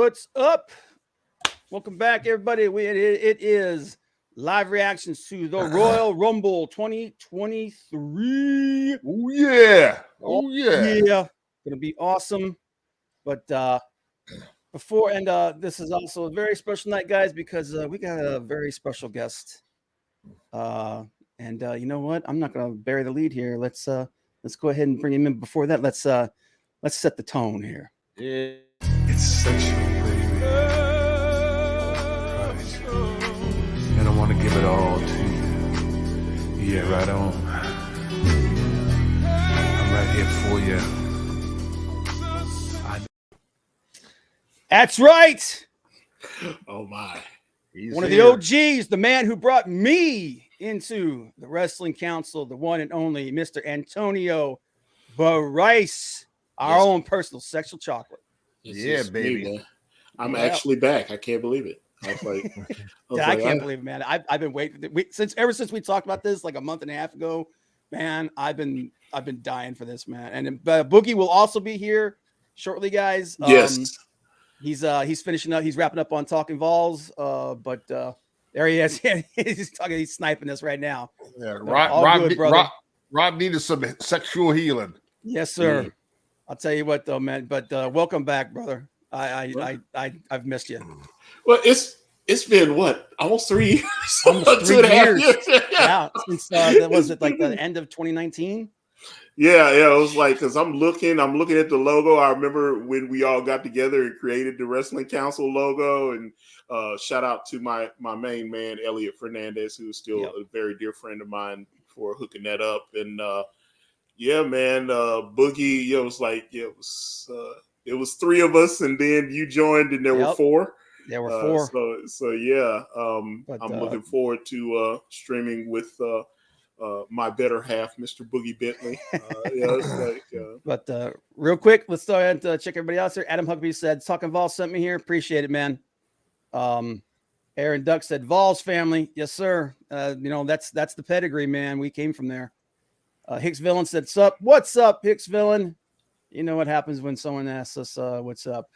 What's up? Welcome back, everybody. It is live reactions to the Royal Rumble 2023. Oh yeah. Oh yeah. Gonna be awesome. But this is also a very special night, guys, because we got a very special guest. You know what? I'm not gonna bury the lead here. Let's go ahead and bring him in. Before that, let's set the tone here. Yeah. It's sexual, baby. Right. And I want to give it all to you. Yeah, right on. I'm right here for you. That's right. Oh my. One of the OGs, the man who brought me into the Wrestling Council, the one and only Mr. Antonio Brice, our own personal sexual chocolate. Yeah, baby. I'm actually back. I can't believe it. I can't believe it, man. I've been waiting ever since we talked about this like a month and a half ago, man. I've been dying for this, man. And Boogie will also be here shortly, guys. Yes. He's finishing up. He's wrapping up on Talking Vols. But there he is. He's sniping us right now. Yeah, Rob needed some sexual healing. Yes, sir. Yeah. I'll tell you what, though, man. But welcome back, brother. I've missed you. Well, it's been what, almost 3 years, almost 2.5 years. Yeah, since that was it like the end of 2019. Yeah, it was like, because I'm looking at the logo. I remember when we all got together and created the Wrestling Council logo. And shout out to my main man Elliot Fernandez, who is still a very dear friend of mine, for hooking that up. And yeah, man, Boogie, it was like it was 3 of us, and then you joined, and there were 4. There were 4. So yeah, I'm looking forward to streaming with my better half, Mr. Boogie Bentley. But real quick, let's start and check everybody else here. Adam Huckabee said, "Talking Vols sent me here. Appreciate it, man." Aaron Duck said, "Vols family, yes sir. That's the pedigree, man. We came from there." Hicks Villain said, "Sup? What's up, Hicks Villain?" You know what happens when someone asks us, "What's up?"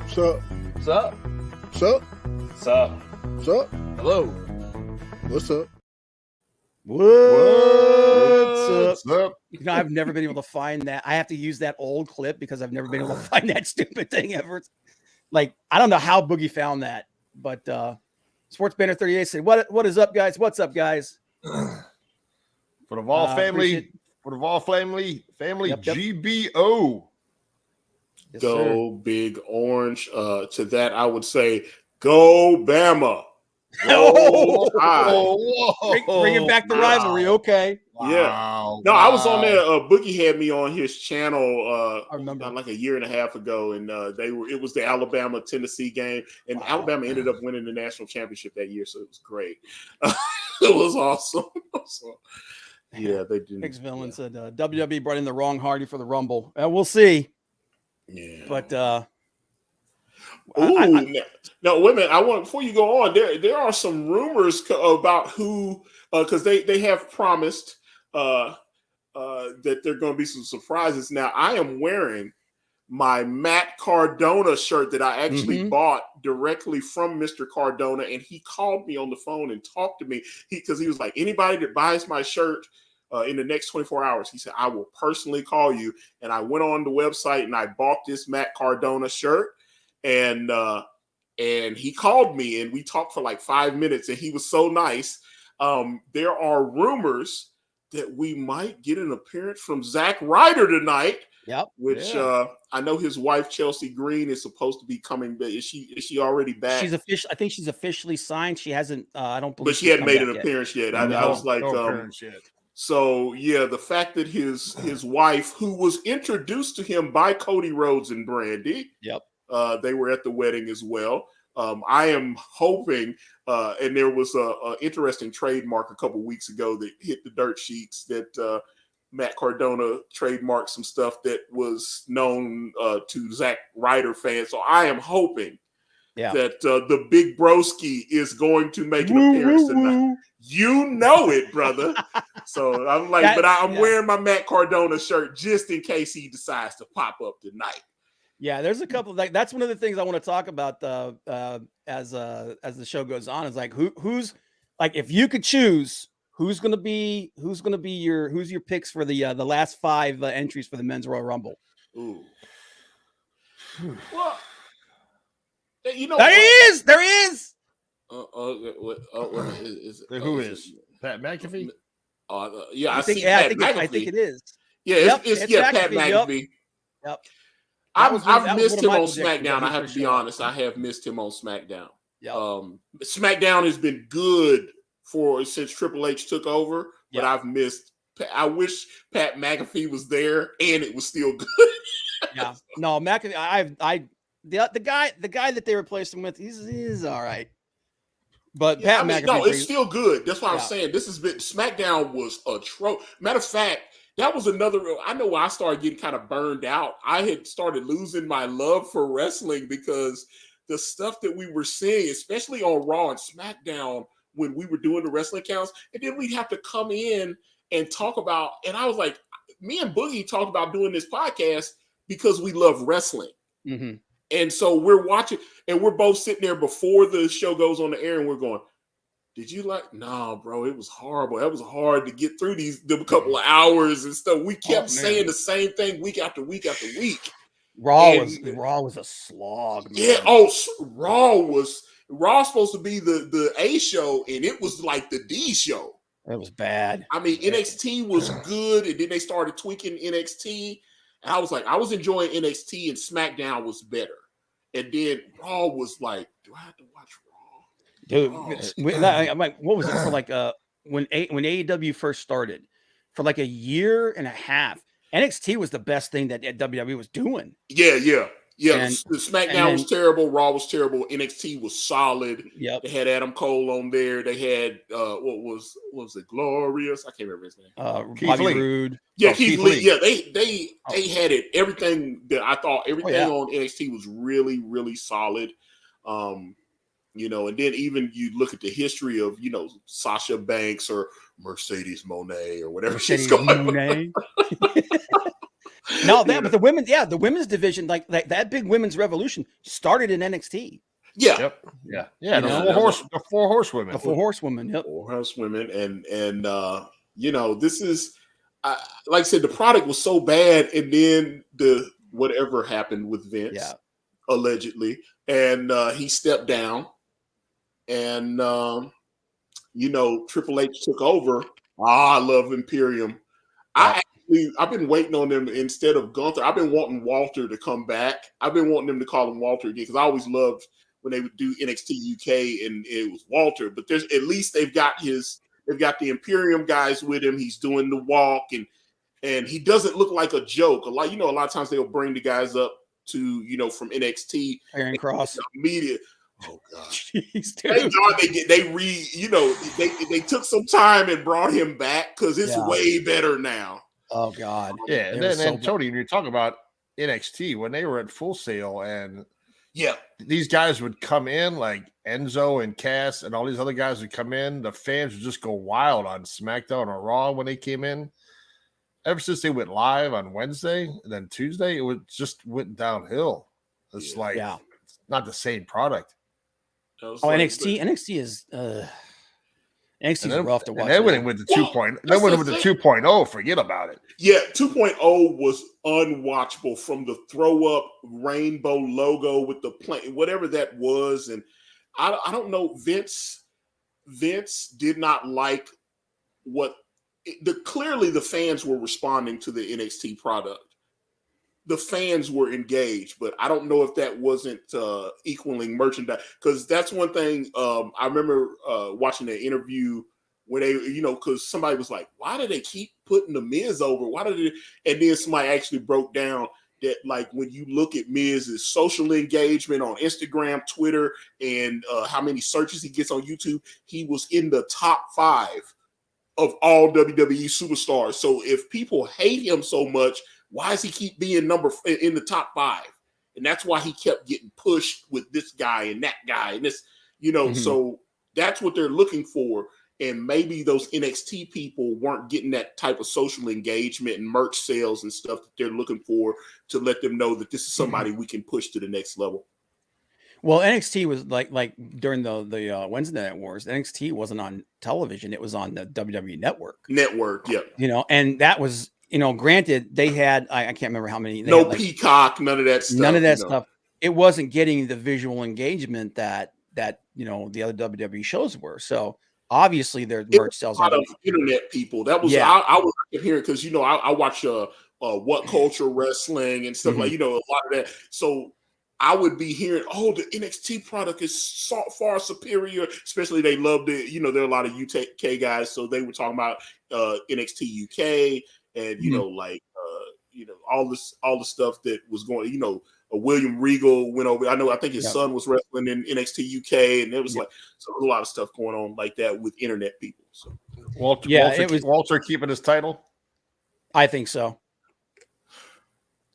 Sup? Sup? Sup? Sup? Sup? Hello. What's up? What's up? I've never been able to find that. I have to use that old clip because I've never been able to find that stupid thing ever. Like, I don't know how Boogie found that, but Sports Banner 38 said, "What is up, guys? What's up, guys?" For the Vol family, Yep. GBO. Yes, go sir. Big Orange. To that, I would say, go Bama. Bringing back the rivalry. Okay. Yeah. No, I was on there. Boogie had me on his channel. I remember, like a year and a half ago, and it was the Alabama-Tennessee game, and Alabama ended up winning the national championship that year, so it was great. It was awesome. So, yeah, they did. Hicks Villain said WWE brought in the wrong Hardy for the Rumble. We'll see. Yeah, but no, wait a minute. Before you go on, there are some rumors about who, because they have promised that there are going to be some surprises. Now, I am wearing my Matt Cardona shirt that I actually bought directly from Mr. Cardona, and he called me on the phone and talked to me because he was like, anybody that buys my shirt in the next 24 hours, he said, I will personally call you. And I went on the website and I bought this Matt Cardona shirt, and he called me and we talked for like 5 minutes, and he was so nice. There are rumors that we might get an appearance from Zack Ryder tonight. Yep. Which I know his wife Chelsea Green is supposed to be coming, but is she already back? She's official. I think she's officially signed. She hasn't. I don't believe. But she hadn't made an appearance yet. I was like, so yeah, the fact that his wife, who was introduced to him by Cody Rhodes and Brandy, they were at the wedding as well. I am hoping, and there was a interesting trademark a couple weeks ago that hit the dirt sheets that Matt Cardona trademarked some stuff that was known to Zack Ryder fans. So I am hoping that the Big Broski is going to make an appearance tonight. You know it, brother. So I'm like, I'm wearing my Matt Cardona shirt just in case he decides to pop up tonight. Yeah, there's a couple like that's one of the things I want to talk about as the show goes on is like who's like if you could choose who's gonna be your picks for the last 5 entries for the men's Royal Rumble. Ooh. Well, you know there is. Who is Pat McAfee? Yeah, I think it is. Yeah, it's Pat McAfee. Yep. I've missed him on SmackDown. I have to be honest. I have missed him on SmackDown. Yep. SmackDown has been good since Triple H took over, but I've missed. I wish Pat McAfee was there and it was still good. Yeah. No, McAfee. The guy that they replaced him with, he's all right. But Pat McAfee. No, it's still good. That's why I'm saying this has been SmackDown was atrocious. Matter of fact. That was another. I know I started getting kind of burned out. I had started losing my love for wrestling because the stuff that we were seeing, especially on Raw and SmackDown, when we were doing the wrestling counts, and then we'd have to come in and talk about. And I was like, me and Boogie talked about doing this podcast because we love wrestling. Mm-hmm. And so we're watching, and we're both sitting there before the show goes on the air, and we're going, did you like? No, bro, it was horrible. It was hard to get through them couple of hours and stuff. We kept saying the same thing week after week after week. Raw was a slog, man. Yeah. Raw was supposed to be the A show, and it was like the D show. It was bad. I mean, NXT was good, and then they started tweaking NXT, and I was enjoying NXT, and SmackDown was better, and then Raw was like, do I have to watch Raw? Dude, I'm like, what was it for? Like, when AEW first started, for like a year and a half, NXT was the best thing that WWE was doing. Yeah. The SmackDown was terrible, Raw was terrible, NXT was solid. Yep. They had Adam Cole on there. They had what was it? Glorious? I can't remember his name. Bobby Roode. Yeah, Keith Lee. Yeah, they had it. Everything that I thought on NXT was really, really solid. And then even you look at the history of, Sasha Banks or Mercedes Moné or whatever she's called. No, but the women's division, like that big women's revolution started in NXT. Yeah. Yep. Yeah. The four horsewomen. The four horsewomen. Yep. Four horsewomen. And this is, like I said, the product was so bad. And then whatever happened with Vince, allegedly, and he stepped down. And Triple H took over. I love Imperium. I've been waiting on them instead of Gunther. I've been wanting Walter to come back. I've been wanting them to call him Walter again because I always loved when they would do NXT UK and it was Walter. But there's at least they've got the Imperium guys with him. He's doing the walk and he doesn't look like a joke. A lot of times they'll bring the guys up to from NXT. Aaron Cross. Media. Oh God! Jeez, thank God they took some time and brought him back because it's way better now. Oh God! Yeah, and then Tony, when you talk about NXT when they were at Full Sail, and these guys would come in like Enzo and Cass and all these other guys would come in. The fans would just go wild on SmackDown or Raw when they came in. Ever since they went live on Wednesday and then Tuesday, it just went downhill. It's it's not the same product. NXT is rough to watch. And then when it went to 2.0, then when it went to 2.0, forget about it. Yeah, 2.0 was unwatchable from the throw up rainbow logo with the plane, whatever that was. And I don't know. Vince did not like clearly the fans were responding to the NXT product. The fans were engaged, but I don't know if that wasn't equaling merchandise. Because that's one thing I remember watching an interview where they, because somebody was like, "Why do they keep putting the Miz over? Why did it?" And then somebody actually broke down that, like, when you look at Miz's social engagement on Instagram, Twitter, and how many searches he gets on YouTube, he was in the top 5 of all WWE superstars. So if people hate him so much, why does he keep being in the top 5? And that's why he kept getting pushed with this guy and that guy and this, So that's what they're looking for. and maybe those NXT people weren't getting that type of social engagement and merch sales and stuff that they're looking for to let them know that this is somebody we can push to the next level. Well, NXT was like during the Wednesday Night Wars, NXT wasn't on television; it was on the WWE Network. Yeah. And that was, granted they had I can't remember how many. No Peacock, none of that stuff. None of that stuff. It wasn't getting the visual engagement that the other WWE shows were. So obviously their merch sales. A lot of internet people. That was I was hearing because I watch What Culture Wrestling and stuff like a lot of that. So I would be hearing, the NXT product is far superior. Especially they loved it. There are a lot of UK guys, so they were talking about NXT UK and all the stuff that was going. William Regal went over. I think his son was wrestling in NXT UK, and there was a lot of stuff going on like that with internet people. So Walter keeping his title. I think so.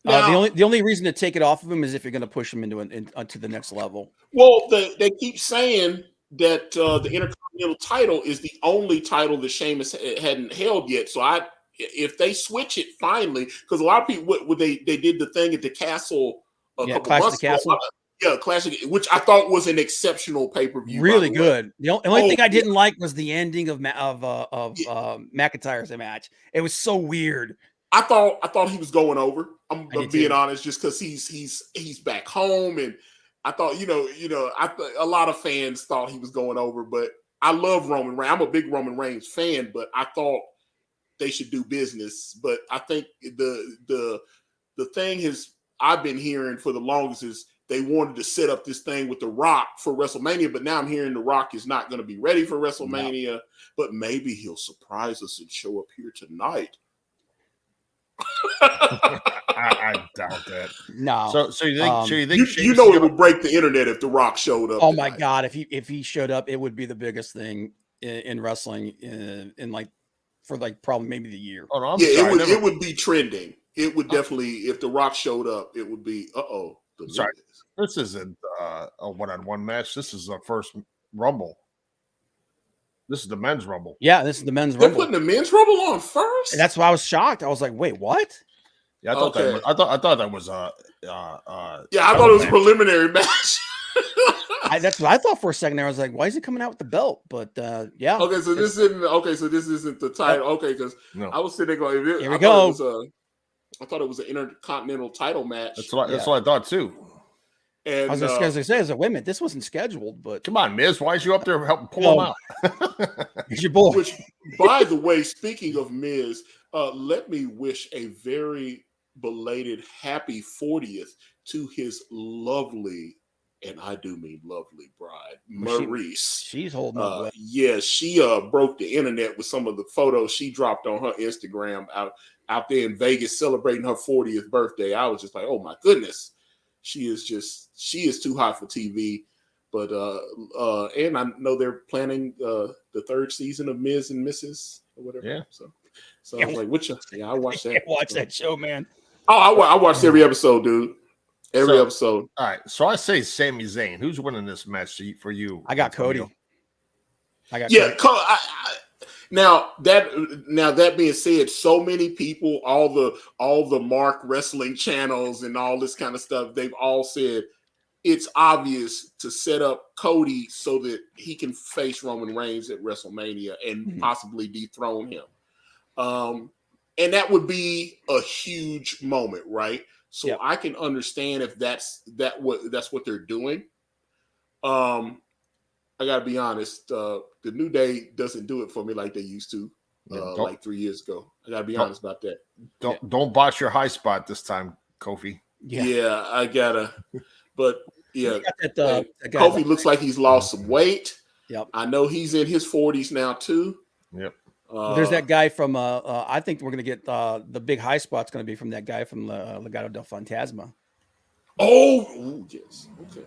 Now, the only reason to take it off of him is if you're going to push him into the next level. Well, they keep saying that the Intercontinental title is the only title that Sheamus hadn't held yet. So if they switch it finally, because a lot of people they did the thing at the Castle a couple months ago. Yeah, Classic, which I thought was an exceptional pay-per-view. Really good. The only thing I didn't like was the ending of McIntyre's match. It was so weird. I thought he was going over. I'm being honest, just because he's back home, and I thought a lot of fans thought he was going over. But I love Roman Reigns. I'm a big Roman Reigns fan, but I thought they should do business. But I think the thing I've been hearing for the longest is they wanted to set up this thing with The Rock for WrestleMania, but now I'm hearing The Rock is not going to be ready for WrestleMania. No. But maybe he'll surprise us and show up here tonight. I doubt that. No. So you think it would break the internet if The Rock showed up? Oh my God! If he showed up, it would be the biggest thing in wrestling for probably maybe the year. Oh, no, it would be trending. It would definitely, if The Rock showed up, it would be Sorry, this isn't a one-on-one match. This is the first Rumble. This is the men's Rumble. Yeah, this is the men's They're Rumble. Putting the men's Rumble on first. And that's why I was shocked. I was like, "Wait, what?" Yeah, I thought that was I thought it was a preliminary match. That's what I thought for a second there. I was like, "Why is he coming out with the belt?" But yeah. Okay, so this isn't the title. Okay, because I was sitting there going, "Here we go." I thought it was an Intercontinental title match. That's what I thought too. And I was going to say, wait a minute, this wasn't scheduled, but come on, Miz, why is you up there helping pull him out? He's your boy. Which, by the way, speaking of Miz, let me wish a very belated happy 40th to his lovely, and I do mean lovely bride, Brice. She's holding up. Yeah, she broke the internet with some of the photos she dropped on her Instagram out there in Vegas celebrating her 40th birthday. I was just like, oh my goodness. She is too hot for TV. But and I know they're planning the third season of Ms. and Mrs. or whatever. Yeah. So I was like, I watched that. Watch that show, man. Oh, I watched every episode, dude. Every episode. All right. So I say Sami Zayn. Who's winning this match for you? I got Cody. Cody. Now that being said, so many people, all the Mark wrestling channels and all this kind of stuff, they've all said it's obvious to set up Cody so that he can face Roman Reigns at WrestleMania and possibly dethrone him. And that would be a huge moment, right? So I can understand if that's what they're doing. I gotta be honest. The New Day doesn't do it for me like they used to, like 3 years ago. I gotta be honest about that. Don't botch your high spot this time, Kofi. Yeah, I gotta. But yeah, Kofi looks like he's lost some weight. Yep. I know he's in his 40s now too. Yep. There's that guy from. I think we're gonna get the big high spot's gonna be from that guy from Legado del Fantasma. Oh, yes. Okay.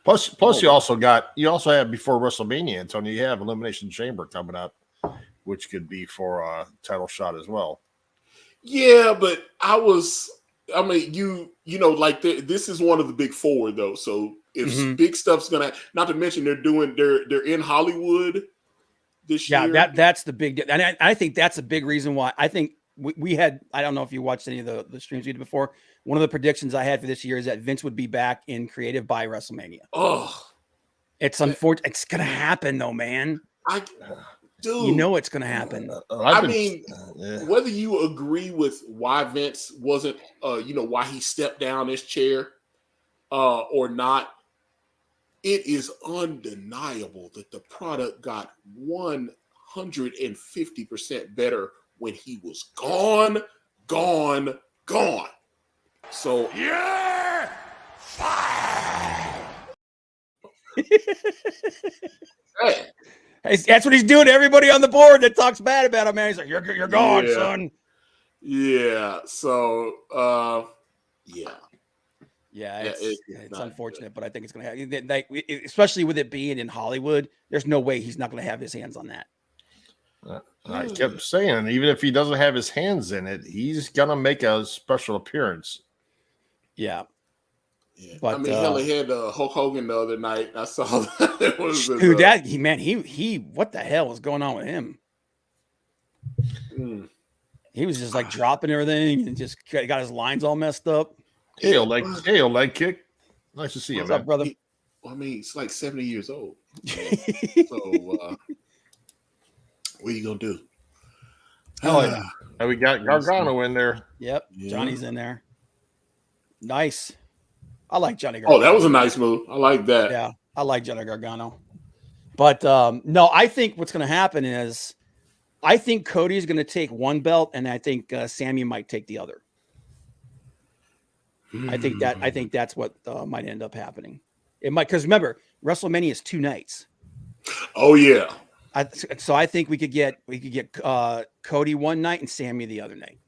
Plus, you also have before WrestleMania, Antonio. You have Elimination Chamber coming up, which could be for a title shot as well. Yeah, but this is one of the big four though. So if big stuff's gonna, not to mention they're in Hollywood this Yeah, year. that's the big, and I think that's a big reason why. I think we had. I don't know if you watched any of the streams we did before. One of the predictions I had for this year is that Vince would be back in creative by WrestleMania. Oh, It's unfortunate. It's gonna happen though, man. Dude, you know it's gonna happen. Whether you agree with why Vince wasn't, why he stepped down his chair, or not, it is undeniable that the product got 150% better when he was gone. So You're fired. hey, That's what he's doing to everybody on the board that talks bad about him, man. He's like, you're gone, son. Yeah. So, Yeah, it's unfortunate, but I think it's going to happen. Like, especially with it being in Hollywood, there's no way he's not going to have his hands on that. I kept saying, even if he doesn't have his hands in it, he's going to make a special appearance. Yeah. But, I mean, hell, he had Hulk Hogan the other night. I saw that. What the hell was going on with him? He was just like dropping everything and just got his lines all messed up. Hey, leg kick. Nice to see you, What's man. up, brother? He's like 70 years old. So, what are you going to do? Oh, yeah. And we got Gargano in there. Yep. Yeah. Johnny's in there. Nice. I like Johnny Gargano. Oh, that was a nice move. I like that. Yeah, I like Johnny Gargano. But no, I think what's going to happen is I think Cody's going to take one belt, and I think Sammy might take the other. I think that's what might end up happening. It might, because remember, WrestleMania is 2 nights. Oh yeah. So I think we could get Cody one night and Sammy the other night.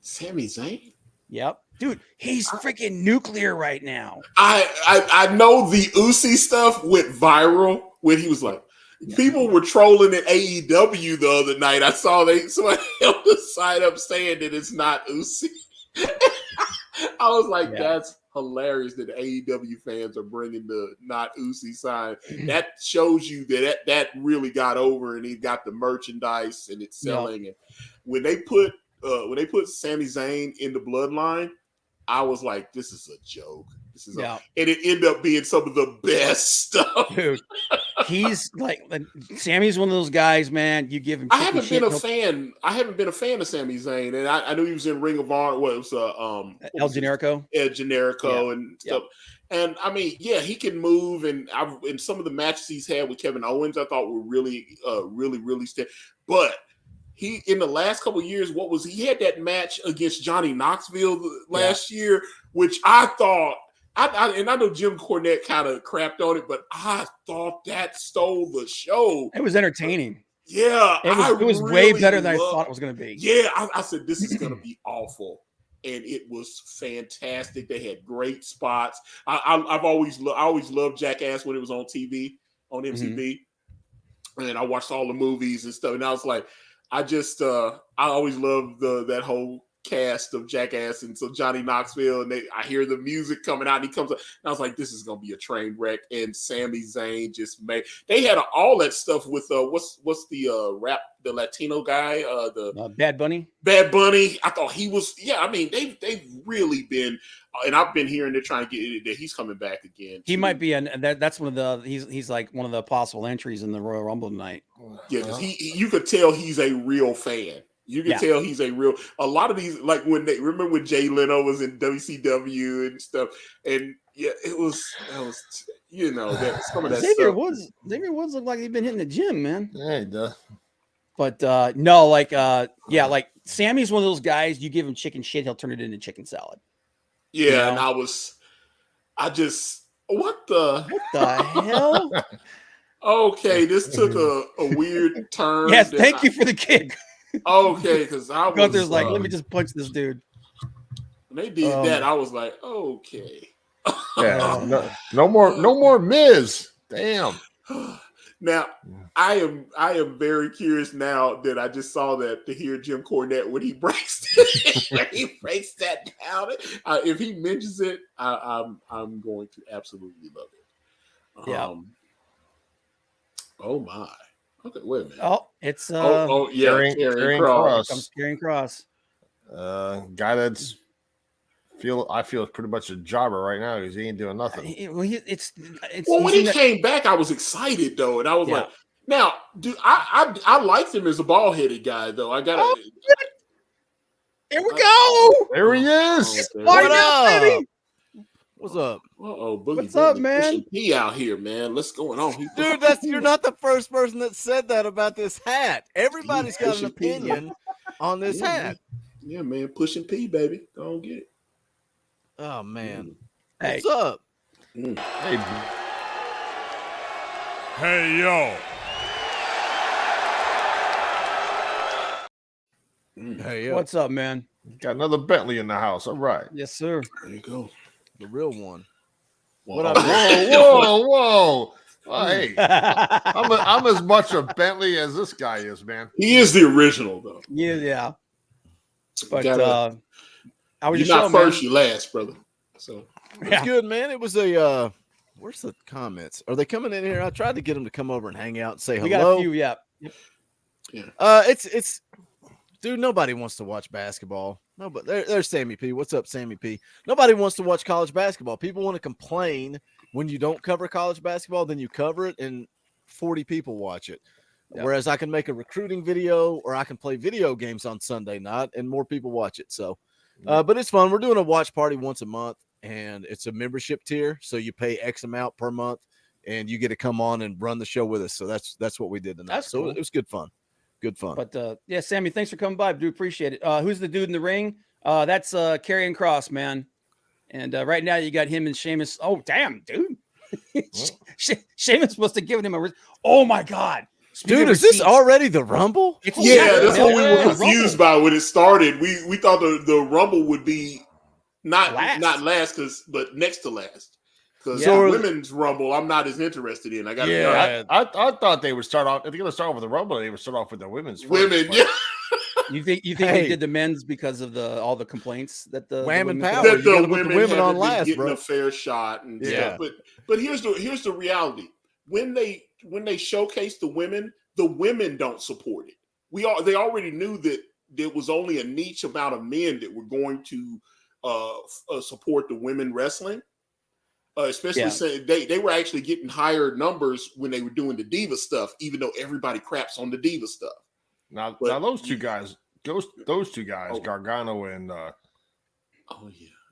Sami Zayn? Yep. Dude, he's freaking nuclear right now. I know the Uzi stuff went viral when he was like, people were trolling at AEW the other night. I saw somebody held a sign up saying that it's not Uzi. I was like, that's hilarious that AEW fans are bringing the not Uzi sign. That shows you that really got over, and he got the merchandise and it's selling. And when they put Sami Zayn in the Bloodline, I was like, this is a joke. And it ended up being some of the best stuff. Dude, he's like, Sammy's one of those guys, man. You give him. I haven't been a fan of Sami Zayn, and I knew he was in Ring of Honor. El Generico. El Generico and stuff. And I mean, he can move. And in some of the matches he's had with Kevin Owens, I thought were really But he, in the last couple of years, he had that match against Johnny Knoxville last year, which I thought. And I know Jim Cornette kind of crapped on it, but I thought that stole the show. It was entertaining. Yeah. It was way better than I thought it was going to be. Yeah. I said, this is going to be awful. And it was fantastic. They had great spots. I always loved Jackass when it was on TV, on MTV. And I watched all the movies and stuff. And I was like, I always loved that whole cast of Jackass. And so Johnny Knoxville, and I hear the music coming out, and he comes up, and I was like, this is gonna be a train wreck. And Sami Zayn they had all that stuff with what's the Latino guy, the Bad Bunny. I thought he was, they've really been, and I've been hearing they're trying to get that he's coming back again. He might be, that's one of the he's like one of the possible entries in the Royal Rumble tonight. Yeah, because you could tell he's a real fan. You can tell he's a lot of these, like when Jay Leno was in WCW and stuff, and that was some of that Xavier stuff. Xavier Woods looked like he'd been hitting the gym, man. Yeah, he does. But no, like Sammy's one of those guys, you give him chicken shit, he'll turn it into chicken salad. Yeah, and what the hell? Okay, this took a weird turn. Yes, thank you for the kick. Okay, because I was like, let me just punch this dude. When they did that, I was like, okay. Yeah, no more Miz. Damn. Now, I am very curious now that I just saw that to hear Jim Cornette when he breaks that down. If he mentions it, I'm going to absolutely love it. Oh my. Okay, wait a minute. Oh, it's Yeah, Karrion Karrion Kross. Kross. comes Karrion Kross. Guy that's I feel pretty much a jobber right now because he ain't doing nothing. Well, when he came back, I was excited though, and I was like, "Now, dude, I liked him as a ball-headed guy though. I gotta." Here we go. There he is. What up, baby? What's up? Boogie. What's up, man? Pushing P out here, man. What's going on? Dude, you're not the first person that said that about this hat. Everybody's got an opinion on this hat. Yeah, man. Pushing P, baby. Don't get it. Oh man. Hey. What's up? Hey, Hey, yo. Hey, yo. What's up, man? got another Bentley in the house. All right. Yes, sir. There you go. The real one. What up? Whoa. Well, hey, I'm as much a Bentley as this guy is, man. He is the original, though. Yeah. But You're not first, you last, brother. So It's good, man. It was a where's the comments? Are they coming in here? I tried to get them to come over and hang out and say hello. We got a few, yeah. It's dude, nobody wants to watch basketball. No, but there's Sammy P. What's up, Sammy P? Nobody wants to watch college basketball. People want to complain when you don't cover college basketball, then you cover it and 40 people watch it. Yep. Whereas I can make a recruiting video or I can play video games on Sunday night and more people watch it. So, but it's fun. We're doing a watch party once a month and it's a membership tier. So you pay X amount per month and you get to come on and run the show with us. So that's what we did tonight. That's cool. It was good fun. Good fun. But yeah, Sammy, thanks for coming by. I do appreciate it. Who's the dude in the ring? That's Karrion Kross, man. And right now you got him and Sheamus. Oh, damn, dude. Sheamus must have given him a. Oh my God, dude, is this already the Rumble? That's what we were confused by when it started. We thought the Rumble would be not last, but next to last. Because the women's Rumble, I'm not as interested in. I got I thought they would start off. If they're going to start off with the Rumble, they would start off with the women's. Women, You think they did the men's because of all the complaints that the women that the women on last, getting a fair shot and stuff. But here's the reality: when they showcase the women don't support it. They already knew that there was only a niche amount of men that were going to support the women wrestling. Especially saying they were actually getting higher numbers when they were doing the diva stuff, even though everybody craps on the diva stuff. Now those two guys, Gargano and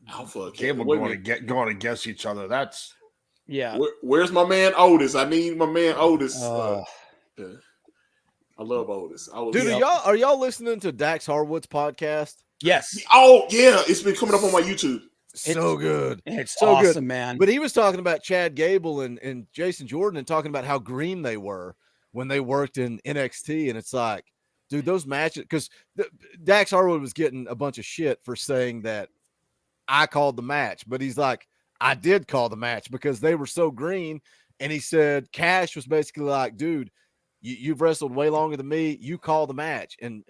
Alpha Cable going against each other. That's Where's my man Otis? I need my man Otis. I love Otis. Dude, are y'all listening to Dax Harwood's podcast? Yes. Oh yeah, it's been coming up on my YouTube. So good. It's so awesome, good, man. But he was talking about Chad Gable and Jason Jordan and talking about how green they were when they worked in NXT. And it's like, dude, those matches, because Dax Harwood was getting a bunch of shit for saying that I called the match. But he's like, I did call the match because they were so green. And he said Cash was basically like, dude, you've wrestled way longer than me. You call the match. And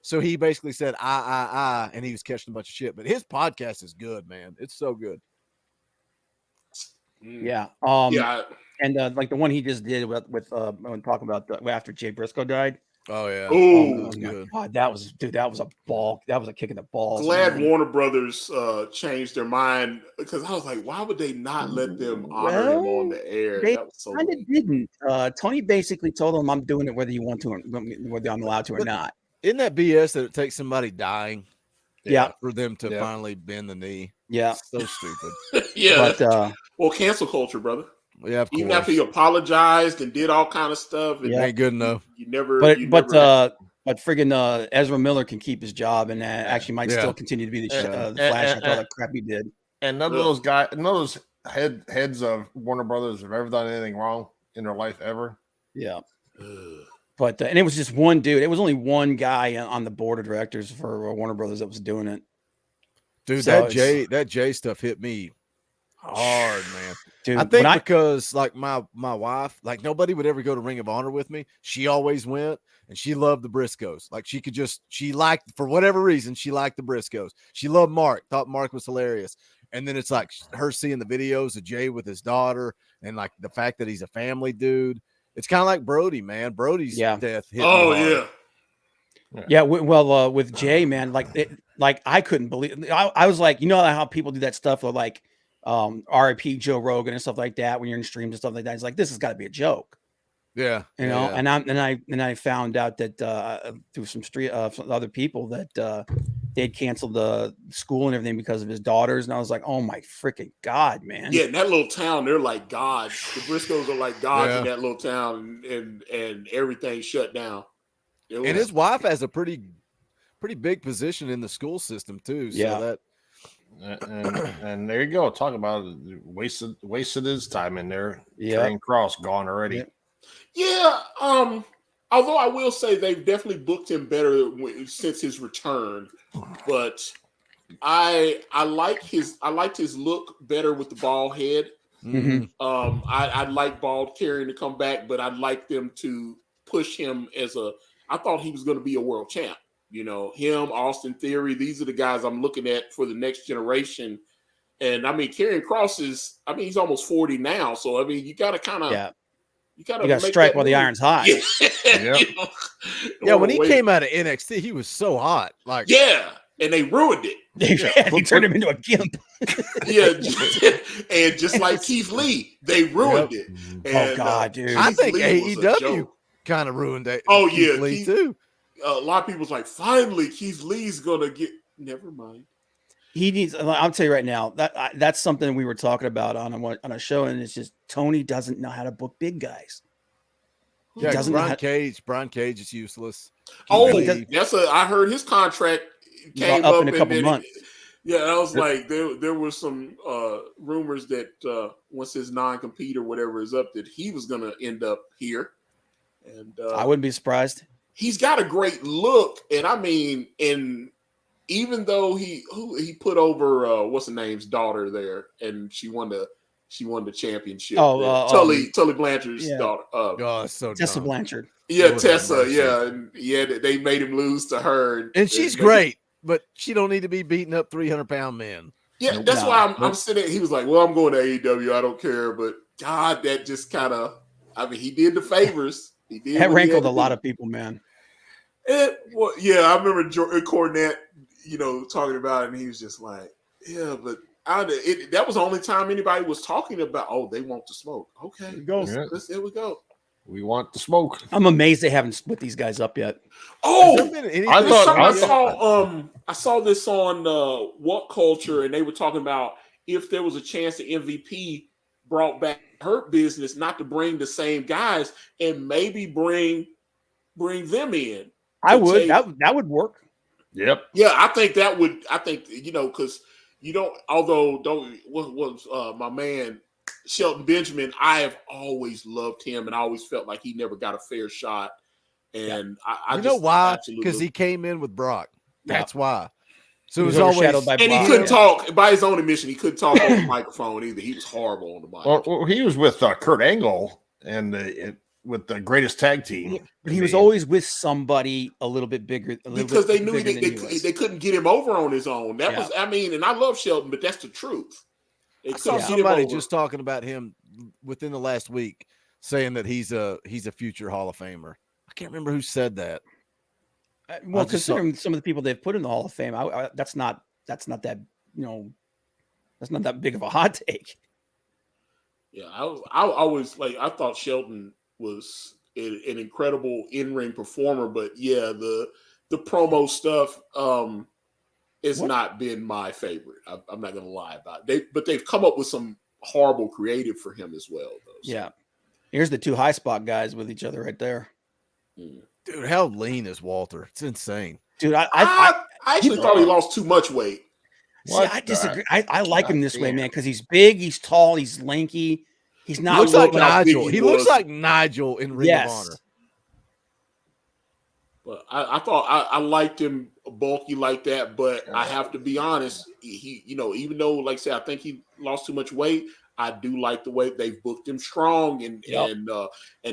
so he basically said, and he was catching a bunch of shit. But his podcast is good, man. It's so good. Yeah. And like the one he just did with when talking about after Jay Briscoe died. Oh yeah. Oh, that's good. God, that was a ball. That was a kick in the balls. Glad Warner Brothers changed their mind because I was like, why would they not let them honor him on the air? They that was so kind of didn't. Tony basically told them, "I'm doing it whether you want to, or whether I'm allowed to or not." Isn't that BS that it takes somebody dying? Yeah, for them to finally bend the knee. Yeah, so stupid. But well, cancel culture, brother. Yeah, of even course. after he apologized and did all kind of stuff, it ain't good enough. You never. But friggin' Ezra Miller can keep his job and actually might still continue to be the Flash after all that crap he did. And none of those guys, none of those heads of Warner Brothers have ever done anything wrong in their life ever. Yeah. But and it was just one dude. It was only one guy on the board of directors for Warner Brothers that was doing it. Dude, so that Jay stuff hit me hard, man. Dude, I think because like my wife, like nobody would ever go to Ring of Honor with me. She always went, and she loved the Briscoes. Like she liked, for whatever reason, she liked the Briscoes. She loved Mark, thought Mark was hilarious. And then it's like her seeing the videos of Jay with his daughter, and like the fact that he's a family dude. It's kind of like Brody, man. Brody's death hit me Oh hard. yeah. With Jay, man, like I couldn't believe. I was like, you know how people do that stuff with like RIP Joe Rogan and stuff like that when you're in streams and stuff like that. It's like, this has got to be a joke. Yeah, you know. And I found out that through some other people that they'd canceled the school and everything because of his daughters, and I was like, oh my freaking god, man. Yeah, in that little town, they're like gods. The Briscoes are like gods in that little town, and everything shut down. And his wife has a pretty big position in the school system too. So and there you go. Talk about wasted his time in there. Karrion Kross gone already. Yeah. Although I will say they've definitely booked him better since his return, but I liked his look better with the bald head. Mm-hmm. I'd like Bald Karrion to come back, but I'd like them to push him I thought he was going to be a world champ. You know, him, Austin Theory, these are the guys I'm looking at for the next generation. And I mean, Karrion Kross he's almost 40 now. So, I mean, you got to kind of, you got to strike while the iron's hot. Yeah. When he came out of NXT, he was so hot. Like, and they ruined it. They turned him into a gimp. And just like Keith Lee, they ruined it. And, oh God, dude! I think AEW kind of ruined it. Keith Lee too. A lot of people's like, finally, Keith Lee's gonna get. Never mind. He needs. I'll tell you right now that's something we were talking about on a show, and it's just Tony doesn't know how to book big guys. Yeah, Brian Cage is useless. I heard his contract came up in a couple months. I was like, there were some rumors that once his non-compete or whatever is up, that he was going to end up here. And I wouldn't be surprised. He's got a great look, and I mean, even though he put over what's the name's daughter there, and she won the championship. Tully Blanchard's daughter. So Tessa dumb. Blanchard. Yeah, Tessa. And they made him lose to her, and she's great. But she don't need to be beating up 300-pound men. Yeah, that's why I'm sitting. He was like, well, I'm going to AEW. I don't care. But God, that just kind of, I mean, he did the favors. He did. That rankled a lot of people, man. I remember Cornette, talking about it, and he was just like, yeah, but that was the only time anybody was talking about, oh, they want to smoke. Okay, here we go. We want the smoke. I'm amazed they haven't split these guys up yet. Oh, I saw this on What Culture, and they were talking about if there was a chance the MVP brought back Hurt Business, not to bring the same guys and maybe bring them in. I would. That would work. Yep. Yeah, I think that would. I think because you don't. Although my man Shelton Benjamin, I have always loved him, and I always felt like he never got a fair shot. And I know why? Because he came in with Brock. That's why. So he was always overshadowed by Brock. And he couldn't talk by his own admission. He couldn't talk on the microphone either. He was horrible on the mic. Well, he was with Kurt Angle and with the greatest tag team. But he was always with somebody a little bit bigger. Because they knew they couldn't get him over on his own. That was, I mean, and I love Shelton, but that's the truth. I saw somebody just talking about him within the last week, saying that he's a future Hall of Famer. I can't remember who said that. Well, considering some of the people they've put in the Hall of Fame, that's not that that's not that big of a hot take. Yeah, I thought Shelton was an incredible in-ring performer, but yeah, the promo stuff it's not been my favorite. I'm not going to lie about it. But they've come up with some horrible creative for him as well, though. So. Yeah. Here's the two high spot guys with each other right there. Dude, how lean is Walter? It's insane. Dude, I actually thought he lost too much weight. See, I disagree. I like him this way, man, because he's big, he's tall, he's lanky. He's not. He looks like Nigel. He looks like Nigel in Ring of Honor. But I thought I liked him bulky like that, but I have to be honest. He, even though, like I said, I think he lost too much weight. I do like the way they've booked him strong, and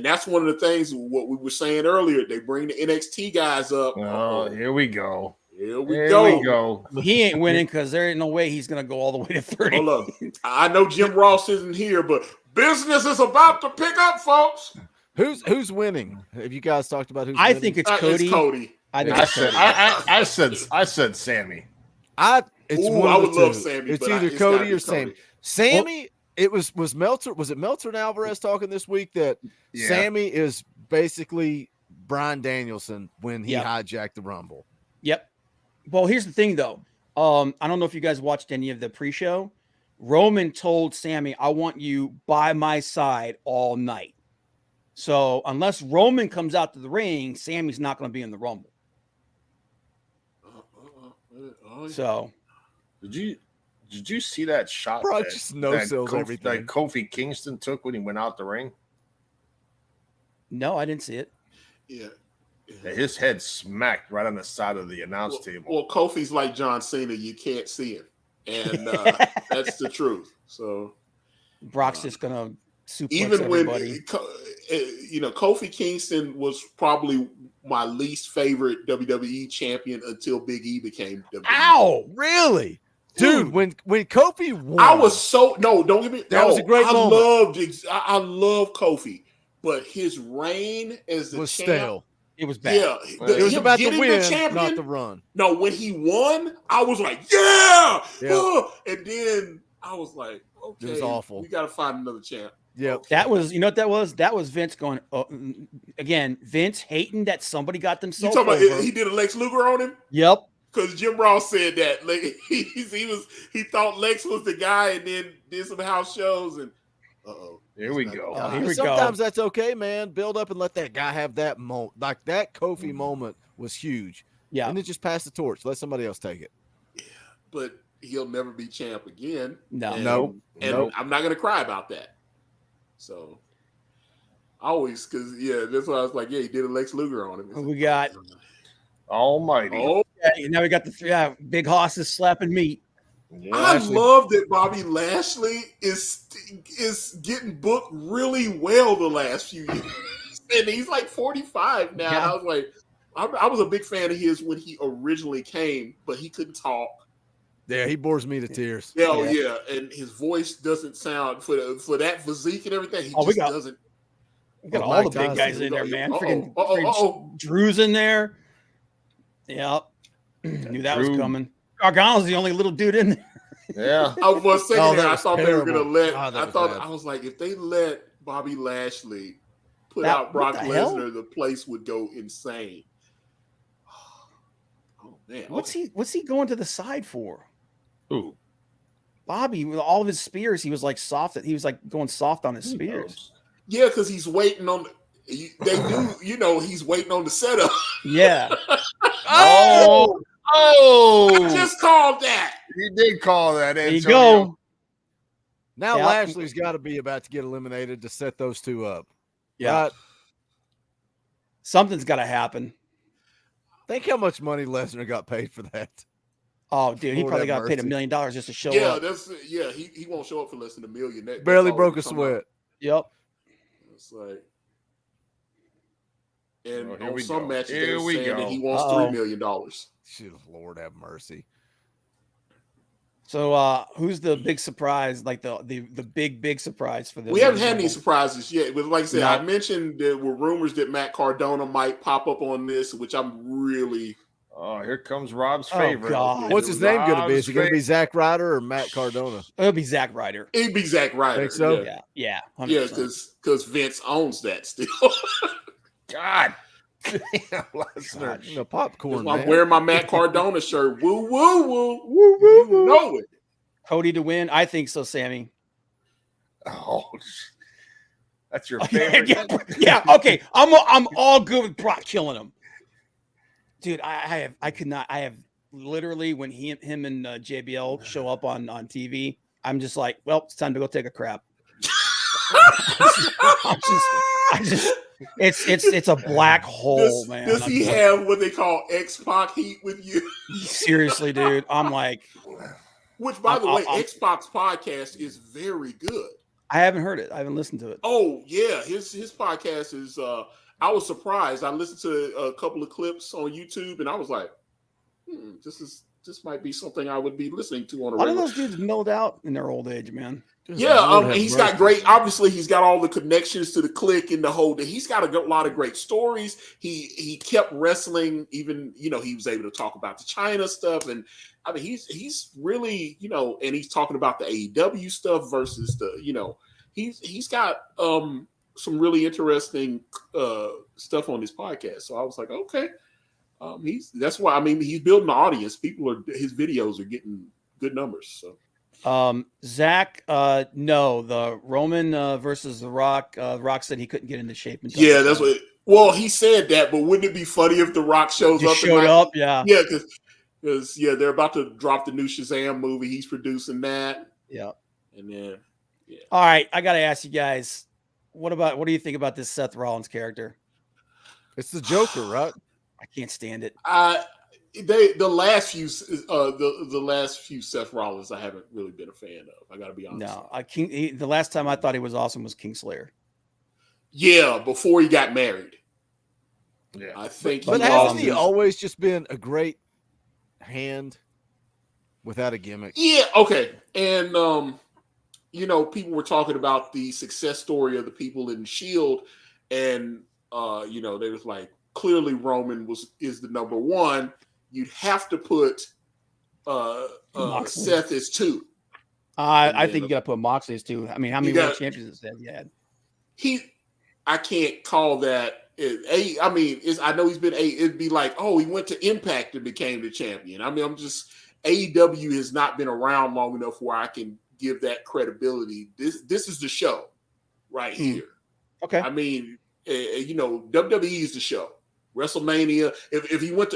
that's one of the things what we were saying earlier. They bring the NXT guys up. Oh, here we go. Here we go. He ain't winning because there ain't no way he's gonna go all the way to 30. Hold up. I know Jim Ross isn't here, but business is about to pick up, folks. Who's winning? Have you guys talked about who's I winning? think it's Cody. It's Cody. I think I it's said Cody. I said Sammy. It's Ooh, one I of the would two. love Sammy, It's but either it's gotta Cody be or Sammy. Cody. Sammy, was Meltzer. Was it Meltzer and Alvarez talking this week that Yeah. Sammy is basically Bryan Danielson when he Yep. hijacked the Rumble? Yep. Well, here's the thing, though. I don't know if you guys watched any of the pre-show. Roman told Sammy, "I want you by my side all night." So unless Roman comes out to the ring, Sammy's not going to be in the Rumble. So Did you see that shot? Bro, that, just no that sells everything. That Kofi Kingston took when he went out the ring. no, I didn't see it. Yeah. His head smacked right on the side of the announce table. Well, Kofi's like John Cena. You can't see him. And that's the truth. So Brock's just going to suplex even everybody. when, Kofi Kingston was probably my least favorite WWE champion until Big E became WWE. Ow! Really? Dude, when Kofi won, I was don't get me. That was a great moment. I love Kofi, but his reign as the was champ, stale. It was bad. yeah, It was him about the getting win, champion, not the run. No, when he won, I was like, yeah. Yeah. And then I was like, okay, It was awful. We got to find another champ. Yep. That was, you know what that was? That was Vince going, again, Vince hating that somebody got You themselves talking over. about he did a Lex Luger on him? Yep. Because Jim Ross said that like, he thought Lex was the guy, and then did some house shows, and Here we go. Here we go. Sometimes that's okay, man. Build up and let that guy have that moment. Like that Kofi moment was huge. Yeah. And then just pass the torch. Let somebody else take it. but he'll never be champ again. No. And, Nope. And Nope. I'm not gonna cry about that. So because that's why I was like, yeah, he did a Lex Luger on him. Who we got? Almighty. Oh, Yeah, now we got the big hosses slapping meat. I love that Bobby Lashley is getting booked really well the last few years, and he's like 45 now. Yeah. I was like, I was a big fan of his when he originally came, but he couldn't talk. Yeah, he bores me to tears. Yeah, and his voice doesn't sound for that physique and everything. He just doesn't. We got all Mike the big Tyson. guys in there, man. Freaking Uh-oh. Drew's in there. Yep. Knew that was coming. Gargano's the only little dude in there. Yeah. I was saying that I was thought they were terrible. gonna let. God, that I was thought bad. I was like, if they let Bobby Lashley put That- out Brock what the hell? Lesnar, the place would go insane. Oh man, What's he going to the side for? Ooh. Bobby, with all of his spears, he was like soft. He was like going soft on his spears. Yeah, because he's waiting on. They do, he's waiting on the setup. Yeah. Oh. I just called that. He did call that. There you Antonio. go. Now Yeah. Lashley's got to be about to get eliminated to set those two up. Yeah. Right? Something's got to happen. Think how much money Lesnar got paid for that. Oh, dude, he Lord probably have got paid $1 mercy. million just to show Yeah, up. he won't show up for less than $1 million. That's Barely all broke we're a talking about. sweat. Yep. It's like, and Oh, here on we some go. matches Here they're we saying go. that he wants Uh-oh. $3 million. Shit, Lord have mercy. So who's the big surprise? Like the big surprise for this? We haven't had any surprises yet, but like I said, No. I mentioned there were rumors that Matt Cardona might pop up on this, which I'm really. Oh, here comes Rob's Oh, favorite. God. What's his name going to be? Is it going to be Rob's Zack Ryder or Matt Cardona? It'll be Zack Ryder. It'd be Zack Ryder. Think so? Yeah, 100%. because Vince owns that still. God. Damn, Lesnar. You know, popcorn, I'm man. wearing my Matt Cardona shirt. Woo woo woo woo woo. You know it. Cody to win? I think so, Sammy. Oh, that's your favorite. yeah. Okay. I'm all good with Brock killing him, dude. I have literally when him and JBL show up on TV, I'm just like, well, it's time to go take a crap. It's a black hole, man. Does he have what they call X-Pac heat with you? Seriously, dude. I'm like, Which, by the way, X-Pac's podcast is very good. I haven't heard it. I haven't listened to it. Oh yeah, his podcast is. I was surprised. I listened to a couple of clips on YouTube, and I was like, this might be something I would be listening to on a A lot of regular. those dudes milled out in their old age, man. Yeah, he's got great. Obviously, he's got all the connections to the clique and the whole. He's got a lot of great stories. He kept wrestling, even he was able to talk about the China stuff, and I mean he's really and he's talking about the AEW stuff versus the he's got some really interesting stuff on his podcast. So I was like, okay, that's why he's building an audience. His videos are getting good numbers. So. Zach, no, the Roman versus The Rock. Rock said he couldn't get into shape. Yeah, that's what. Well, he said that, but wouldn't it be funny if The Rock showed up? Yeah, because they're about to drop the new Shazam movie. He's producing that. Yeah, and then All right, I gotta ask you guys, what do you think about this Seth Rollins character? It's the Joker, right? I can't stand it. The last few Seth Rollins I haven't really been a fan of. I got to be honest. No, the last time I thought he was awesome was Kingslayer. Yeah, before he got married. Yeah, I think. But hasn't he always just been a great hand without a gimmick? Yeah. Okay. And people were talking about the success story of the people in Shield, and they was like, clearly Roman is the number one. You'd have to put Seth as 2. I think you got to put Moxley as 2. I mean, how many world champions has Seth had? I can't call that. I know he's been it'd be like, oh, he went to Impact and became the champion. AEW has not been around long enough where I can give that credibility. This is the show right here. Okay. WWE is the show. WrestleMania. If he went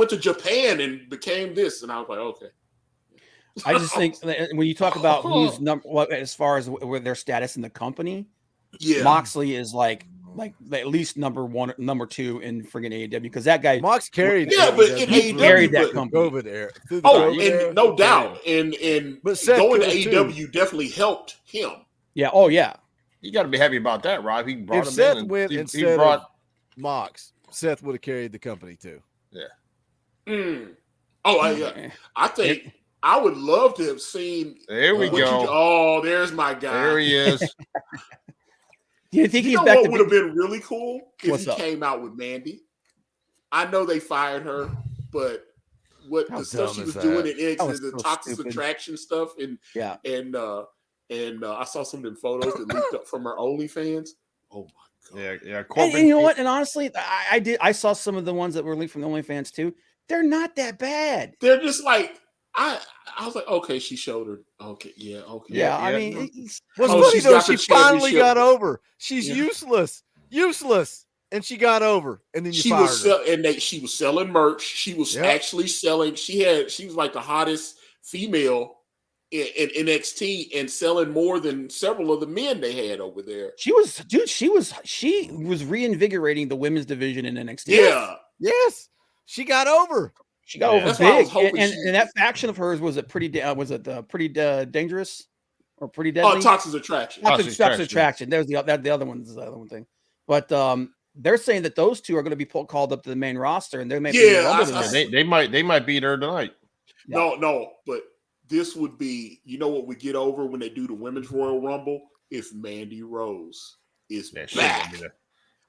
to Japan and became this, and I was like, okay. I just think when you talk about who's as far as their status in the company, Moxley is like at least number 1, number 2 in friggin' AEW, because that guy Mox carried. Yeah, but in AEW, carried that company. COVID era. No doubt. But going to AEW definitely helped him. Yeah. Oh yeah. You got to be happy about that, Rob. He brought him Seth in. Went instead of Mox, Seth would have carried the company too. Yeah. I think I would love to have seen. There we go. There's my guy. There he is. Do you think he's back? What would have been really cool if he came out with Mandy? I know they fired her, but the stuff she was doing in the toxic attraction stuff, and I saw some of them photos that leaked up from her OnlyFans. Oh my god! Yeah. And you know what? And honestly, I saw some of the ones that were leaked from the OnlyFans too. They're not that bad. They're just like I was like, okay, she showed her. Okay, yeah, okay. Yeah, I mean, what's funny though, she finally got over. She's useless, and she got over. And then she was selling merch. She was actually selling. She was like the hottest female in NXT and selling more than several of the men they had over there. She was reinvigorating the women's division in NXT. Yeah. Yes. She got over. She got over big. And that faction of hers was pretty dangerous or pretty deadly? Oh, Toxic Attraction. Toxic Attraction. There's the other one. The other one thing. But they're saying that those two are going to be called up to the main roster, and they may they might be there tonight. Yeah. No, but this would be, what we get over when they do the Women's Royal Rumble? If Mandy Rose is back. Yeah.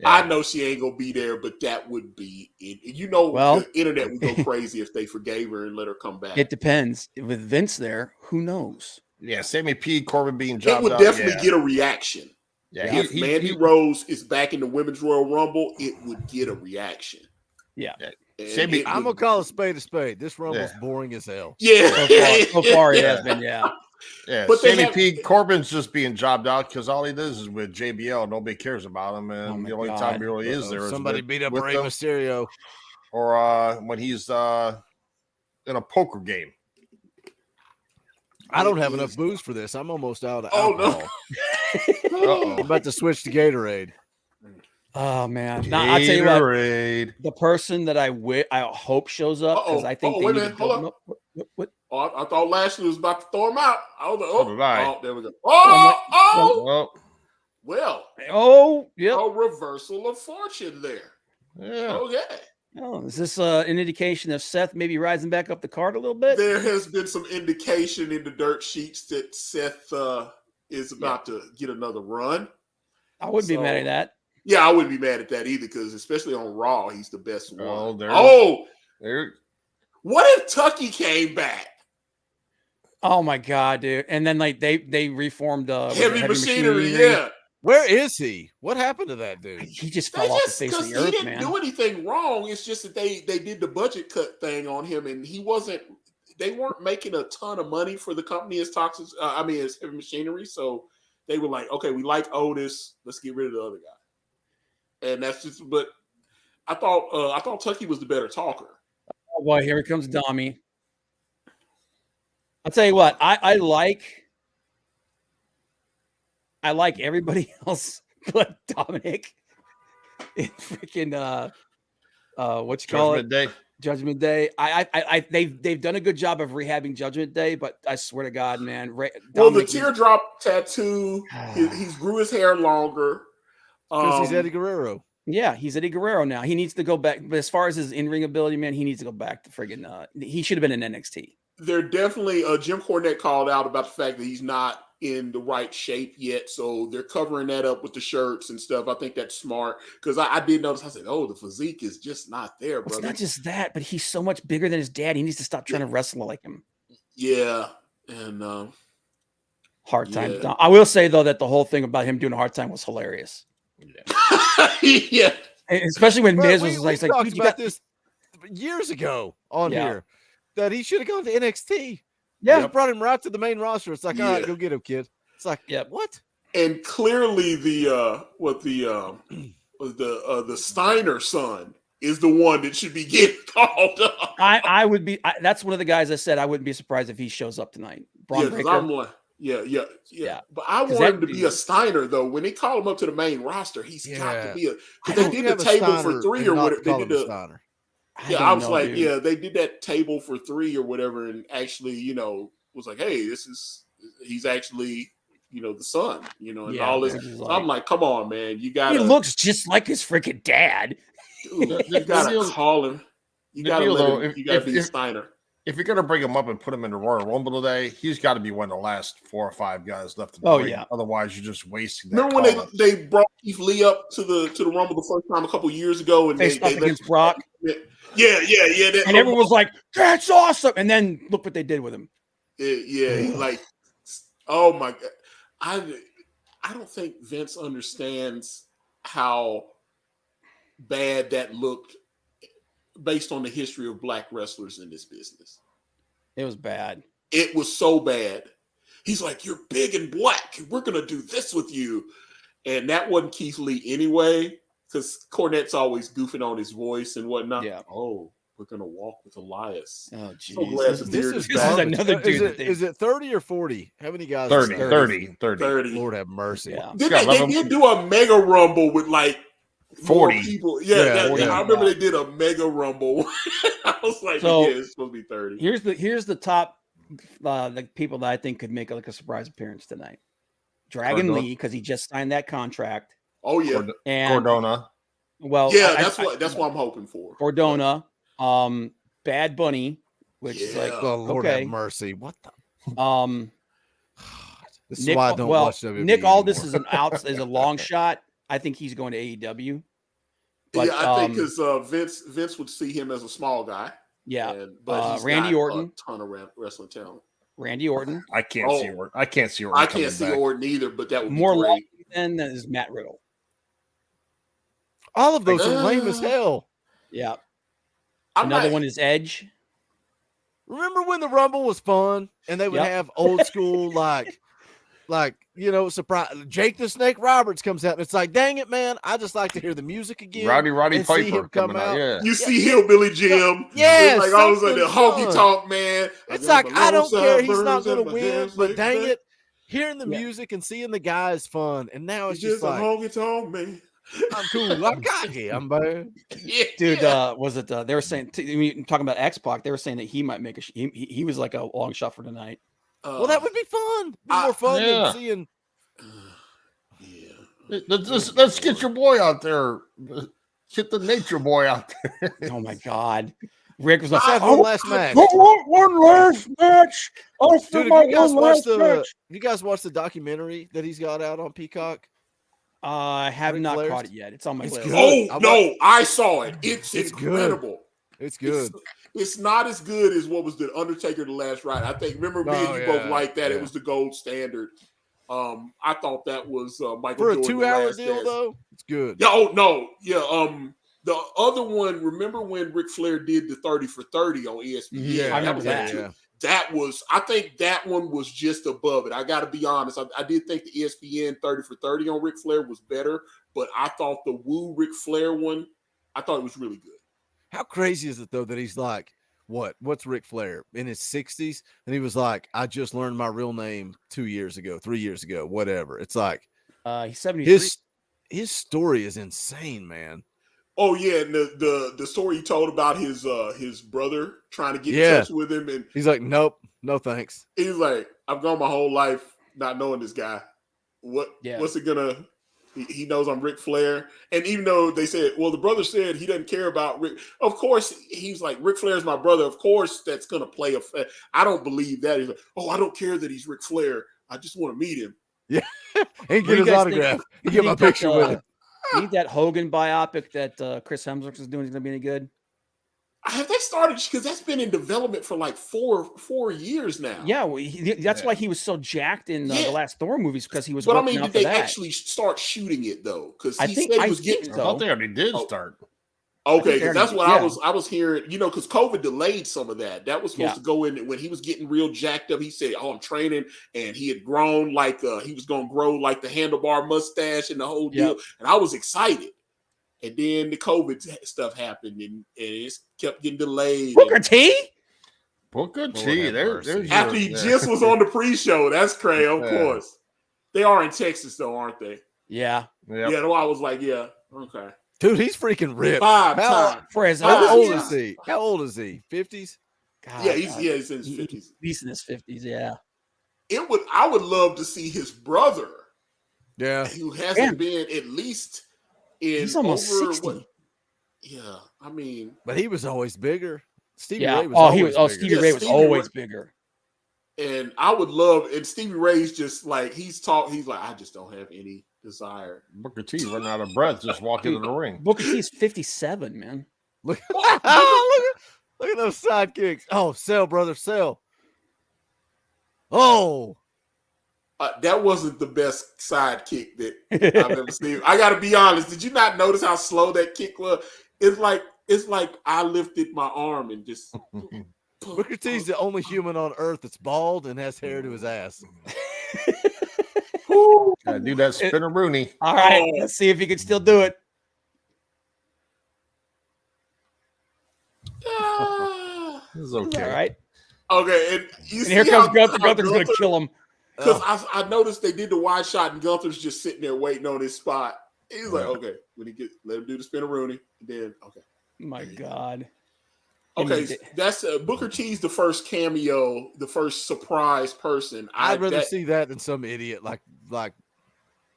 I know she ain't gonna be there, but that would be it. The internet would go crazy if they forgave her and let her come back. It depends. With Vince there, who knows? Yeah, Sammy P. Corbin being jobbed out. It would definitely get a reaction. Yeah, if Mandy Rose is back in the Women's Royal Rumble, it would get a reaction. Yeah. I'm gonna call a spade a spade. This Rumble's boring as hell. Yeah, so far it has been. Yeah. Yeah, but Sammy P. Corbin's just being jobbed out because all he does is with JBL. Nobody cares about him, and the only time he really is there is somebody beat up Rey Mysterio, or when he's in a poker game. I don't have enough booze for this. I'm almost out of alcohol. No. I'm about to switch to Gatorade. Oh man! Now I'll tell you what. The person that I hope shows up because I think they need to build him up. What? Oh, I thought Lashley was about to throw him out. I was like, there we go. A reversal of fortune there. Yeah. Okay. Oh, is this an indication of Seth maybe rising back up the card a little bit? There has been some indication in the dirt sheets that Seth is about to get another run. I wouldn't be mad at that. Yeah, I wouldn't be mad at that either, because especially on Raw, he's the best one. There. What if Tucky came back? Oh my god, dude! And then like they reformed Heavy machinery. Yeah. Where is he? What happened to that dude? He just fell off the face of the earth, he didn't man. do anything wrong. It's just that they did the budget cut thing on him, and they weren't making a ton of money for the company as Toxic. As Heavy Machinery. So they were like, okay, we like Otis, let's get rid of the other guy. And that's just. But I thought Tucky was the better talker. Oh boy, here comes Dami. I'll tell you what, I like everybody else but Dominic in freaking what you call it? Day. Judgment Day. They've done a good job of rehabbing Judgment Day, but I swear to God, man. The teardrop tattoo, he's grew his hair longer. Because he's Eddie Guerrero. Yeah, he's Eddie Guerrero now. He needs to go back. But as far as his in-ring ability, man, he needs to go back to friggin' he should have been in NXT. They're definitely Jim Cornette called out about the fact that he's not in the right shape yet, so they're covering that up with the shirts and stuff. I think that's smart, because I did notice. I said, "Oh, the physique is just not there, brother." It's not just that, but he's so much bigger than his dad. He needs to stop trying to wrestle like him. Yeah, and hard time. Yeah. I will say though that the whole thing about him doing a hard time was hilarious. Yeah, and especially when Miz was like, talked about this years ago on here. That he should have gone to NXT. Yeah, brought him right to the main roster. It's like, all right, go get him, kid. It's like, what? And clearly, the Steiner son is the one that should be getting called up. I would be. That's one of the guys I said I wouldn't be surprised if he shows up tonight. Yeah. But I want him to be a Steiner though. When they call him up to the main roster, he's got to be a. Because they did the table for 3 or whatever. They did Steiner. I was like, dude. They did that table for 3 or whatever, and actually, was like, hey, he's actually, the son, and all this. So I'm like, come on, man, you got. He looks just like his freaking dad. Dude, you gotta call him. You gotta be a Steiner. If you're gonna bring him up and put him in the Royal Rumble today, he's got to be one of the last 4 or 5 guys left to bring. Otherwise, you're just wasting. Remember when they brought Keith Lee up to the Rumble the first time a couple years ago, and they against Brock. Yeah. And everyone was like, "That's awesome!" And then look what they did with him. Like, oh my God, I don't think Vince understands how bad that looked based on the history of black wrestlers in this business. It was bad. It was so bad. He's like, "You're big and black. We're gonna do this with you," and that wasn't Keith Lee anyway. Because Cornette's always goofing on his voice and whatnot. Yeah. Oh, we're gonna walk with Elias. Oh, geez. So glad this is another dude. Is it 30 or 40? How many guys? 30. Lord have mercy. Yeah. They did do a mega rumble with like 40 people. Yeah, 40. I remember they did a mega rumble. I was like, it's supposed to be 30. Here's the top the people that I think could make like a surprise appearance tonight. Dragon Lee, because he just signed that contract. Oh yeah, and Cordona. Well, that's what I'm hoping for. Cordona, Bad Bunny, which is like, Lord have mercy. What the? This is why I don't watch WWE Nick Aldis is is a long shot. I think he's going to AEW. But, I think because Vince would see him as a small guy. Yeah, but he's Randy Orton, a ton of wrestling talent. Randy Orton. I can't see Orton. I can't see Orton. I can't see Orton either. But that would more be great. Than is Matt Riddle. All of those are lame as hell. Yeah. Another one is Edge. Remember when the Rumble was fun and they would have old school surprise. Jake the Snake Roberts comes out and it's like, dang it, man! I just like to hear the music again. Roddy Piper coming out. Yeah. You see Hillbilly Jim. Yeah. Like all of a sudden the honky tonk man. It's like I don't care. He's not going to win, but dang it, hearing the music and seeing the guy is fun. And now it's just like a honky tonk man. I'm cool. I got here. I'm bad. Dude, was it? They were saying talking about X-Pac. They were saying that he might make he was like a long shot for tonight. Well, that would be fun. More fun than seeing. Let's get your boy out there. Get the nature boy out there. Oh my God. Rick was like, Let's have one last match. One last match. Dude, have you guys watch the documentary that he's got out on Peacock? I have Ric not Flair's? caught it yet. It's on my list. good. Oh no, I saw it. It's incredible. It's good. It's not as good as what was the Undertaker the Last Ride. I think. Remember, me and you both like that. Yeah. It was the gold standard. I thought that was Michael For a Jordan, 2-hour deal, though, it's good. Yeah. Oh no. Yeah. The other one. Remember when Ric Flair did the 30 for 30 on ESPN? Yeah, I remember that. That was. I think that one was just above it. I got to be honest. I did think the ESPN 30 for 30 on Ric Flair was better, but I thought the Woo Ric Flair one, I thought it was really good. How crazy is it though that he's like, what's Ric Flair in his 60s? And he was like, I just learned my real name 2 years ago, 3 years ago, whatever. It's like He's 73. His story is insane, man. Oh yeah, and the story he told about his brother trying to get in touch with him, and he's like, nope, no thanks. he's like, I've gone my whole life not knowing this guy. What's it gonna? He knows I'm Ric Flair, and even though they said, well, the brother said he doesn't care about Rick. Of course, he's like, Ric Flair's my brother. Of course, that's gonna play a. I don't believe that. He's like, oh, I don't care that he's Ric Flair. I just want to meet him. Yeah, and get his autograph. He get my picture with him. You think that Hogan biopic that Chris Hemsworth is doing is going to be any good? Have they started? Because that's been in development for like four years now. Yeah, well, that's why he was so jacked in the last Thor movies, because he was. But I mean, did they actually start shooting it though? Because he said he was getting. I thought they already did start. Okay, because that's what I was hearing. You know, because COVID delayed some of that. That was supposed to go in when he was getting real jacked up. He said, "Oh, I'm training," and he had grown like he was going to grow like the handlebar mustache and the whole deal. And I was excited. And then the COVID stuff happened, and it kept getting delayed. Booker T. After he just was on the pre-show. That's crazy, of course. They are in Texas, though, aren't they? Yeah. Yeah. No, I was like, yeah, okay. Dude, he's freaking ripped. How old is he? How old is he? 50s? God, yeah, he's in his 50s. He's in his 50s, yeah. I would love to see his brother. Yeah. Who hasn't been at least in he's almost 60. Yeah, I mean. But he was always bigger. Stevie Ray was Stevie Ray was always bigger. And I would love, and Stevie Ray's just like, he's like, I just don't have any desire. Booker T running out of breath just walking in the ring. Booker T's 57, man. Look at those side kicks. Oh, sell, brother, sell. Oh. That wasn't the best side kick that I've ever seen. I got to be honest. Did you not notice how slow that kick was? It's like I lifted my arm and just. Booker T's the only human on earth that's bald and has hair to his ass. Gotta do that spinner Rooney. All right, let's see if he can still do it. This is okay. All right. Okay, and here comes Gunther. Gunther's going to kill him. Because I noticed they did the wide shot and Gunther's just sitting there waiting on his spot. He's like, okay, let him do the spinner Rooney. And then, okay. My God. Okay, that's Booker T's the first cameo, the first surprise person. I'd rather see that than some idiot like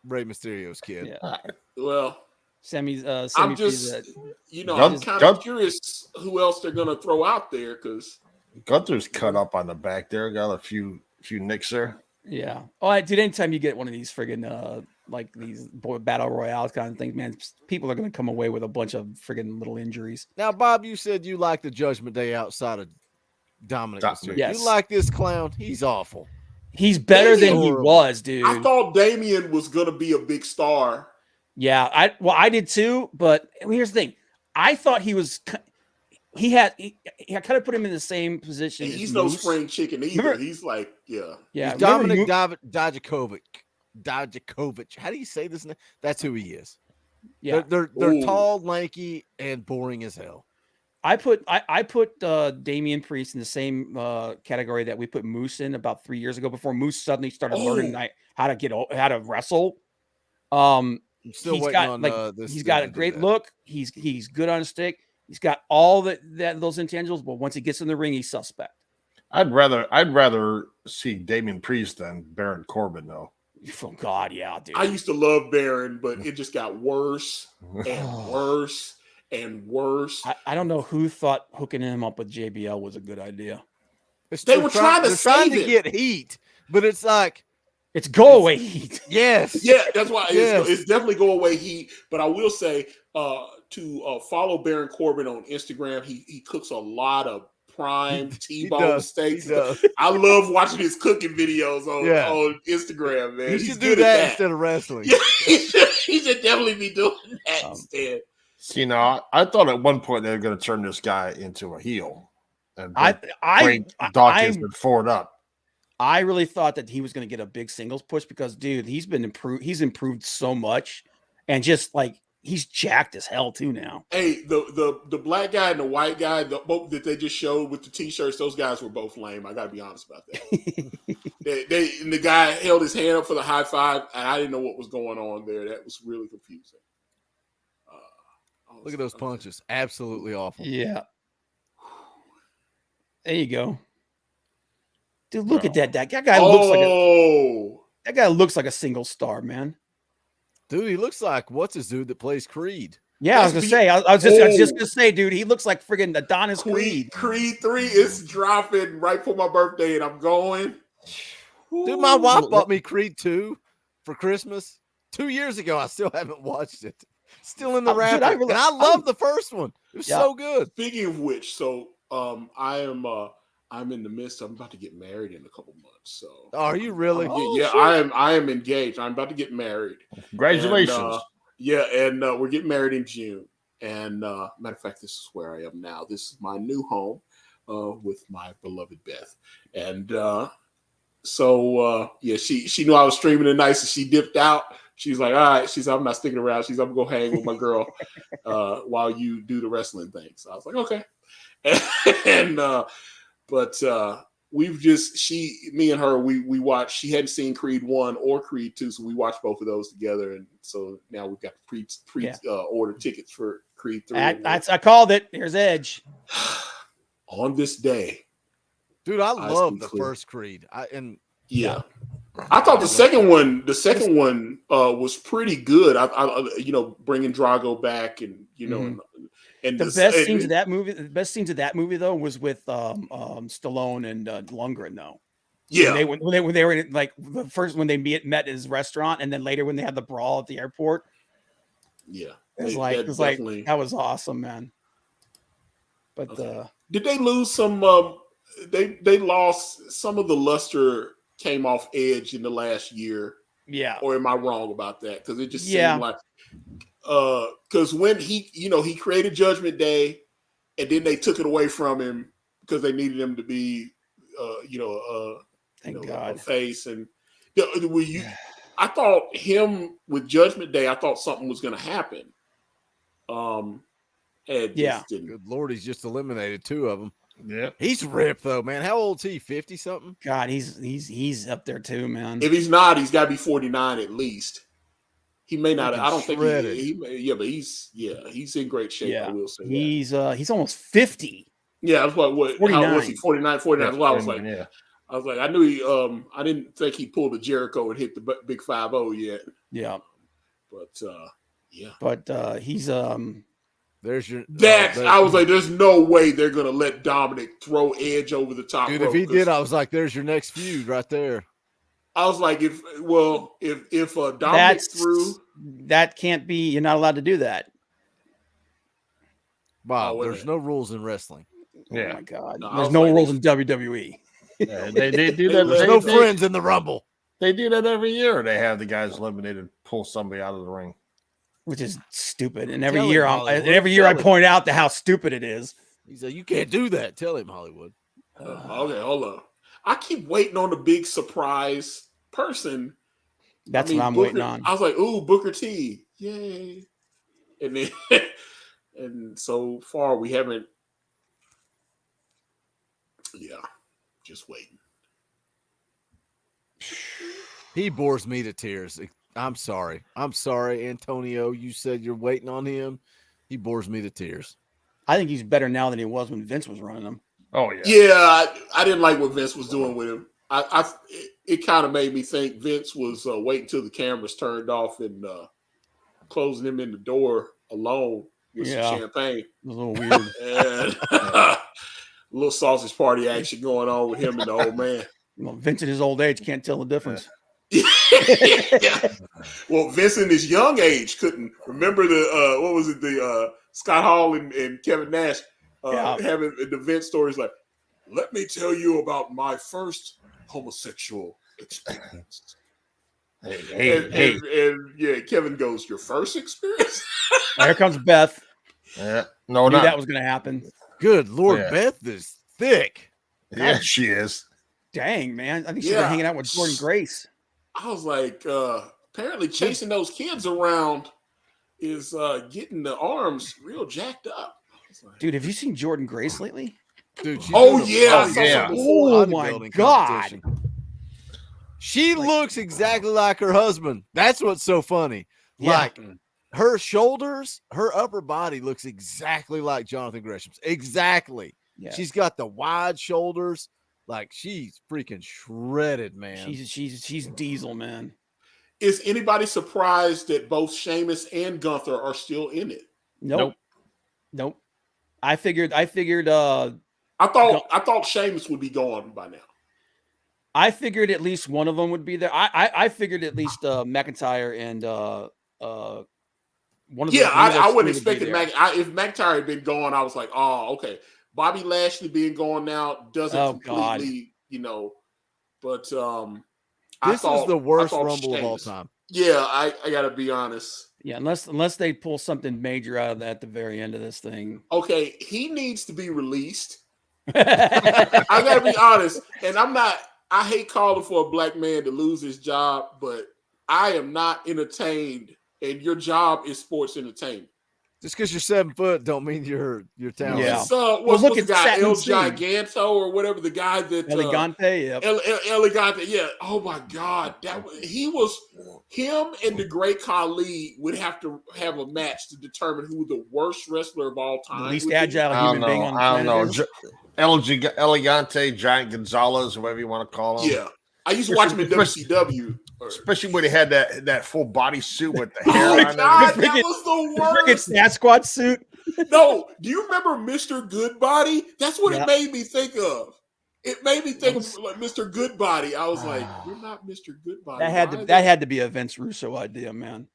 Rey Mysterio's kid. Yeah. Well, I'm just, I'm kind of curious who else they're going to throw out there because Gunther's cut up on the back there. Got a few nicks there. Yeah. Oh, dude, anytime you get one of these friggin' like these battle royales kind of things, man, people are going to come away with a bunch of friggin' little injuries. Now, Bob, you said you like the Judgment Day outside of Dominic Mysterio. Yes. You like this clown? He's awful. He's better than he was, dude. I thought Damian was going to be a big star. Yeah, I did too, but here's the thing. I thought he was I kind of put him in the same position. And he's as no Moose. spring chicken either. Remember, he's like, yeah. He's Dominic Dijakovic. How do you say this name? That's who he is. Yeah, they're tall, lanky, and boring as hell. I put Damian Priest in the same category that we put Moose in about 3 years ago before Moose suddenly started learning how to wrestle. I'm still waiting on this. He's got a great look. He's good on a stick. He's got all those intangibles, but once he gets in the ring, he's suspect. I'd rather see Damian Priest than Baron Corbin, though. Oh God, yeah, dude. I used to love Baron, but it just got worse and worse. and worse. I don't know who thought hooking him up with JBL was a good idea. They were trying to save it. get heat, but it's like it's go away heat. Yes, Yeah, that's why Yes. it's definitely go away heat. But I will say to follow Baron Corbin on Instagram. He cooks a lot of prime T-bone steaks. I love watching his cooking videos on Instagram, man. He should do that instead of wrestling. Yeah, he should definitely be doing that instead. You know, I thought at one point they were going to turn this guy into a heel and bring Dawkins and Ford up. I really thought that he was going to get a big singles push because, dude, he's improved so much, and just like he's jacked as hell too now. Hey, the black guy and the white guy, both that they just showed with the t-shirts, those guys were both lame. I got to be honest about that. And the guy held his hand up for the high five, and I didn't know what was going on there. That was really confusing. Look at those punches. Absolutely awful. Yeah. There you go. Dude, look at that. That guy looks like a single star, man. Dude, he looks like what's his dude that plays Creed? Yeah, I was gonna say. I was just gonna say, dude, he looks like friggin' Adonis Creed. Creed 3 is dropping right for my birthday, and I'm going. Dude, my wife bought me Creed 2 for Christmas 2 years ago. I still haven't watched it. Still in the wrapper. I love the first one. It was so good. Speaking of which, so I'm in the midst. I'm about to get married in a couple months. So, are you really? I am engaged. I'm about to get married. Congratulations. And we're getting married in June. And matter of fact, this is where I am now. This is my new home with my beloved Beth. And she knew I was streaming tonight, so she dipped out. She's like, all right. She's like, I'm not sticking around. She's like, I'm going to go hang with my girl while you do the wrestling thing. So I was like, okay. But me and her, we watched. She hadn't seen Creed 1 or Creed 2, so we watched both of those together. And so now we've got order tickets for Creed 3. I called it. Here's Edge. On this day. Dude, I love the first Creed. I thought the second one was pretty good. I bringing Drago back and and the best scenes of that movie though was with Stallone and Lundgren though. Yeah, when they were in, like the first when they met at his restaurant, and then later when they had the brawl at the airport. Yeah, it was like that was awesome, man. But did they lose some? They lost some of the luster. Came off Edge in the last year. Yeah. Or am I wrong about that? Because it just seemed like because when he created Judgment Day and then they took it away from him because they needed him to be a face. And I thought him with Judgment Day, I thought something was gonna happen. Good Lord, he's just eliminated 2 of them. Yeah, he's ripped though, man. How old's he? 50 something? God, he's up there too, man. If he's not, he's got to be 49 at least. He may not. I don't think he but he's in great shape. Yeah. I will say he's almost 50. Yeah, that's what 49. How was he? 49. That's why I was like, I was like, I knew he. I didn't think he pulled a Jericho and hit the big 5-0 yet. Yeah, but he's There's your. I was like, there's no way they're gonna let Dominic throw Edge over the top. Dude, if he did, I was like, there's your next feud right there. I was like, if Dominic threw, that can't be. You're not allowed to do that. Wow, there's no rules in wrestling. Yeah. Oh my God, there's no rules in WWE. Yeah, they do that. There's no friends in the Rumble. They do that every year. They have the guys eliminated, pull somebody out of the ring. Which is stupid, and every year I point out how stupid it is. He's like, you can't do that. Tell him, Hollywood. Okay, hold on. I keep waiting on the big surprise person. That's what I'm waiting on. I was like, "Ooh, Booker T, yay!" And then, and so far we haven't. Yeah, just waiting. He bores me to tears. I'm sorry, Antonio. You said you're waiting on him. He bores me to tears. I think he's better now than he was when Vince was running him. Oh yeah. Yeah, I didn't like what Vince was doing with him. It kind of made me think Vince was waiting till the cameras turned off and closing him in the door alone. with some champagne. It was a little weird. And a little sausage party action going on with him and the old man. Vince at his old age can't tell the difference. Yeah. Well, Vince in his young age couldn't remember the what was it, the Scott Hall and Kevin Nash having the Vince stories like, let me tell you about my first homosexual experience. And Kevin goes, your first experience? Here comes Beth. No, Knew that was going to happen. Good Lord, Beth is thick. Yeah, she is. Dang, man. I think she's been hanging out with Jordan Grace. I was like, apparently chasing those kids around is getting the arms real jacked up. Like, dude, have you seen Jordan Grace lately? Dude, oh my God. She looks exactly like her husband. That's what's so funny. Like her shoulders, her upper body looks exactly like Jonathan Gresham's. Exactly. Yeah. She's got the wide shoulders. Like she's freaking shredded, man. She's diesel, man. Is anybody surprised that both Sheamus and Gunther are still in it? Nope. I figured I thought Sheamus would be gone by now. I figured at least one of them would be there. I figured at least McIntyre and one of them. I wouldn't expect it. If McIntyre had been gone, I was like, oh, okay. Bobby Lashley being gone now doesn't completely, but this is the worst Rumble of all time. Yeah, I gotta be honest. Yeah, unless they pull something major out of that at the very end of this thing. Okay, he needs to be released. I gotta be honest, and I hate calling for a black man to lose his job, but I am not entertained, and your job is sports entertainment. Just because you're 7 foot don't mean you're talented. Yeah. What's the guy, El Giganto or whatever, the guy that Elegante, Elegante, yeah. Oh my God, him and the Great Khali would have to have a match to determine who the worst wrestler of all time, the least agile human being on the planet. I don't know. Elegante, Giant Gonzalez, whatever you want to call him. Yeah, I used to watch him in WCW. Especially when he had that full body suit with the hair. Oh my God, that was the worst. Freaking Sasquatch suit. No, do you remember Mr. Goodbody? That's what it made me think of. It made me think of like Mr. Goodbody. I was like, "You're not Mr. Goodbody." That had to be a Vince Russo idea, man.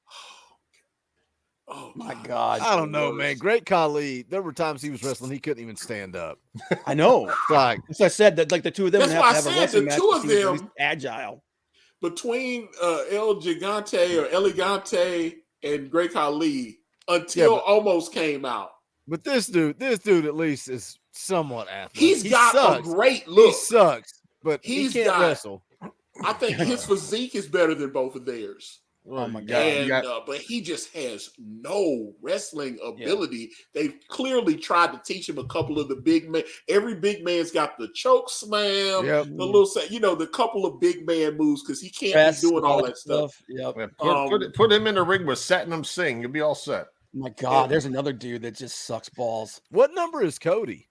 Oh my God! I don't know, man. Great Khali. There were times he was wrestling, he couldn't even stand up. I know. Like, as I said, that like the two of them have to have a wrestling match. The two of them agile. Between El Gigante or Elegante and Great Khali until almost came out. But this dude at least is somewhat athletic. He got a great look. He sucks, but he can't wrestle. I think his physique is better than both of theirs. Oh my God! But he just has no wrestling ability. They've clearly tried to teach him a couple of the big men. Every big man's got the choke slam, the little, the couple of big man moves because he can't be doing all that stuff. Yep. Put him in the ring with Satnam Singh. You'll be all set. Oh my God, there's another dude that just sucks balls. What number is Cody?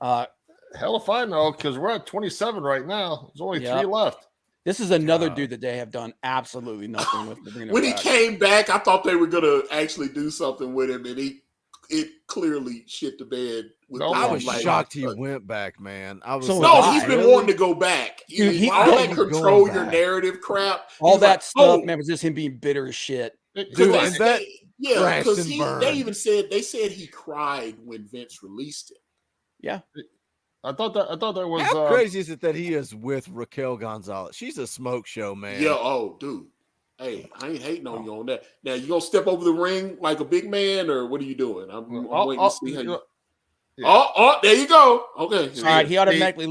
Hell if I know, because we're at 27 right now. There's only 3 left. This is another dude that they have done absolutely nothing with. When he came back, I thought they were going to actually do something with him, and it clearly shit the bed. I was shocked he went back, man. He's been wanting to go back. Dude, all that control your narrative crap. All that stuff, man, was just him being bitter as shit. Because they said he cried when Vince released it. Yeah. I thought that was how crazy is it that he is with Raquel Gonzalez? She's a smoke show, man. Yeah, dude. Hey, I ain't hating on you on that. Now you gonna step over the ring like a big man, or what are you doing? I'm waiting to see how you. Oh, there you go. Okay. All right, he automatically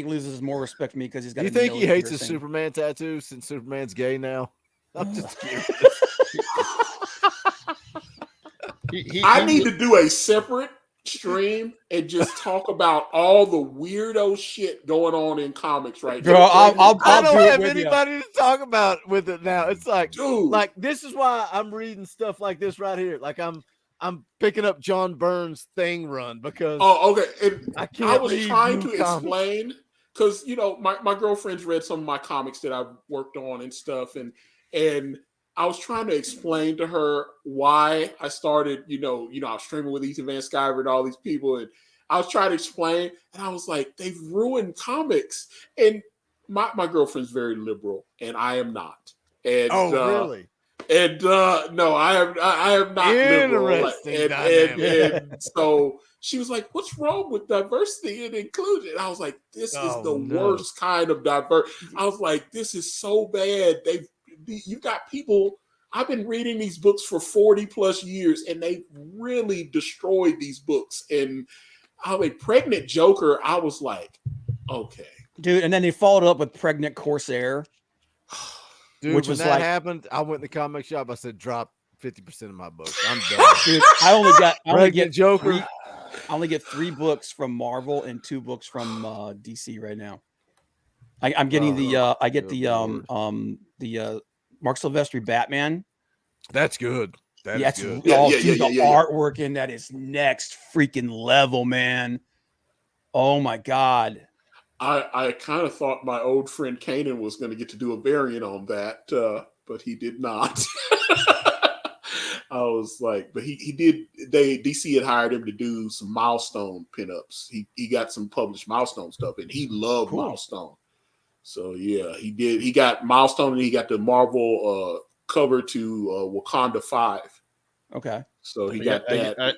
loses more respect for me because he's got. You think he hates his Superman tattoo since Superman's gay now? I'm just kidding. I need to do a separate stream and just talk about all the weirdo shit going on in comics right now. I don't have anybody to talk about with it now. It's like, dude, like this is why I'm reading stuff like this right here. Like I'm picking up John Burns' Thing Run because okay. And I was trying to explain because my girlfriend's read some of my comics that I've worked on and stuff, and I was trying to explain to her why I started, I was streaming with Ethan Van Sciver and all these people, and I was trying to explain, and I was like, they've ruined comics. And my girlfriend's very liberal, and I am not. And really? And no, I am not liberal. And so she was like, "What's wrong with diversity and inclusion?" And I was like, "This is the worst kind of diversity." I was like, "This is so bad. You got people." I've been reading these books for 40 plus years, and they really destroyed these books. And I'm a pregnant Joker. I was like, okay, dude. And then they followed up with Pregnant Corsair. Dude, which when was that like, happened, I went in the comic shop. I said, "Drop 50% of my books. I'm done." Dude, I only get Joker. I only get 3 books from Marvel and 2 books from DC right now. I'm getting the Mark Silvestri Batman. That's good. That's good. The artwork in that is next freaking level, man. Oh my god. I kind of thought my old friend Kanan was going to get to do a variant on that, but he did not. I was like, but he did. DC had hired him to do some Milestone pinups. He got some published Milestone stuff, and he loved Milestone. So yeah, he did. He got Milestone, and he got the Marvel cover to Wakanda 5. Okay. So he got that.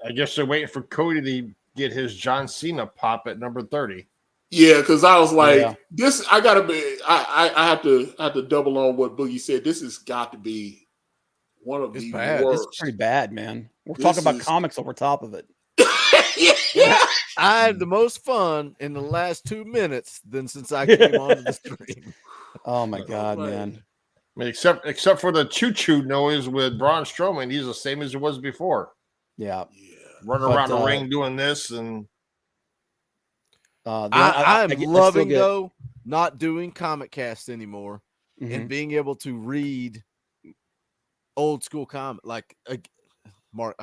I guess they're waiting for Cody to get his John Cena pop at number 30. Yeah, because I was like, this. I gotta be. I have to double on what Boogie said. This has got to be one of the worst. It's pretty bad, man. We're talking about comics over top of it. Yeah. I had the most fun in the last 2 minutes than since I came onto the stream. Oh my god, man. I mean, except for the choo-choo noise with Braun Strowman, he's the same as he was before. Yeah. Running around the ring doing this, and I'm loving though not doing comic casts anymore and being able to read old school comic like Mark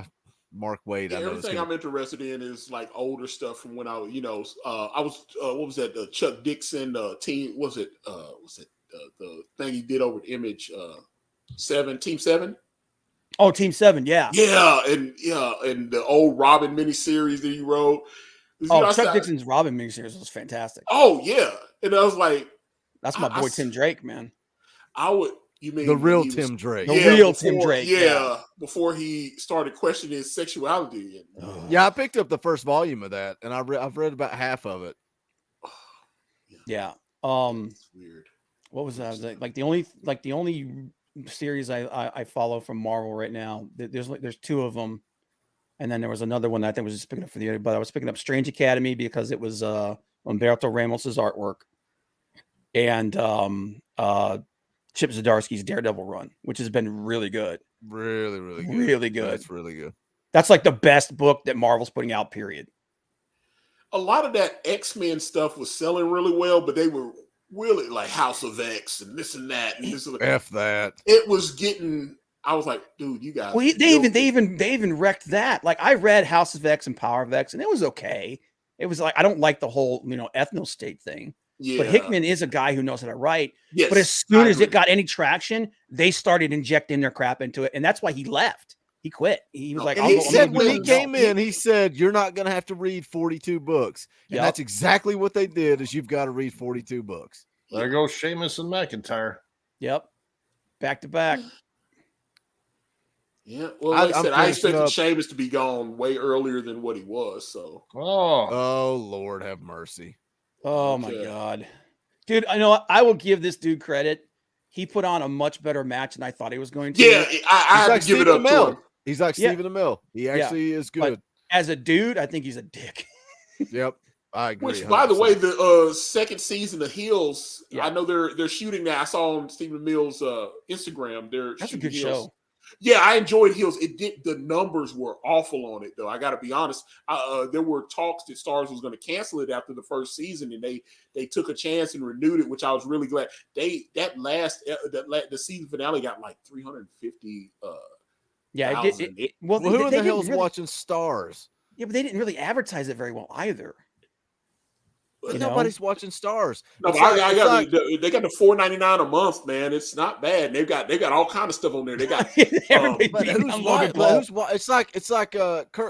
Waid. Everything I'm interested in is like older stuff from when I was, what was that? The Chuck Dixon team? Was it the thing he did over at Image 7, Team 7? Oh, Team 7, yeah. And the old Robin miniseries that he wrote. Chuck Dixon's Robin miniseries was fantastic. Oh yeah, and I was like, that's my boy Tim Drake, man. You mean the real Tim Drake? The real Tim Drake. Yeah, before he started questioning his sexuality. Yeah, I picked up the first volume of that, and I've read about half of it. Yeah. It's weird. What was that? Like the only series I follow from Marvel right now. There's 2 of them. And then there was another one that I think was just picking up for the other, but I was picking up Strange Academy because it was Humberto Ramos's artwork, and Chip Zdarsky's Daredevil run, which has been really good. Really good. Really good. That's really good. That's like the best book that Marvel's putting out, period. A lot of that X-Men stuff was selling really well, but they were really like House of X and this and that. And this F that. It was getting... I was like, dude, you guys. Well, they even wrecked that. Like I read House of X and Power of X, and it was okay. It was like I don't like the whole ethno state thing. Yeah. But Hickman is a guy who knows how to write. Yes, but as soon as it got any traction, they started injecting their crap into it, and that's why he left. He quit. He was like, he said when he came in, he said, "You're not going to have to read 42 books," and that's exactly what they did. Is you've got to read 42 books. There goes Sheamus and McIntyre. Yep, back to back. Yeah, well, like I said, I expected Sheamus to be gone way earlier than what he was. So, oh Lord, have mercy. Oh my God, dude! I know I will give this dude credit. He put on a much better match than I thought he was going to. Yeah, I have to give it up to him. He's like Stephen Amell. He actually is good. But as a dude, I think he's a dick. Yep, I agree. Which, 100%. By the way, the second season of Heels, I know they're shooting now. I saw on Stephen Amell's Instagram. That's a good show. Yeah, I enjoyed Heels. The numbers were awful on it, though. I got to be honest. There were talks that Starz was going to cancel it after the first season, and they took a chance and renewed it, which I was really glad. The season finale got like 350. Yeah, well, who the hell's watching Starz? Yeah, but they didn't really advertise it very well either. You Nobody's watching Stars. No, It's but like- they got the $4.99 a month, man. It's not bad. They got all kind of stuff on there. They got Everybody but beating who's on what? Logan But Paul. who's what? It's like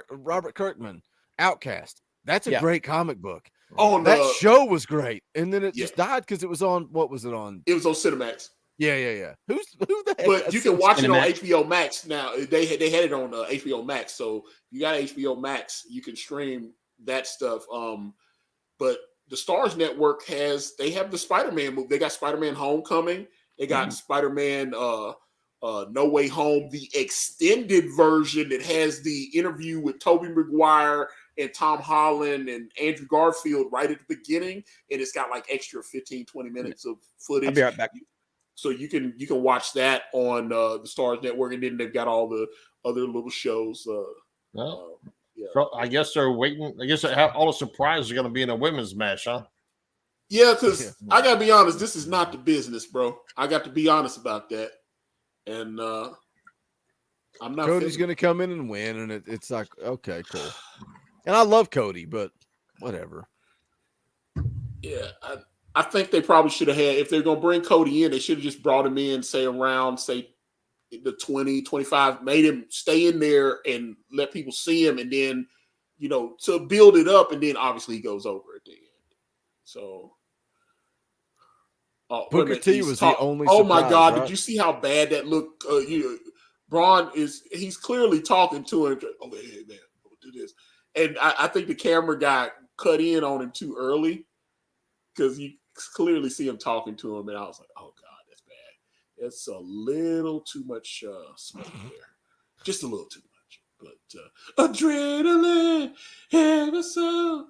Robert Kirkman, Outcast. That's a Yeah. great comic book. on That show was great, and then it Yeah. just died because it was on. What was it on? it was on Cinemax. Yeah. Who the heck? But you can watch it on Cinemax. HBO Max now. They had it on HBO Max, so you got HBO Max. You can stream that stuff. But the Stars Network they have the Spider-Man movie. They got Spider-Man Homecoming. They got Spider-Man No Way Home, the extended version that has the interview with Tobey Maguire and Tom Holland and Andrew Garfield right at the beginning, and it's got like extra 15-20 minutes of footage. I'll be right back. So you can watch that on the Stars Network, and then they've got all the other little shows. Well, Yeah. so I guess they're waiting. I guess all the surprises are going to be in a women's match, huh? Yeah, because I gotta be honest, this is not the business, bro. I got to be honest about that, and I'm not. Cody's going to come in and win, and it's like, okay, cool. And I love Cody, but whatever. Yeah, I think they probably should have had, if they're going to bring Cody in, they should have just brought him in, say the 20, 25, made him stay in there and let people see him, and then, to build it up, and then obviously he goes over at the end. So. Booker T was the only Oh my surprise, God! right? Did you see how bad that looked? Braun he's clearly talking to him. Oh, hey man, do this. And I think the camera guy cut in on him too early because you clearly see him talking to him, and I was like, oh God, that's bad. It's a little too much smoke there, just a little too much. But adrenaline, ever so.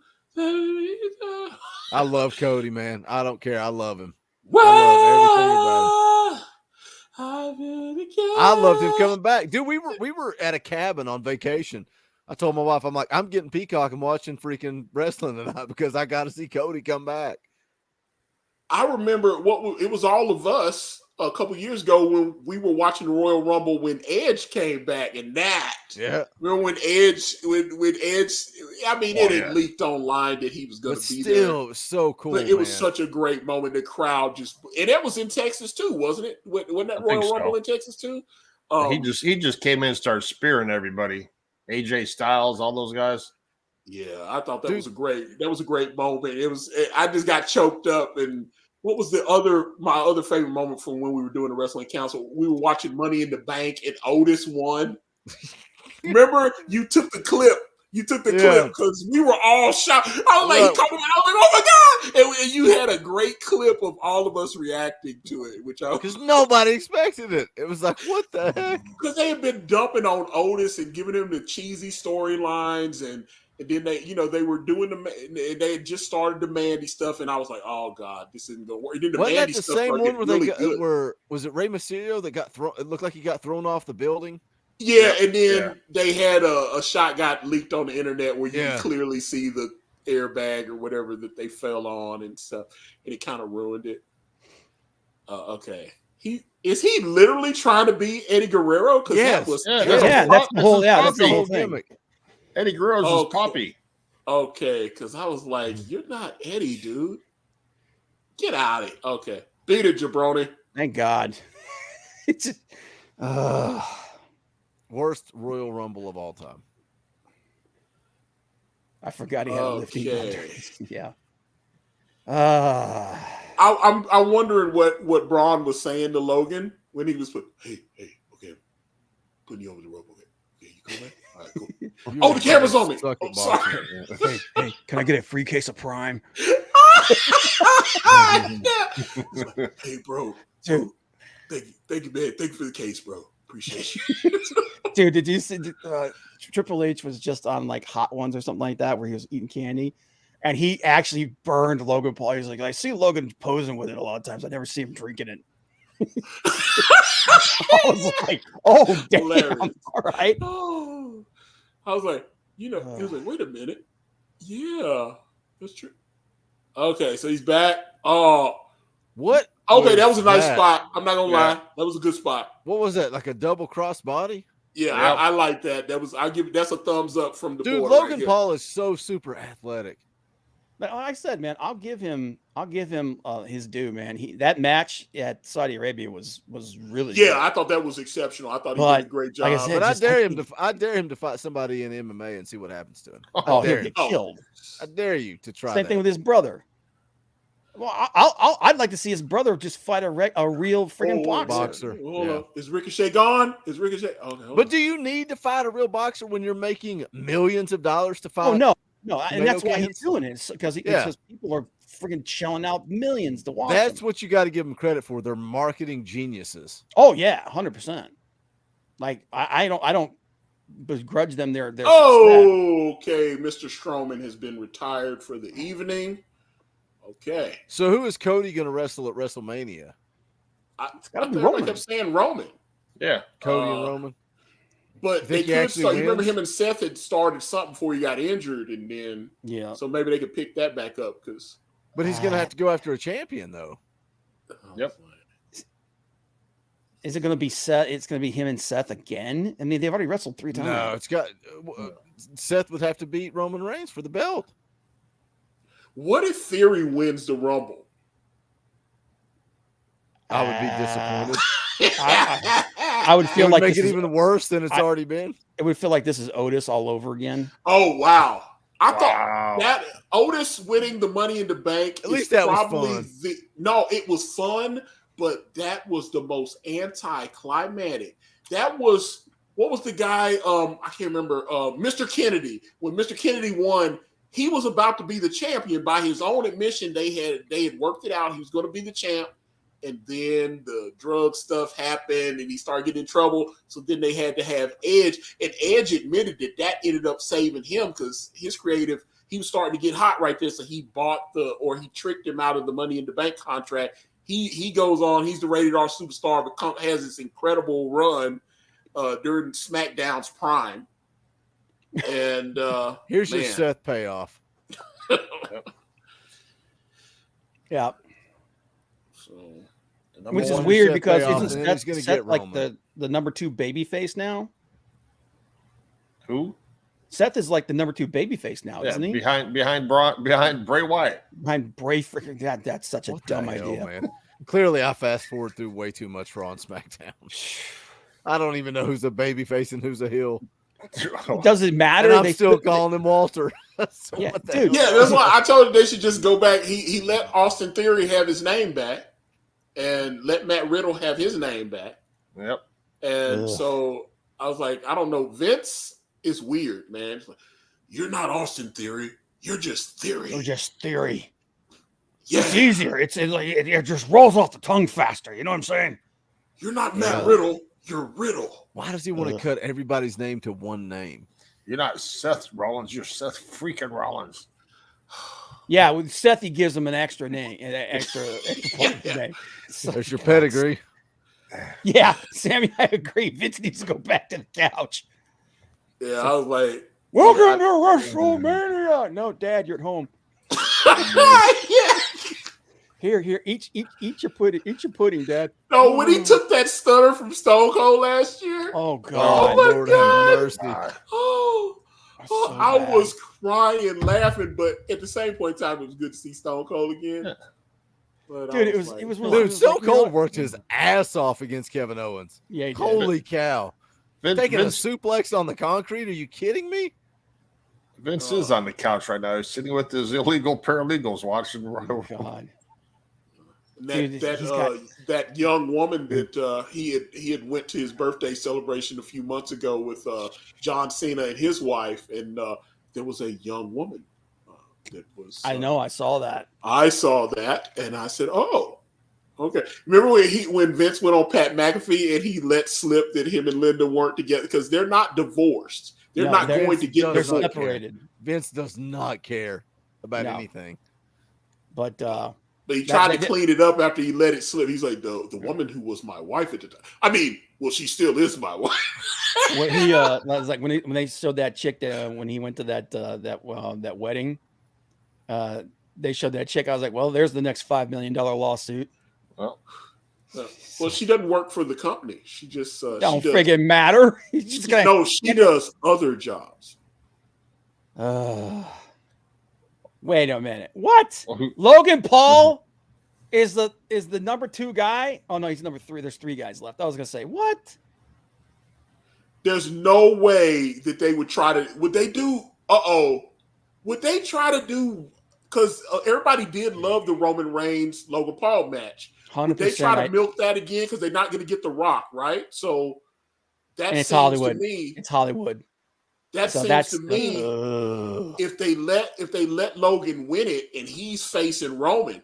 I love Cody, man. I don't care. I love him. Whoa! I love everything about him. I loved him coming back, dude. We were at a cabin on vacation. I told my wife, I'm like, I'm getting Peacock and watching freaking wrestling tonight because I got to see Cody come back. I remember it was all of us a couple years ago when we were watching the Royal Rumble when Edge came back, and that. Yeah. Remember when Edge, I mean, it had leaked online that he was going to be there. Still, it was so cool. But it was such a great moment. The crowd and that was in Texas too, wasn't it? Wasn't that Royal Rumble in Texas too? He just came in and started spearing everybody. AJ Styles, all those guys. Yeah, I thought that was a great moment. I just got choked up. And what was my other favorite moment from when we were doing the Wrestling Council? We were watching Money in the Bank and Otis won. Remember, you took the clip. Clip because we were all shocked. I was like, oh my God. And you had a great clip of all of us reacting to it, because nobody expected it. It was like, what the heck? Because they had been dumping on Otis and giving him the cheesy storylines, and then they were doing they had just started the Mandy stuff, and I was like, oh God, this isn't gonna work. And then Wasn't Mandy that the stuff same one where was it Rey Mysterio that got thrown? It looked like he got thrown off the building. Yeah, and then they had a shot got leaked on the internet where you clearly see the airbag or whatever that they fell on and stuff, and it kind of ruined it. Okay, is he literally trying to be Eddie Guerrero? Because that's the whole thing. Eddie Guerrero's his puppy. Okay, because I was like, you're not Eddie, dude. Get out of it. Okay, beat it, jabroni. Thank God. It's just, worst Royal Rumble of all time. I forgot he had a lifting belt. Yeah. I'm wondering what Braun was saying to Logan when he was hey, okay, putting you over the rope. Okay, you come back. All right, cool. The camera's on me. I'm sorry. Hey, can I get a free case of Prime? Hey, bro. Dude. Thank you, man. Thank you for the case, bro. Appreciate you. Dude, did you see Triple H was just on like Hot Ones or something like that where he was eating candy, and he actually burned Logan Paul. He's like, I see Logan posing with it a lot of times. I never see him drinking it. I was like, oh, damn. Hilarious. All right. Oh, I was like, he was like, wait a minute. Yeah, that's true. Okay, so he's back. Oh, what? Okay, that was a nice spot. I'm not gonna lie, that was a good spot. What was that? Like a double cross body? Yeah, I like that. That's a thumbs up from the board. Logan Paul is so super athletic. Like I said, man, I'll give him his due, man. That match at Saudi Arabia was really good. I thought that was exceptional. I thought he But, did a great job. like I said, But just- I dare him to fight somebody in MMA and see what happens to him. Oh, he'll dare get you. killed. I dare you to try. Same thing with his brother. Well, I'd like to see his brother just fight a real freaking boxer. Hold on. Is Ricochet gone? Is Ricochet? Okay, But do you need to fight a real boxer when you're making millions of dollars to fight? Oh no, and that's Tomato why cans? he's doing it because people are freaking shelling out millions to watch. That's him. what you got to give them credit for. They're marketing geniuses. Oh yeah, 100%. Like I don't begrudge them their success. Okay, Mr. Strowman has been retired for the evening. Okay. So who is Cody going to wrestle at WrestleMania? I kept saying Roman. Yeah. Cody and Roman. But they could start. You remember him and Seth had started something before he got injured, and then so maybe they could pick that back up because. But he's going to have to go after a champion, though. Yep. Is it going to be Seth? It's going to be him and Seth again. I mean, they've already wrestled 3 times. No, it's got Seth would have to beat Roman Reigns for the belt. What if Theory wins the Rumble? I would be disappointed. I would feel like make it even worse than it's already been. It would feel like this is Otis all over again. Oh wow! I thought that Otis winning the Money in the Bank. At least that was fun. No, it was fun, but that was the most anticlimactic. That was what was the guy? I can't remember. Mr. Kennedy. When Mr. Kennedy won, he was about to be the champion by his own admission. They had worked it out. He was going to be the champ. And then the drug stuff happened and he started getting in trouble. So then they had to have Edge. And Edge admitted that ended up saving him because his creative, he was starting to get hot right there. So he he tricked him out of the Money in the Bank contract. He goes on, he's the rated R superstar, but has this incredible run during SmackDown's prime. And here's your Seth payoff. Yeah. So, which is weird because isn't he's going to get like Roman. the number 2 babyface now? Who? Seth is like the number 2 babyface now, isn't he? Behind Bray Wyatt. Behind Bray freaking God, that's such a dumb idea. Man. Clearly, I fast forward through way too much Raw and SmackDown. I don't even know who's a babyface and who's a heel. It doesn't matter. And I'm still calling him Walter. So yeah, dude. Yeah, that's why I told him they should just go back. He let Austin Theory have his name back and let Matt Riddle have his name back. Yep. And so I was like, I don't know. Vince is weird, man. It's like, you're not Austin Theory. You're just Theory. You're just Theory. Yeah. It's easier. It just rolls off the tongue faster. You know what I'm saying? You're not Matt Riddle. You're Riddle. Why does he want to cut everybody's name to one name? You're not Seth Rollins. You're Seth freaking Rollins. Yeah, with Seth, he gives him an extra name, an extra name. So, there's your pedigree. Yeah, Sammy, I agree. Vince needs to go back to the couch. Yeah, I was like, welcome to WrestleMania. No, Dad, you're at home. yeah. Here, eat your pudding. Eat your pudding, Dad. No, when he took that stunner from Stone Cold last year. Oh God, oh my Lord God. have mercy. So I bad. was crying, laughing, but at the same point in time, it was good to see Stone Cold again. But Dude, it was one of those. Dude, Stone Cold worked his ass off against Kevin Owens. Yeah, he did. Holy cow. Taking Vince, a suplex on the concrete? Are you kidding me? Vince is on the couch right now. He's sitting with his illegal paralegals watching. Oh, God. That young woman that he had went to his birthday celebration a few months ago with John Cena and his wife, and there was a young woman that was. I know. I saw that. I saw that, and I said, "Oh, okay." Remember when Vince went on Pat McAfee and he let slip that him and Linda weren't together because they're not divorced. They're not going to get they're divorced. separated. Vince does not care about anything. But he tried to clean it up after he let it slip. He's like, the woman who was my wife at the time. I mean, well, she still is my wife. when he was like when they showed that chick that when he went to that wedding, they showed that chick. I was like, well, there's the next $5 million lawsuit. Well, she doesn't work for the company. She just don't friggin' matter. She does other jobs. Wait a minute. What? Well, who- Logan Paul is the number 2 guy? Oh no, he's number 3. There's 3 guys left. I was gonna say what? There's no way that they would try to. Would they do? Would they try to do? Because everybody did love the Roman Reigns Logan Paul match. 100%. Would they try to milk that again? Because they're not going to get The Rock, right? So that And it's seems Hollywood. to me. It's Hollywood. That So seems that's to me. If they let Logan win it and he's facing Roman,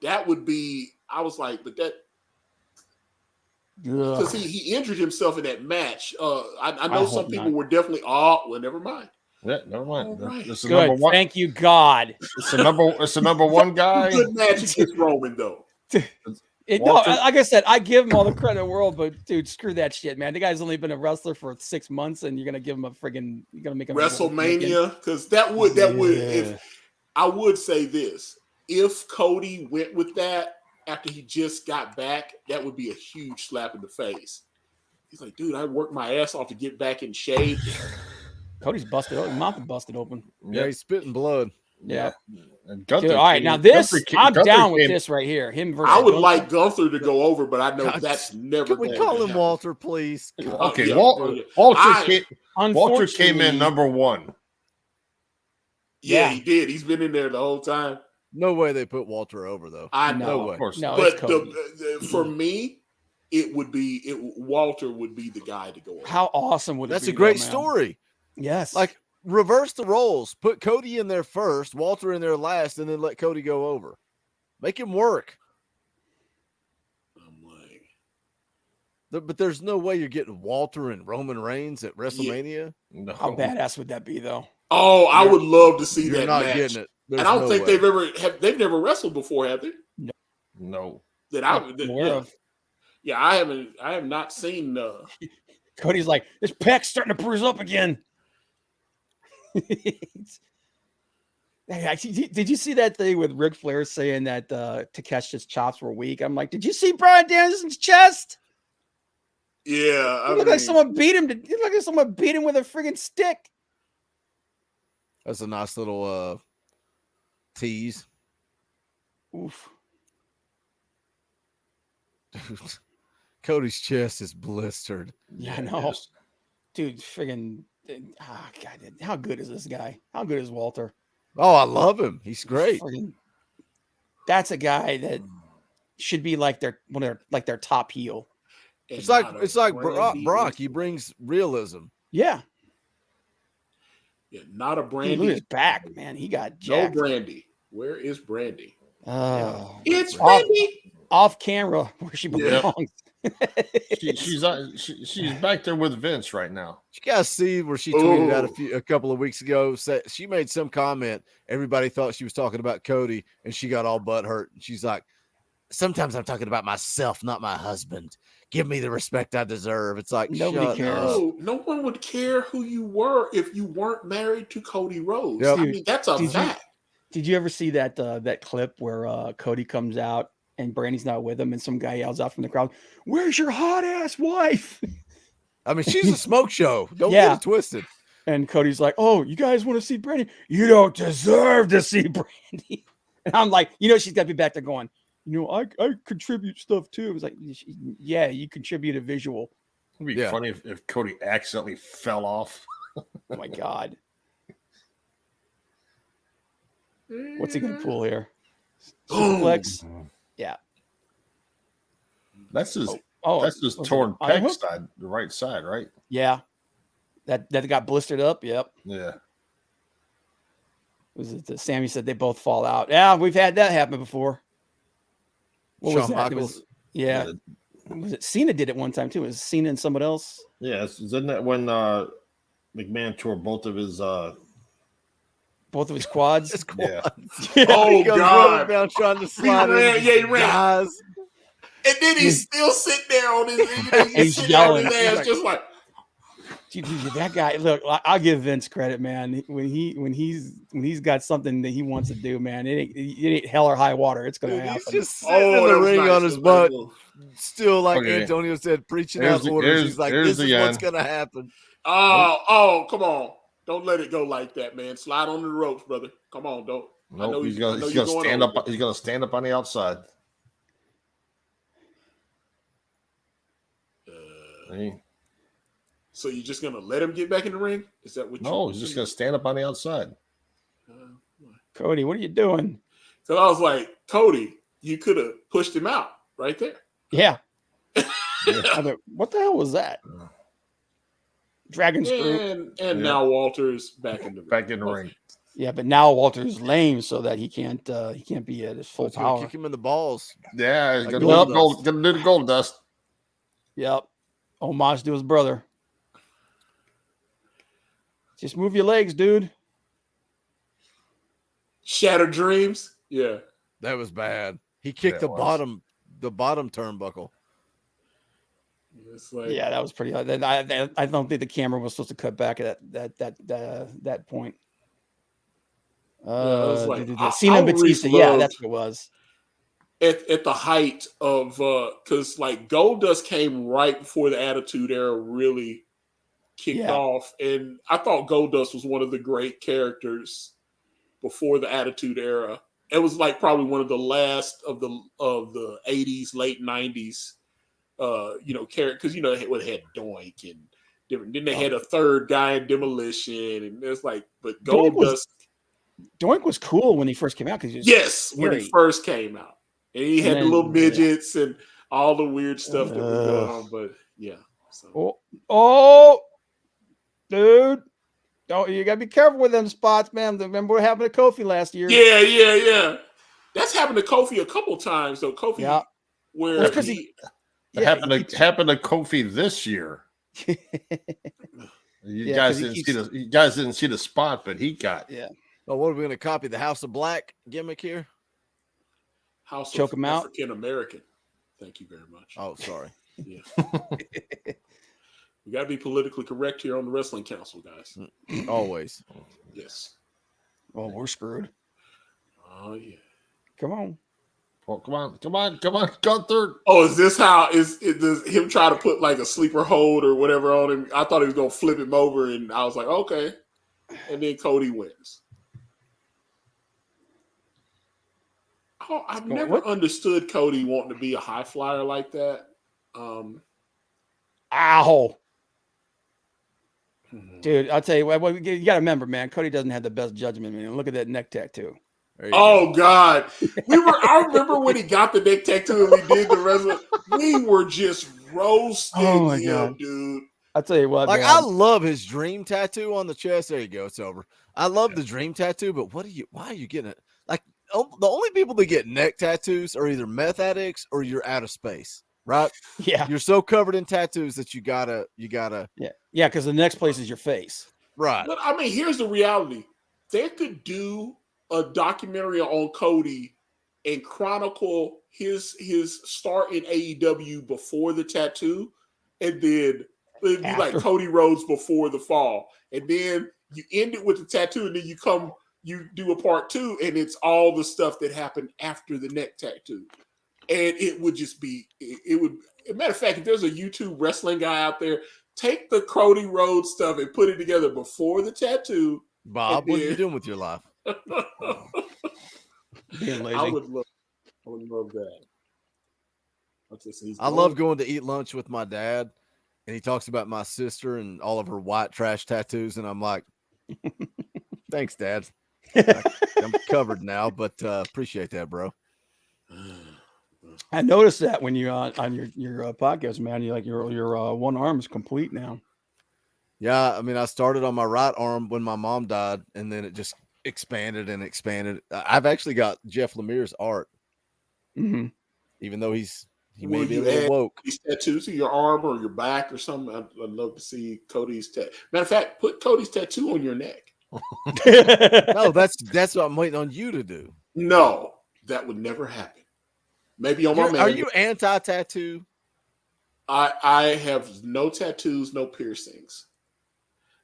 that would be. I was like, but that. Because he injured himself in that match. I know some people were definitely, well, never mind. Yeah, never mind. Right. This is Good. number 1. Thank you, God. It's the number 1 guy. Good match against Roman, though. No, like I said, I give him all the credit in the world, but dude, screw that shit, man. The guy's only been a wrestler for 6 months, and you're gonna give him you're gonna make him WrestleMania, because that would. If I would say this, if Cody went with that after he just got back, that would be a huge slap in the face. He's like, dude, I worked my ass off to get back in shape. Cody's busted open. Mouth is busted open. Yeah, he's spitting blood. Yeah. And Dude, Gunther all right, came- now this, Gunther I'm Gunther down with came- this right here. Him versus I would Gunther. like Gunther to go over, but I know that's never. Can we going call to him happen. Walter, please? Okay, Yeah, Walter came Unfortunately, in number 1. Yeah, he did. He's been in there the whole time. No way they put Walter over though. I No, know, way. Of course. No, but it's Cody. for me, it would be Walter would be the guy to go over. How awesome would it That's be? a great though, man? story. Yes. Like reverse the roles. Put Cody in there first, Walter in there last, and then let Cody go over. Make him work. I'm like, But there's no way you're getting Walter and Roman Reigns at WrestleMania. No. how badass would that be, though? oh, I would love to see You're that not match. getting it. There's And I don't no think way. they've never wrestled before, have they? No. That I'm aware of. I have not seen. Cody's like, this pec's starting to bruise up again. Hey, actually, did you see that thing with Ric Flair saying that Takeshita's chops were weak? I'm like, did you see Bryan Danielson's chest? Yeah, It looked like someone beat him. It looked like someone beat him with a friggin' stick. That's a nice little tease. Oof. Cody's chest is blistered. Yeah, I know. Dude, friggin' God, how good is this guy? How good is Walter? Oh, I love him. He's great. Friggin', that's a guy that should be like their top heel. It's like Brock. He brings realism. Yeah. Yeah, not a Dude, Brandy. look at his back, man. He got No jacked. Brandy. Where is Brandy? It's It's Brandy. off camera where she Yeah. belongs. She's back there with Vince right now. Did you guys see where she tweeted out a couple of weeks ago? Said she made some comment. Everybody thought she was talking about Cody, and she got all butt hurt. And she's like, "Sometimes I'm talking about myself, not my husband. Give me the respect I deserve." It's like Nobody shut cares. up. No one would care who you were if you weren't married to Cody Rhodes. Yep. I mean, that's a fact. Did you ever see that clip where Cody comes out and Brandy's not with him, and some guy yells out from the crowd, "Where's your hot ass wife?" I mean, she's a smoke show. Don't Yeah. get it twisted. And Cody's like, "Oh, you guys want to see Brandy? You don't deserve to see Brandy." And I'm like, she's got to be back there going, I contribute stuff too. It was like, yeah, you contribute a visual. It'd be Yeah. funny if Cody accidentally fell off. Oh my God. What's he going to pull here? Suplex? Yeah. That's his That's his was it torn an pec underhook? side, the right side, right? Yeah. That got blistered up. Yep. Yeah. Was it Sammy said they both fall out? Yeah, we've had that happen before. What was Shawn that? It Michaels. was, yeah. Was it Cena did it one time too? It was Cena and someone else? Yeah, isn't that when McMahon tore both of his Both of his quads? It's yeah. Oh, he goes God. running down trying to slide ran, in. yeah, he ran. Dies. And then he's still sitting there on his, He's he's sitting there on his yelling. ass, just like, Dude, that guy, look, I'll give Vince credit, man. When he's got something that he wants to do, man, it ain't hell or high water. It's gonna Dude, happen. he's just sitting in that the was ring nice. on That his was butt, nice. still like Okay. Antonio said, preaching Here's out the- orders. here's- He's like, here's "This the is what's end. gonna happen." Oh, come on. Don't let it go like that, man. Slide on the ropes, brother. Come on, don't. Nope, he's gonna stand up. He's gonna stand up on the outside. So you're just gonna let him get back in the ring? Is that what? No, he's just gonna stand up on the outside. Cody, what are you doing? So I was like, Cody, you could have pushed him out right there. Yeah. I mean, what the hell was that? Dragon screw. And now Walter's back in the ring. Yeah, but now Walter's lame, so that he can't be at his full power. Kick him in the balls. Yeah, he's gonna do the gold dust. Yep. Homage to his brother. Just move your legs, dude. Shattered dreams. Yeah. That was bad. He kicked the bottom turnbuckle. It's like, yeah, that was pretty. I don't think the camera was supposed to cut back at that point. Cena and Batista. Yeah, that's what it was. At the height of because like Goldust came right before the Attitude Era really kicked off, and I thought Goldust was one of the great characters before the Attitude Era. It was like probably one of the last of the 80s, late 90s, character, because it had Doink and different. Then they had a third guy in Demolition, and it's like, but Goldust. Doink was cool when he first came out because when he first came out, and he had the little midgets and all the weird stuff that was going on. But yeah, so. Dude, you gotta be careful with them spots, man. Remember what happened to Kofi last year? Yeah. That's happened to Kofi a couple times though. Kofi, where happened to Kofi this year. You guys didn't see the spot, but he got. Yeah. Oh, what are we going to copy? The House of Black gimmick here? Choke him out. African American. Thank you very much. Oh, sorry. Yeah. We got to be politically correct here on the Wrestling Council, guys. Always. Yes. Well, we're screwed. Oh yeah. Come on. Oh, come on, Gunther. Oh, is this how does him try to put like a sleeper hold or whatever on him? I thought he was gonna flip him over, and I was like, okay. And then Cody wins. Oh, I've never understood Cody wanting to be a high flyer like that. Ow. Dude, I'll tell you what, you got to remember, man, Cody doesn't have the best judgment, man. Look at that neck tattoo. Oh, God. I remember when he got the neck tattoo and we did the wrestling. We were just roasting him, dude. I'll tell you what, man. I love his dream tattoo on the chest. There you go. It's over. I love the dream tattoo, but why are you getting it? Like, the only people that get neck tattoos are either meth addicts or you're out of space, right? Yeah. You're so covered in tattoos that you gotta. Yeah, because the next place is your face. Right. But I mean, here's the reality. They could do a documentary on Cody and chronicle his start in AEW before the tattoo, and then it'd be like Cody Rhodes before the fall. And then you end it with the tattoo, and then you do a part 2, and it's all the stuff that happened after the neck tattoo. And it would just be, it would, as a matter of fact, if there's a YouTube wrestling guy out there, take the Cody Rhodes stuff and put it together before the tattoo. Bob, what are you doing with your life? Being lazy. I would love that. I love going to eat lunch with my dad, and he talks about my sister and all of her white trash tattoos, and I'm like, thanks, Dad. I'm covered now, but appreciate that, bro. I noticed that when you on your podcast, man, you like your one arm is complete now. Yeah, I mean, I started on my right arm when my mom died, and then it just expanded and expanded. I've actually got Jeff Lemire's art, even though he may be a little woke. These tattoos to your arm or your back or something. I'd love to see Cody's tattoo. Matter of fact, put Cody's tattoo on your neck. No, that's what I'm waiting on you to do. No, that would never happen. Maybe on my man. Are you anti-tattoo? I have no tattoos, no piercings.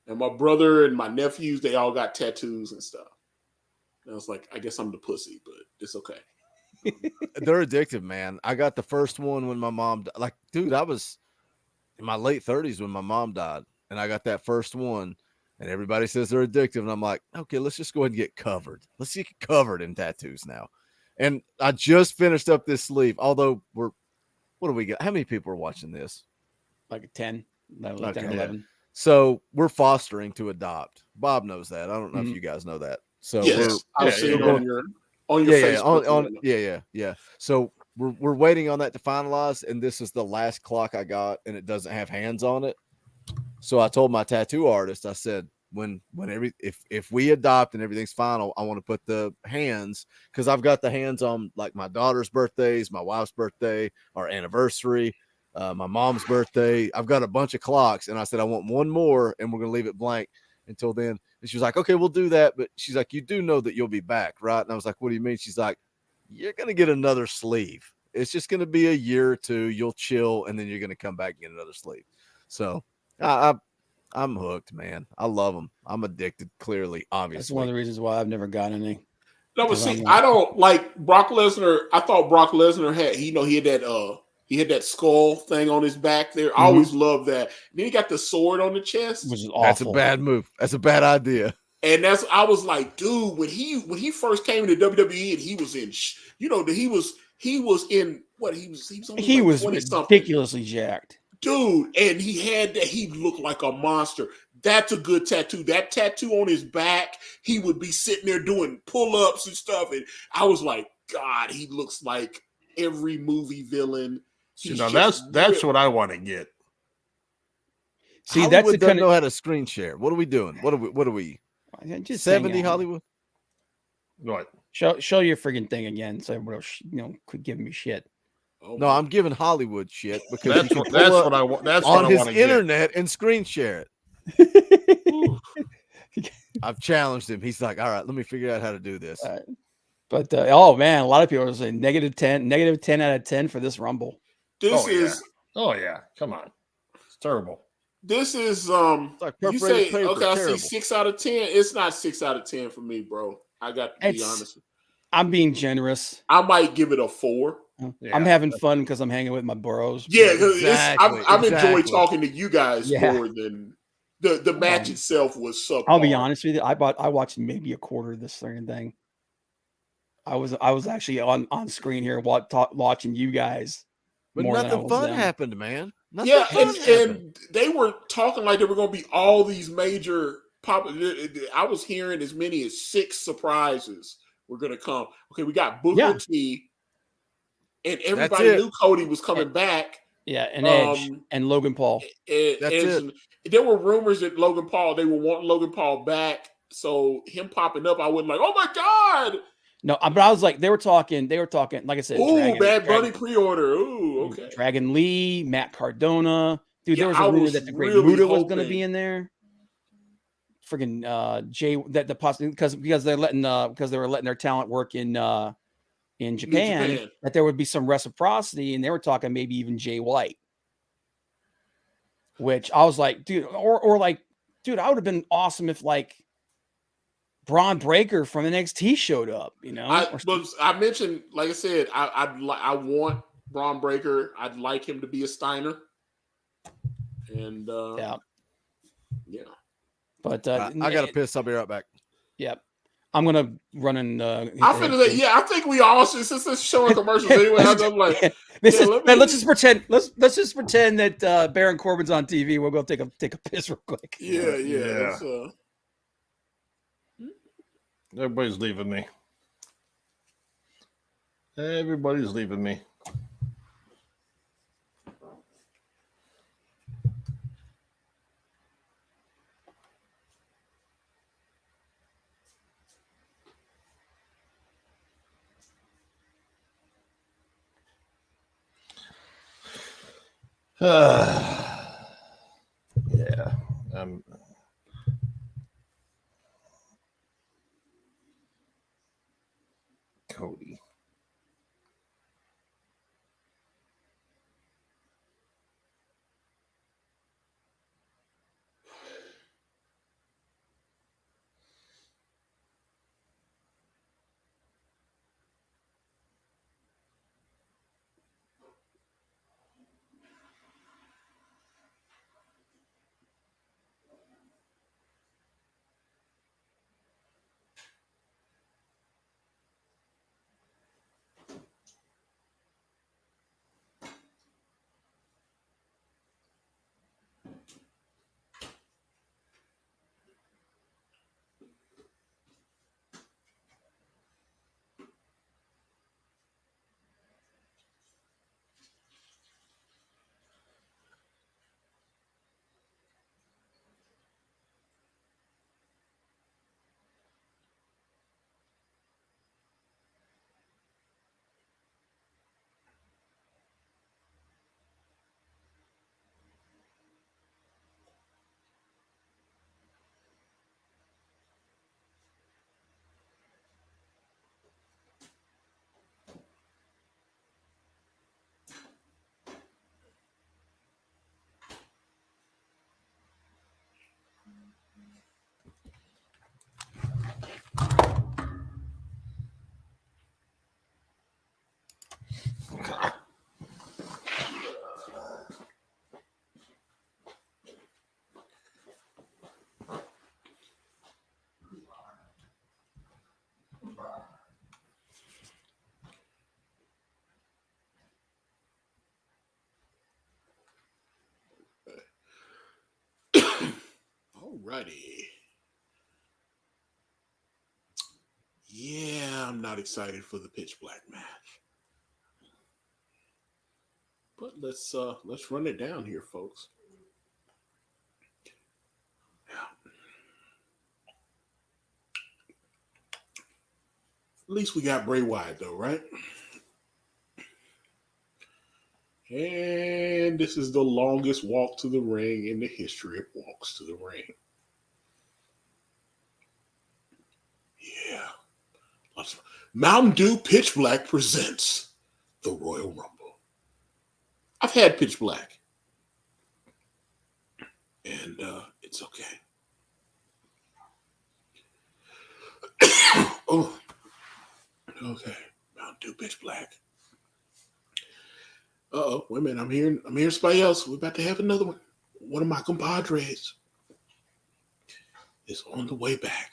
And my brother and my nephews, they all got tattoos and stuff. And I was like, I guess I'm the pussy, but it's okay. They're addictive, man. I got the first one when my mom died. Like, dude, I was in my late 30s when my mom died, and I got that first one. And everybody says they're addictive. And I'm like, okay, let's just go ahead and get covered. Let's get covered in tattoos now. And I just finished up this sleeve. Although what do we got? How many people are watching this? Like 10, 10 Okay. 11. So we're fostering to adopt. Bob knows that. I don't know if Mhm. you guys know that. So Yes, I've seen it on your Facebook. Yeah. So we're waiting on that to finalize, and this is the last clock I got, and it doesn't have hands on it. So I told my tattoo artist, I said, if we adopt and everything's final, I want to put the hands, because I've got the hands on like my daughter's birthdays, my wife's birthday, our anniversary, my mom's birthday. I've got a bunch of clocks, and I said I want one more, and we're gonna leave it blank until then. And she was like, okay, we'll do that. But she's like, you do know that you'll be back, right? And I was like, what do you mean? She's like, you're gonna get another sleeve. It's just gonna be a year or two. You'll chill, and then you're gonna come back and get another sleeve. So I'm hooked, man. I love them. I'm addicted. Clearly, obviously. That's one of the reasons why I've never got any. No, but see, I don't like Brock Lesnar. I thought Brock Lesnar had, he had that skull thing on his back there. I always loved that. Then he got the sword on the chest, Which is awful. That's a bad move. That's a bad idea. and I was like, dude, when he first came into WWE and he was in, he was in what he was only He like was 20-something. ridiculously jacked. Dude, and he had that. He looked like a monster. That's a good tattoo. That tattoo on his back, he would be sitting there doing pull-ups and stuff. And I was like, God, he looks like every movie villain. That's what I want to get. See, Hollywood that's the doesn't kind know how to screen share. What are we doing? What are we? Just 70 Hollywood? What? Show your friggin' thing again, so everybody will, quit giving me shit. Oh, No, I'm giving Hollywood shit because That's he what, can that's pull what up I want. That's on what I his want to get. internet and screen share it. I've challenged him. He's like, all right, let me figure out how to do this. But oh man, a lot of people are saying negative 10 out of 10 for this Rumble. Oh yeah. Come on. It's terrible. This is like you perforated say paper, okay, I say terrible. 6 out of 10. It's not 6 out of 10 for me, bro. I got to be honest. I'm being generous. I might give it a 4. Yeah. I'm having fun because I'm hanging with my bros. Yeah, Exactly, I've enjoyed exactly. talking to you guys Yeah. more than the match itself was subpar. I'll be honest with you. I watched maybe a quarter of this thing. I was actually on screen here watching you guys. But more than I nothing was fun them. happened, man. Nothing Yeah, fun happened. and they were talking like there were going to be all these major pop. I was hearing as many as 6 surprises were going to come. Okay, we got Booker T, and everybody knew Cody was coming back. Yeah, and Edge and Logan Paul. And there were rumors that they were wanting Logan Paul back. So him popping up, I wasn't like, oh my God. No, but I was like, they were talking, like I said, Bad Bunny pre-order. Ooh, okay. Dragon Lee, Matt Cardona. Dude, there was a rumor that the Great really Muta was going to be in there. Friggin' Jay, that the possibility because they were letting their talent work in Japan, that there would be some reciprocity, and they were talking maybe even Jay White. Which I was like, dude, dude, I would have been awesome if like Braun Breaker from NXT showed up, I mentioned, like I said, I want Braun Breaker. I'd like him to be a Steiner. And yeah. But I gotta piss. I'll be right back. Yeah. I'm gonna run and I think we all should, since it's showing commercials anyway. I'm like, let's just pretend that Baron Corbin's on TV. We'll go take a piss real quick. Yeah. Everybody's leaving me. Everybody's leaving me. Yeah. Cody. righty. Yeah, I'm not excited for the pitch black match. But let's run it down here, folks. At least we got Bray Wyatt, though, right? And this is the longest walk to the ring in the history of walks to the ring. Yeah. Mountain Dew Pitch Black presents the Royal Rumble. I've had Pitch Black. And it's okay. Oh. Okay. Mountain Dew Pitch Black. Uh-oh, wait a minute. I'm hearing somebody else. We're about to have another one. One of my compadres is on the way back.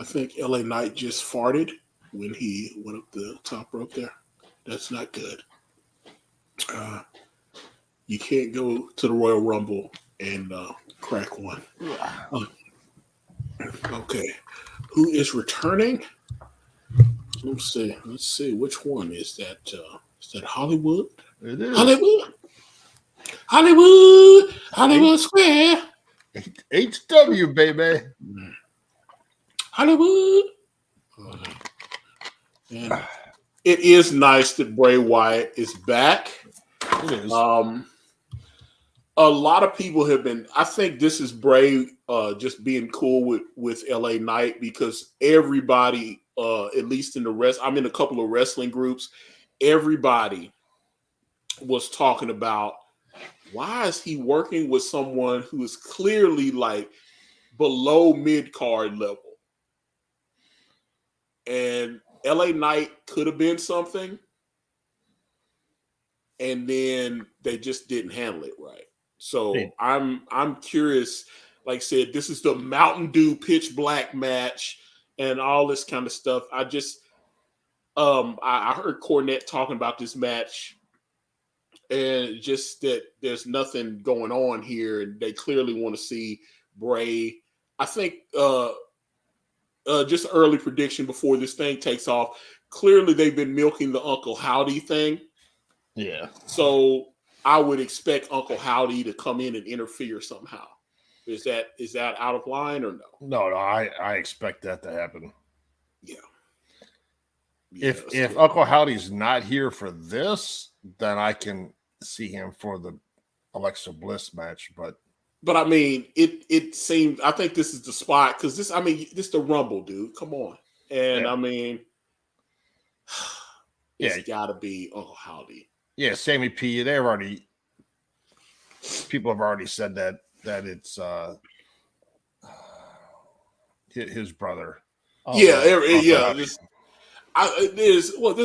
I think LA Knight just farted when he went up the top rope there. That's not good. You can't go to the Royal Rumble and crack one. Okay. Who is returning? Let's see. Which one is that? Is that Hollywood? It is. Hollywood Square. HW, baby. Hollywood. And it is nice that Bray Wyatt is back. It is. A lot of people have been. I think this is Bray just being cool with LA Knight because everybody, at least in the rest, I'm in a couple of wrestling groups. Everybody was talking about why is he working with someone who is clearly like below mid-card level, and LA Knight could have been something, and then they just didn't handle it right. So I'm curious. Like I said, this is the Mountain Dew Pitch Black match and all this kind of stuff. I just I heard Cornette talking about this match and just that there's nothing going on here, and they clearly want to see Bray. I think just early prediction before this thing takes off. Clearly, they've been milking the Uncle Howdy thing. Yeah. So I would expect Uncle Howdy to come in and interfere somehow. Is that out of line or no? No, I expect that to happen. Yeah. If Uncle Howdy's not here for this, then I can see him for the Alexa Bliss match. But I mean, it seemed. I think this is the spot because this. I mean, this the Rumble, dude. Come on, and I mean, it's got to be Uncle Howdy. Yeah, Sammy P. People have already said that it's his brother. Oh, yeah. There's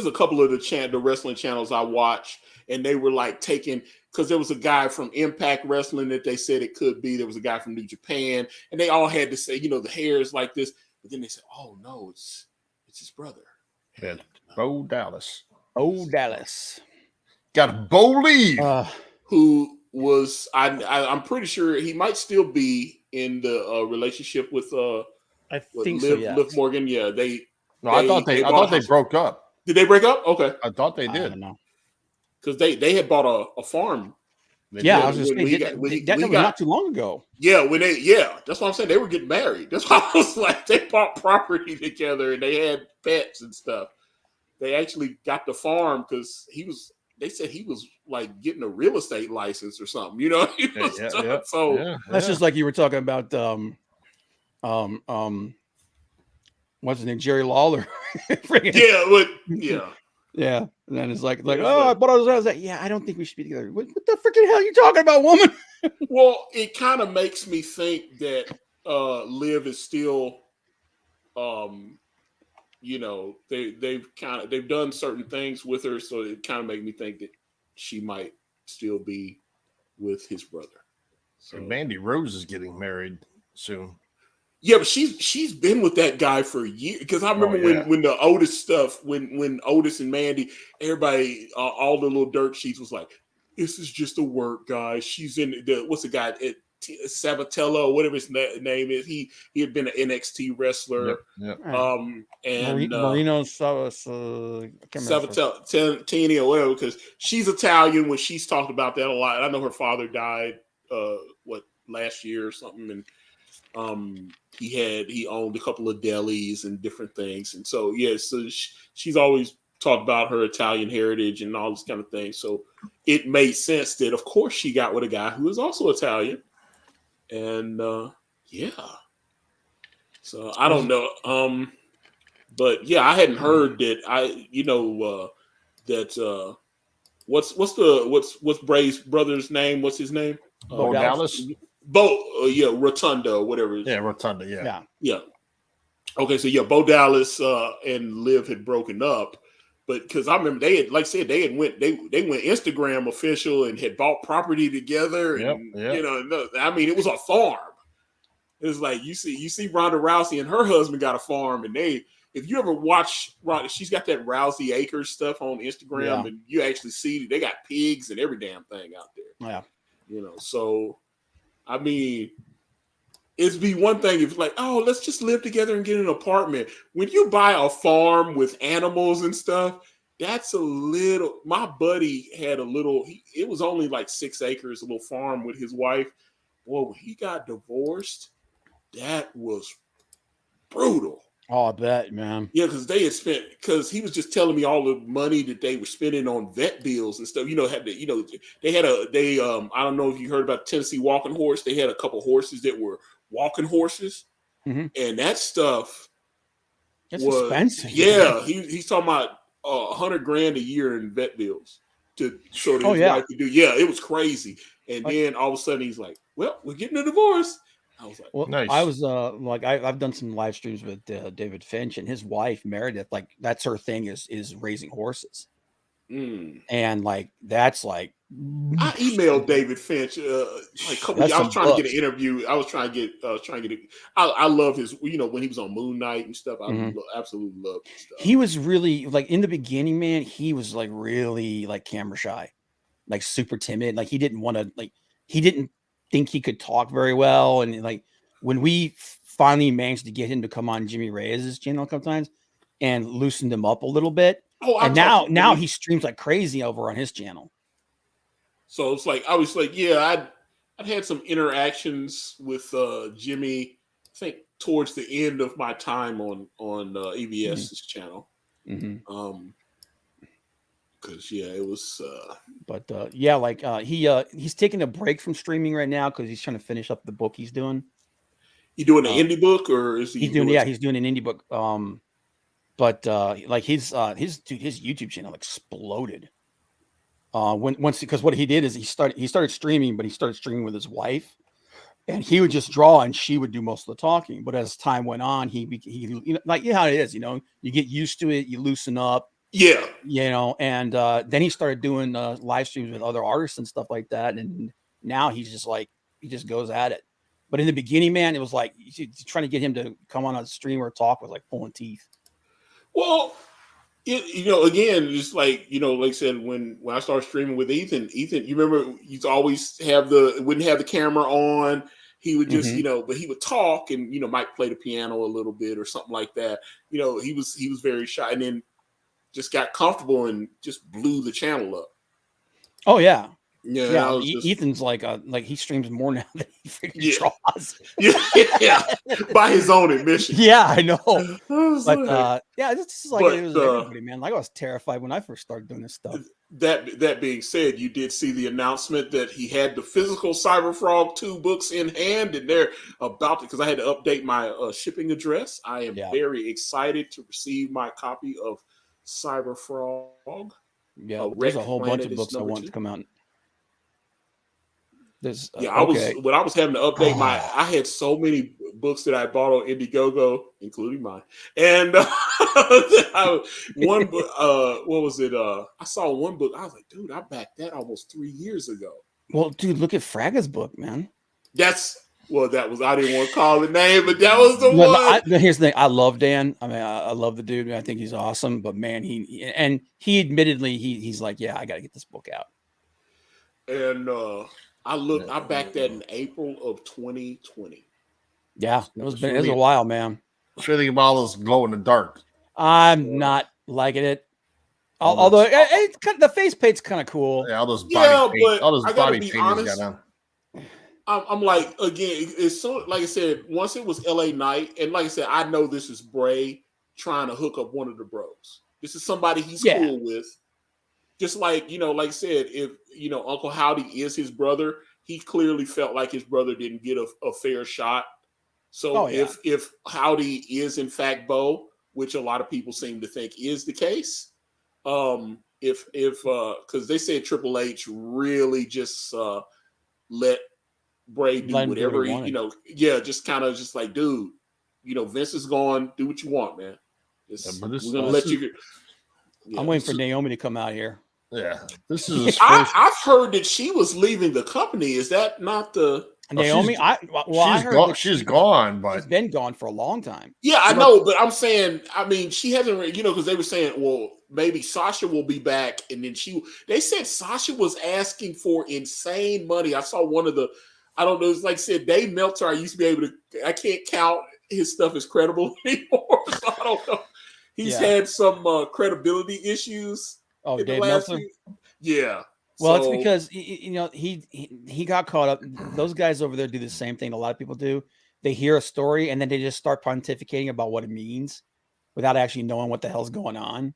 a couple of the wrestling channels I watch, and they were like taking because there was a guy from Impact Wrestling that they said it could be. There was a guy from New Japan, and they all had to say, the hair is like this, but then they said, "Oh no, it's his brother." Yeah, Bo Dallas. Oh, Dallas. Got Bo Lee. Who was I'm pretty sure he might still be in the relationship with I think so, yeah. Liv Morgan. Yeah, I thought they broke up. Did they break up? Okay, I thought they did. I don't know. Because they had bought a farm. I was just saying that was not too long ago. Yeah, that's what I'm saying. They were getting married. That's why I was like, they bought property together and they had pets and stuff. They actually got the farm because they said he was like getting a real estate license or something, So that's just like you were talking about what's his name, Jerry Lawler. Yeah. And then it's like, I bought all those. I was like, I don't think we should be together. What the freaking hell are you talking about, woman? Well, it kind of makes me think that Liv is still, they've done certain things with her, so it kind of made me think that she might still be with his brother. So Mandy Rose is getting married soon. Yeah, but she's been with that guy for years. Because I remember when the Otis stuff, when Otis and Mandy, everybody, all the little dirt sheets was like, "This is just a work, guys." She's in what's the guy at Sabatello, whatever his name is. He had been an NXT wrestler. Yep. And Marino Sabatini or whatever, because she's Italian. When she's talked about that a lot, I know her father died last year or something, and he owned a couple of delis and different things, and so she's always talked about her Italian heritage and all this kind of thing. So it made sense that, of course, she got with a guy who is also Italian, and So I don't know. But yeah, I hadn't heard that. What's Bray's brother's name? What's his name? Bo Dallas. Rotunda, whatever. Yeah, Rotunda. Yeah. Okay, so Bo Dallas and Liv had broken up, but because I remember they had, like I said, they went Instagram official and had bought property together, and I mean, it was a farm. It was like you see Ronda Rousey and her husband got a farm, and if you ever watch Ronda, she's got that Rousey Acres stuff on Instagram, and you actually see they got pigs and every damn thing out there. Yeah, so I mean, it'd be one thing if like, oh, let's just live together and get an apartment. When you buy a farm with animals and stuff, that's a little. My buddy had a little. It was only like 6 acres, a little farm with his wife. Boy, when he got divorced, that was brutal. Oh, I bet, man. Yeah, because he was just telling me all the money that they were spending on vet bills and stuff. They I don't know if you heard about Tennessee walking horse. They had a couple horses that were walking horses, and that stuff was expensive. Yeah, he's talking about $100,000 a year in vet bills so that his wife could do. Yeah, it was crazy. And then all of a sudden he's like, "Well, we're getting a divorce." I was like, well, nice. I was I've done some live streams with David Finch and his wife Meredith. Like that's her thing is raising horses, and like that's like I emailed David Finch like a couple. I was trying to get an interview. I was trying to get it. I love his when he was on Moon Knight and stuff. I absolutely love his stuff. He was really like in the beginning, man. He was like really like camera shy, like super timid. Like he didn't want to he didn't think he could talk very well, and like when we finally managed to get him to come on Jimmy Reyes' channel a couple times and loosened him up a little bit, and now he streams like crazy over on his channel. So it's like I was like, I'd had some interactions with Jimmy, I think towards the end of my time on EBS's channel. Because it was he's taking a break from streaming right now because he's trying to finish up the book he's doing. You doing an indie book, or is he? He's doing an indie book. His YouTube channel exploded. Because what he did is he started streaming, but he started streaming with his wife, and he would just draw and she would do most of the talking. But as time went on, he how it is, you get used to it, you loosen up. Yeah. And then he started doing live streams with other artists and stuff like that. And now he's just like, he just goes at it. But in the beginning, man, it was like trying to get him to come on a stream or talk was like pulling teeth. Well, again, just like I said, when I started streaming with Ethan, you remember you'd always wouldn't have the camera on. He would just, but he would talk and, might play the piano a little bit or something like that. He was very shy, and then just got comfortable and just blew the channel up. Oh yeah. Yeah. Ethan's like he streams more now than he freaking draws. Yeah. By his own admission. Yeah, I know. But this is like it was everybody, man. Like I was terrified when I first started doing this stuff. That being said, you did see the announcement that he had the physical Cyberfrog 2 books in hand, and they're about to, because I had to update my shipping address. I am very excited to receive my copy of Cyberfrog. Yeah, there's a whole bunch of books I want to come out. When I was having to update I had so many books that I bought on Indiegogo, including mine. And one book, what was it? I saw one book. I was like, dude, I backed that almost 3 years ago. Well, dude, look at Fraga's book, man. I didn't want to call the name, but that was the one. Here's the thing. I love Dan. I mean, I love the dude. I think he's awesome. But man, he admittedly, he's like, yeah, I got to get this book out. And I backed that in April of 2020. Yeah, it was a while, man. What do you think about all this glow in the dark? I'm not liking it. Although it's kind of, the face paint's kind of cool. Yeah, all those body paint, all those body paint he's got on. I'm like, again, it's so, like I said, once it was LA Knight, and like I said, I know this is Bray trying to hook up one of the bros. This is somebody he's cool with. Just like, like I said, if, Uncle Howdy is his brother, he clearly felt like his brother didn't get a fair shot. So if Howdy is in fact Bo, which a lot of people seem to think is the case, because they said Triple H really just let Bray do whatever he just kind of just like, dude, Vince is gone, do what you want, man. We're gonna let you. I'm waiting for Naomi to come out here. Yeah, this is. I've heard that she was leaving the company. Is that not the Naomi? I heard she's gone, but she's been gone for a long time. Yeah, I know, but I'm saying, she hasn't. Because they were saying, well, maybe Sasha will be back, and then they said Sasha was asking for insane money. I saw one of the. I don't know. It's like I said, Dave Meltzer. I used to be able to. I can't count his stuff as credible anymore. So I don't know. He's had some credibility issues. Oh, Dave Meltzer. Yeah. Well, it's because he got caught up. Those guys over there do the same thing a lot of people do. They hear a story and then they just start pontificating about what it means without actually knowing what the hell's going on.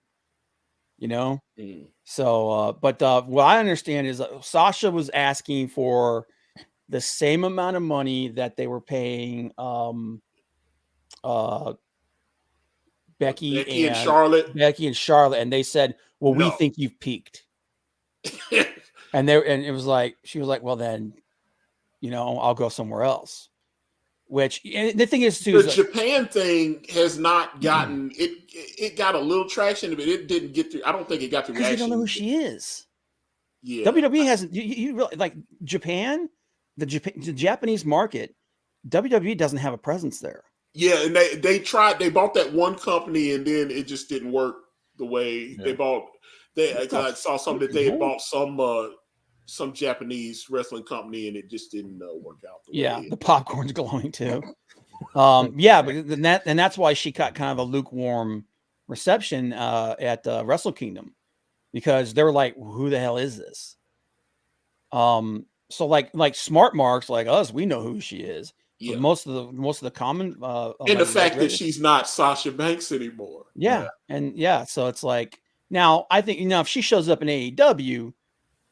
So, but what I understand is Sasha was asking for the same amount of money that they were paying Becky and Charlotte. And they said, well, we think you've peaked. and it was like, she was like, well, then, I'll go somewhere else. Which, and the thing is, too, the Japan thing has not gotten it. It got a little traction, but it didn't get through. I don't think it got the reaction. You don't know who she is. Yeah, WWE hasn't. You really like Japan, the Japanese market. WWE doesn't have a presence there. Yeah, and they tried. They bought that one company, and then it just didn't work the way they bought. I saw something that they had bought some Japanese wrestling company, and it just didn't work out. The popcorn's glowing too. But that's why she got kind of a lukewarm reception at Wrestle Kingdom, because they were like, "Who the hell is this?" So like smart marks like us, we know who she is. Yeah. Most of the common and the fact that she's not Sasha Banks anymore. Yeah. And so it's like, now I think if she shows up in AEW,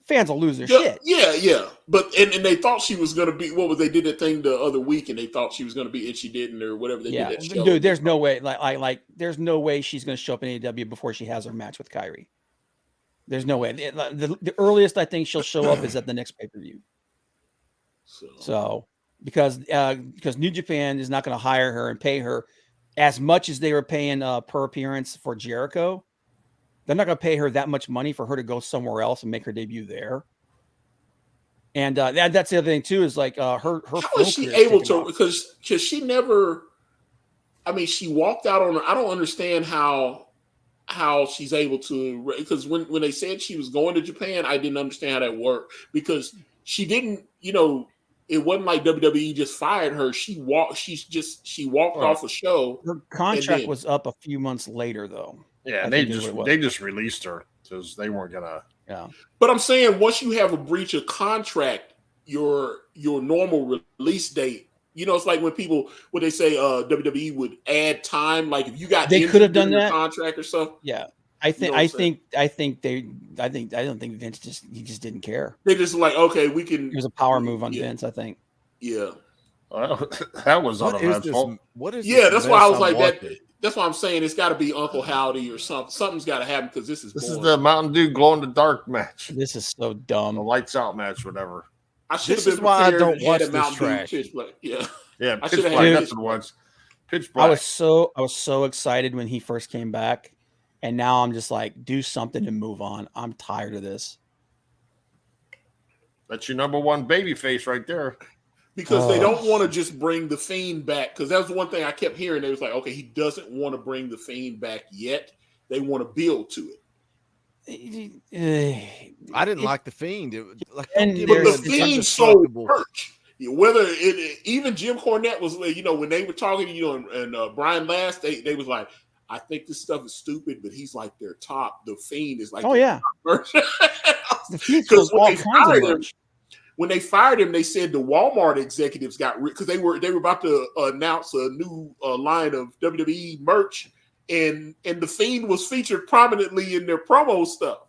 fans will lose their shit. Yeah. But and they thought she was gonna be they did that thing the other week and they thought she was gonna be and she didn't, or whatever they did that show. Dude, there's no way like there's no way she's gonna show up in AEW before she has her match with Kyrie. There's no way. The earliest I think she'll show up is at the next pay-per-view. So because New Japan is not going to hire her and pay her as much as they were paying per appearance for Jericho. They're not going to pay her that much money for her to go somewhere else and make her debut there. And that's the other thing too, is like her. How is she able to? Because she never. I mean, she walked out on her. I don't understand how she's able to. Because when they said she was going to Japan, I didn't understand how that worked, because she didn't. It wasn't like WWE just fired her. She walked off a show. Her contract was up a few months later, though. Yeah, and they just released her because they weren't gonna. Yeah, but I'm saying once you have a breach of contract, your normal release date. It's like when they say WWE would add time. Like if you got they could have done that contract or something. Yeah. I don't think Vince just didn't care. They just like, okay, we can. It was a power move on Vince, I think. Yeah, that was uneventful. What is? Yeah, that's why I was like that. That's why I'm saying it's got to be Uncle Howdy or something. Something's got to happen, because this is the Mountain Dew glow in the dark match. This is so dumb. The lights out match, whatever. This is why I don't watch this trash. Yeah, I should have had that once. Pitch black. I was so excited when he first came back. And now I'm just like, do something and move on. I'm tired of this. That's your number one baby face right there. Because they don't want to just bring the Fiend back. Because that was one thing I kept hearing. They was like, okay, he doesn't want to bring the Fiend back yet. They want to build to it. I didn't like the Fiend. It was like, And don't give But me the this Fiend sold indestructible. merch. Whether even Jim Cornette was, when they were talking, and Brian Last, they was like, I think this stuff is stupid, but he's like their top. The Fiend is like, oh yeah, merch. the Fiend Because sells all kinds of merch. when they fired him, they said the Walmart executives got because they were about to announce a new line of WWE merch, and the Fiend was featured prominently in their promo stuff.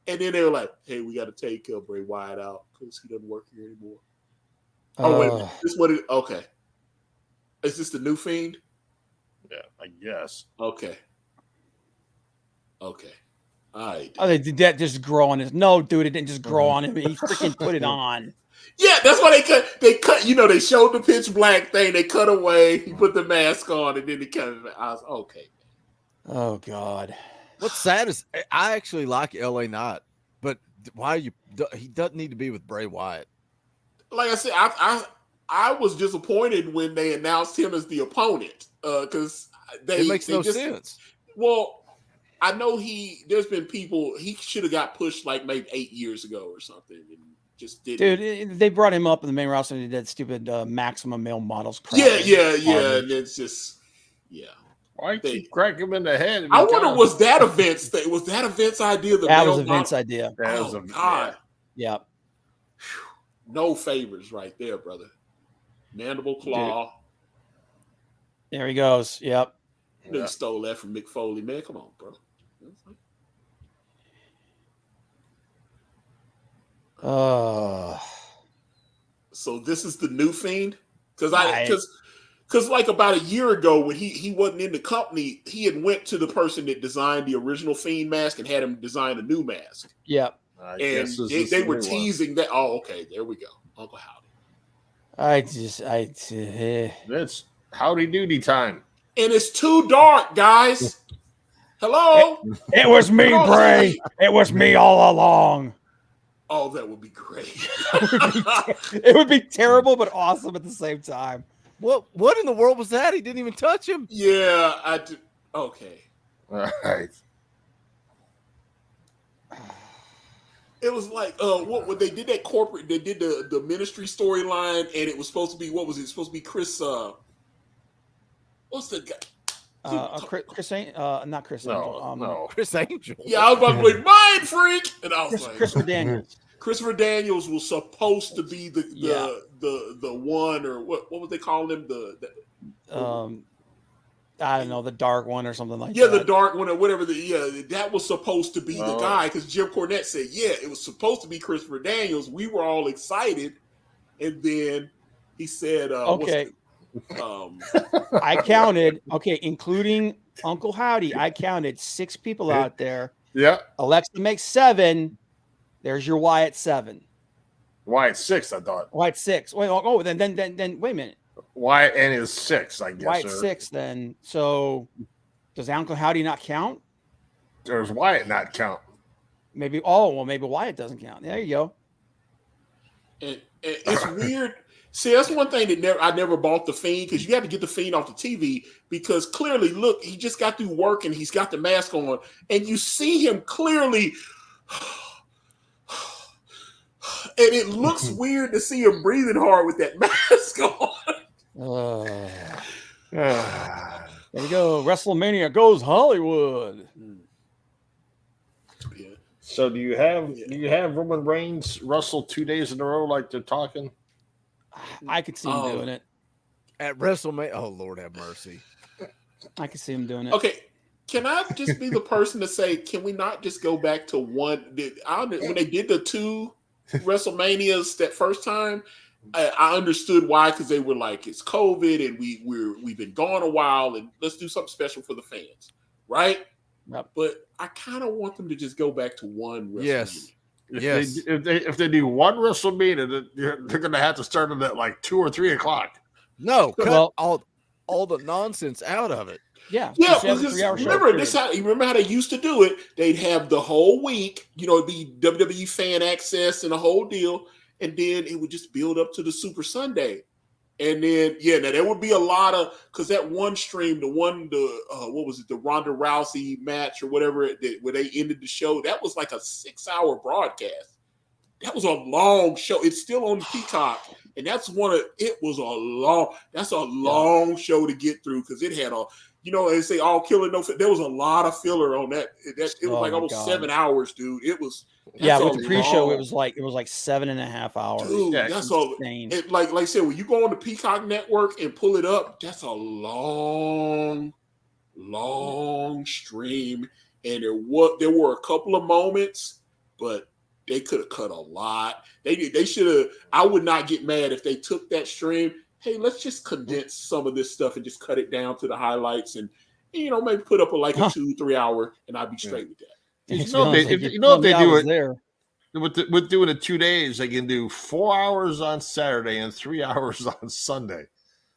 And then they were like, "Hey, we got to take Bray Wyatt out because he doesn't work here anymore." Oh wait, a minute. This is what it? Okay, is this the new Fiend? Yeah, I guess. Okay. All right. Oh, did that just grow on his? No, dude, it didn't just grow on him. He freaking put it on. Yeah, that's why they cut. They cut. They showed the pitch black thing. They cut away. He put the mask on, and then he cut it. I was okay. Oh God. What's sad is I actually like LA Knight, but he doesn't need to be with Bray Wyatt. Like I said, I was disappointed when they announced him as the opponent because it makes no sense. Well, I know there's been people he should have got pushed like maybe 8 years ago or something and just didn't. Dude, they brought him up in the main roster and he did stupid maximum male models crap. Yeah. And it's just Why keep cracking him in the head? I wonder, was that a Vince thing? Was that a Vince idea? That was a Vince idea. Oh God. Yeah. No favors right there, brother. Mandible claw. Dude. There he goes. Yep. They stole that from Mick Foley, man. Come on, bro. So this is the new Fiend? Because like about a year ago when he wasn't in the company, he had went to the person that designed the original Fiend mask and had him design a new mask. Yep. And they were teasing that. Oh, okay, there we go. Uncle Howdy. It's howdy doody time. And it's too dark, guys. Hello? It was me, Bray. It was me all along. Oh, that would be great. It would be terrible, but awesome at the same time. What in the world was that? He didn't even touch him. Yeah, I did. Okay. All right. It was like what they did that corporate. They did the ministry storyline, and it was supposed to be what was it supposed to be? Chris. What's the guy? Chris Angel. Not Chris No, Angel. no. Chris Angel. Yeah, I was about to be like, mind freak, and I was like, Christopher Daniels. Christopher Daniels was supposed to be the one, or what was they calling him? I don't know, the dark one or something like that. Yeah, the dark one or whatever. That was supposed to be the guy because Jim Cornette said, it was supposed to be Christopher Daniels. We were all excited, and then he said, okay. I counted, including Uncle Howdy, I counted 6 people out there. Yeah. Alexa makes 7. There's your Wyatt 7. Wyatt 6, I thought. Wyatt 6. Wait, then wait a minute. Wyatt and his 6, I guess. Wyatt 6 then. So does Uncle Howdy not count? Does Wyatt not count? Maybe Wyatt doesn't count. There you go. And it's weird. See, that's one thing that I never bought the Fiend because you had to get the Fiend off the TV because clearly, look, he just got through work and he's got the mask on, and you see him clearly, and it looks weird to see him breathing hard with that mask on. There we go. WrestleMania goes Hollywood. Yeah. So do you have Roman Reigns wrestle 2 days in a row like they're talking? I could see him doing it at WrestleMania. Oh, Lord have mercy. I could see him doing it. Okay, can I just be the person to say, can we not just go back to one? When they did the 2 WrestleManias that first time, I understood why, because they were like, it's COVID and we've been gone a while and let's do something special for the fans, right? Yep. But I kind of want them to just go back to one WrestleMania. Yes. If they do one WrestleMania, they're going to have to start it at like 2 or 3 o'clock. No, cut all the nonsense out of it. Yeah. Because remember how they used to do it? They'd have the whole week, it'd be WWE fan access and the whole deal, and then it would just build up to the Super Sunday. And then, now there would be a lot of, because that one stream, what was it, the Ronda Rousey match or whatever, where they ended the show, that was like a 6-hour broadcast. That was a long show. It's still on Peacock, and that's a long show to get through because it had they say all killer no. There was a lot of filler on that. It was like almost 7 hours, dude. It was. With the pre-show, it was like 7.5 hours. Dude, that's insane. Like I said, when you go on the Peacock network and pull it up, that's a long stream. And there were a couple of moments, but they could have cut a lot. They should have. I would not get mad if they took that stream. Hey, let's just condense some of this stuff and just cut it down to the highlights, and maybe put up a 2-3 hour, and I'd be straight with that. If they do it there. With doing it 2 days, they can do 4 hours on Saturday and 3 hours on Sunday.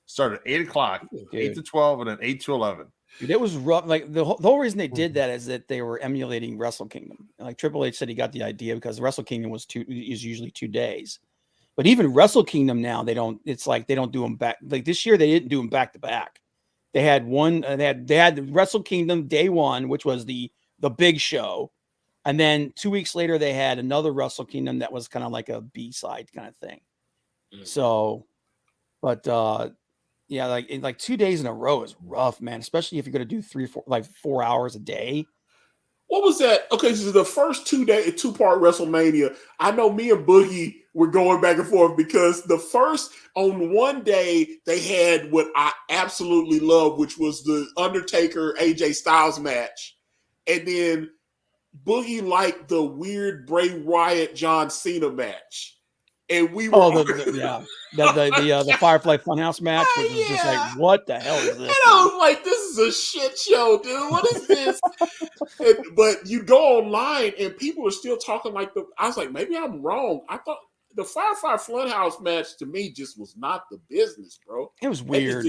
Start at 8 o'clock, 8 to 12, and then 8 to 11. Dude, it was rough. Like the whole reason they did that is that they were emulating Wrestle Kingdom. Like Triple H said, he got the idea because Wrestle Kingdom is usually 2 days. But even Wrestle Kingdom now, they don't do them back. Like this year, they didn't do them back to back. They had one. They had the Wrestle Kingdom day one, which was the big show, and then 2 weeks later they had another Wrestle Kingdom that was kind of like a B-side kind of thing. So, but like 2 days in a row is rough, man. Especially if you're going to do 4 hours a day. What was that? Okay, so the first 2-part WrestleMania, I know me and Boogie were going back and forth because on one day they had what I absolutely love, which was the Undertaker AJ Styles match. And then Boogie liked the weird Bray Wyatt John Cena match. And we were the Firefly Funhouse match, which was just like, what the hell is this? And I was like, this is a shit show, dude. What is this? But you go online and people are still talking I was like, maybe I'm wrong. I thought the Firefly Funhouse match to me just was not the business, bro. It was weird.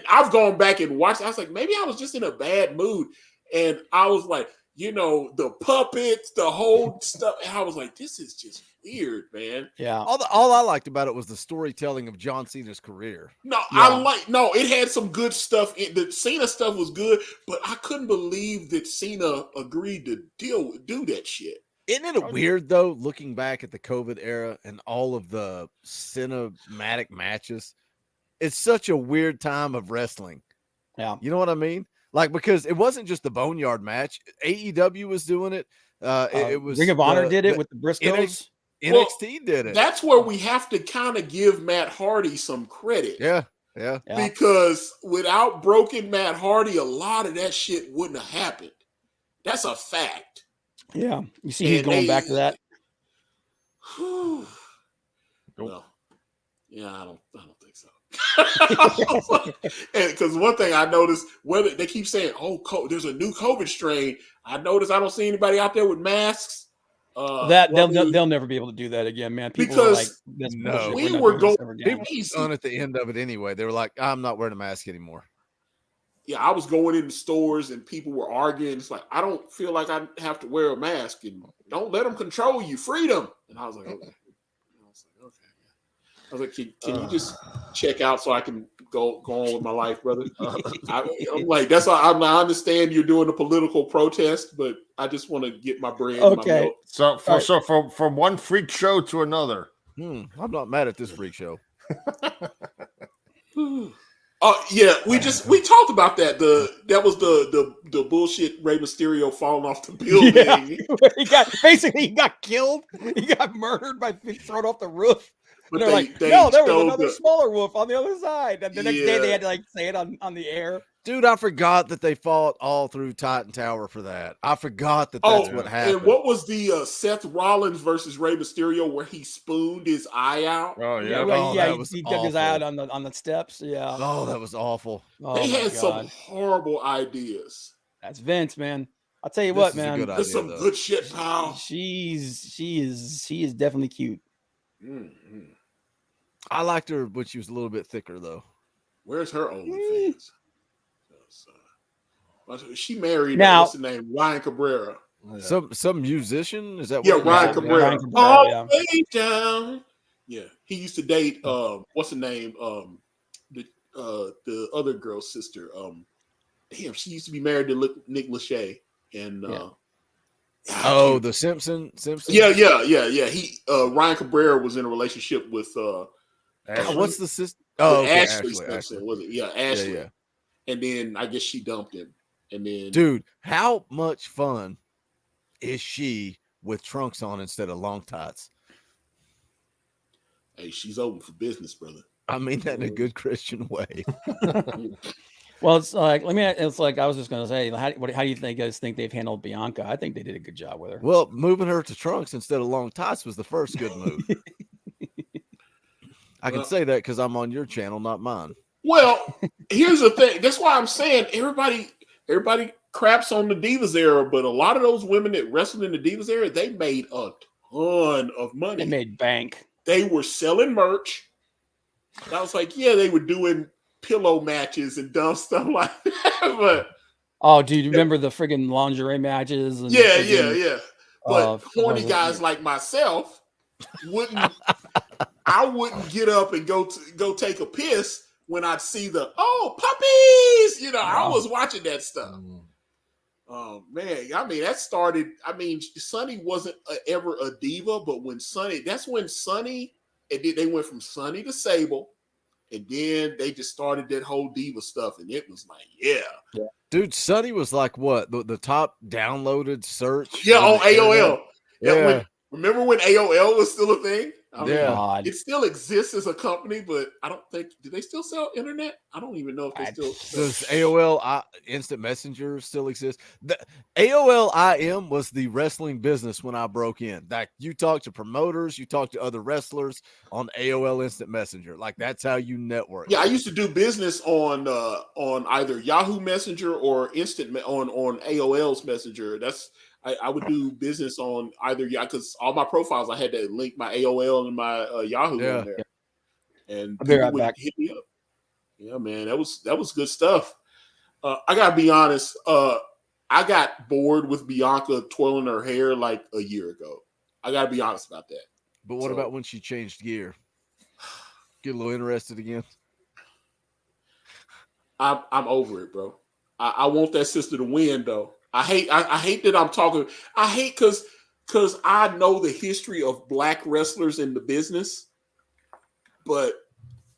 I've gone back and watched. I was like, maybe I was just in a bad mood, and I was like, the puppets, the whole stuff. And I was like, this is just weird, man. Yeah. All I liked about it was the storytelling of John Cena's career. It had some good stuff. The Cena stuff was good, but I couldn't believe that Cena agreed to do that shit. Isn't it weird though, looking back at the COVID era and all of the cinematic matches? It's such a weird time of wrestling. Yeah. You know what I mean? Like, because it wasn't just the Boneyard match. AEW was doing it. It was Ring of Honor did it with the Briscoes. NXT did it. That's where we have to kind of give Matt Hardy some credit. Yeah. Because without broken Matt Hardy, a lot of that shit wouldn't have happened. That's a fact. Yeah. You see he's going back to that. No. Yeah, I don't think so. Because one thing I noticed, whether they keep saying, there's a new COVID strain. I noticed I don't see anybody out there with masks. They'll never be able to do that again, man. People because are like, no, we were going on at the end of it anyway. They were like, I'm not wearing a mask anymore. Yeah, I was going into stores and people were arguing. It's like, I don't feel like I have to wear a mask, and don't let them control you. Freedom. And I was like, okay. I was like, can you just check out so I can go on with my life, brother? I'm like, that's why I understand you're doing a political protest, but I just want to get my bread. Okay. So from one freak show to another. I'm not mad at this freak show. Yeah, we talked about that. That was the bullshit Rey Mysterio falling off the building. Yeah. He got killed. He got murdered by being thrown off the roof. But they're like, no, there was another smaller wolf on the other side. And the next day they had to say it on the air. Dude, I forgot that they fought all through Titan Tower for that. I forgot that's what happened. And what was the Seth Rollins versus Rey Mysterio where he spooned his eye out? Oh yeah, he dug his eye out on the steps. Yeah. Oh, that was awful. They had some horrible ideas. That's Vince, man. I'll tell you what, man. There's some good shit, pal. She is definitely cute. Mm-hmm. I liked her when she was a little bit thicker, though. Where's her OnlyFans? She married now. What's the name? Ryan Cabrera. Yeah. Some musician? Is that Ryan Cabrera. Ryan Cabrera, way down. Yeah, he used to date what's the name? The other girl's sister. Damn, she used to be married to Nick Lachey. And the Simpsons. Yeah. He Ryan Cabrera was in a relationship with what's the sister? Oh, okay, Ashley Simpson, was it? Yeah, Ashley. Yeah. And then I guess she dumped him. And then, dude, how much fun is she with trunks on instead of long tights? Hey, she's open for business, brother. I mean that in a good Christian way. Well, it's like I was just gonna say, how do you guys think they've handled Bianca? I think they did a good job with her. Well, moving her to trunks instead of long tights was the first good move. I can say that because I'm on your channel, not mine. Well, here's the thing. That's why I'm saying everybody craps on the Divas era, but a lot of those women that wrestled in the Divas era, they made a ton of money. They made bank. They were selling merch. I was like, yeah, they were doing pillow matches and dumb stuff like that. But oh, dude, you remember the friggin' lingerie matches? And yeah. But horny guys like myself wouldn't. I wouldn't get up and go take a piss when I'd see the puppies. You know, I was watching that stuff. Oh man, I mean that started. I mean, Sunny wasn't ever a diva, but that's when Sunny, and then they went from Sunny to Sable, and then they just started that whole diva stuff, and it was like, yeah. Dude, Sunny was like what the top downloaded search? Yeah, on AOL. Yeah. Remember when AOL was still a thing? I mean, God. it still exists as a company, but I don't think do they still sell internet? I don't even know if they still does AOL Instant Messenger still exist. The AOL IM was the wrestling business when I broke in. Like you talk to promoters, you talk to other wrestlers on AOL Instant Messenger. Like that's how you network. Yeah, I used to do business on either Yahoo Messenger or on AOL's Messenger. I would do business on either because all my profiles I had to link my AOL and my Yahoo in there, and people would hit me up. Yeah, man, that was good stuff. I gotta be honest. I got bored with Bianca twirling her hair like a year ago. I gotta be honest about that. But what about when she changed gear? Get a little interested again. I'm over it, bro. I want that sister to win, though. I hate that I'm talking. I hate because I know the history of black wrestlers in the business, but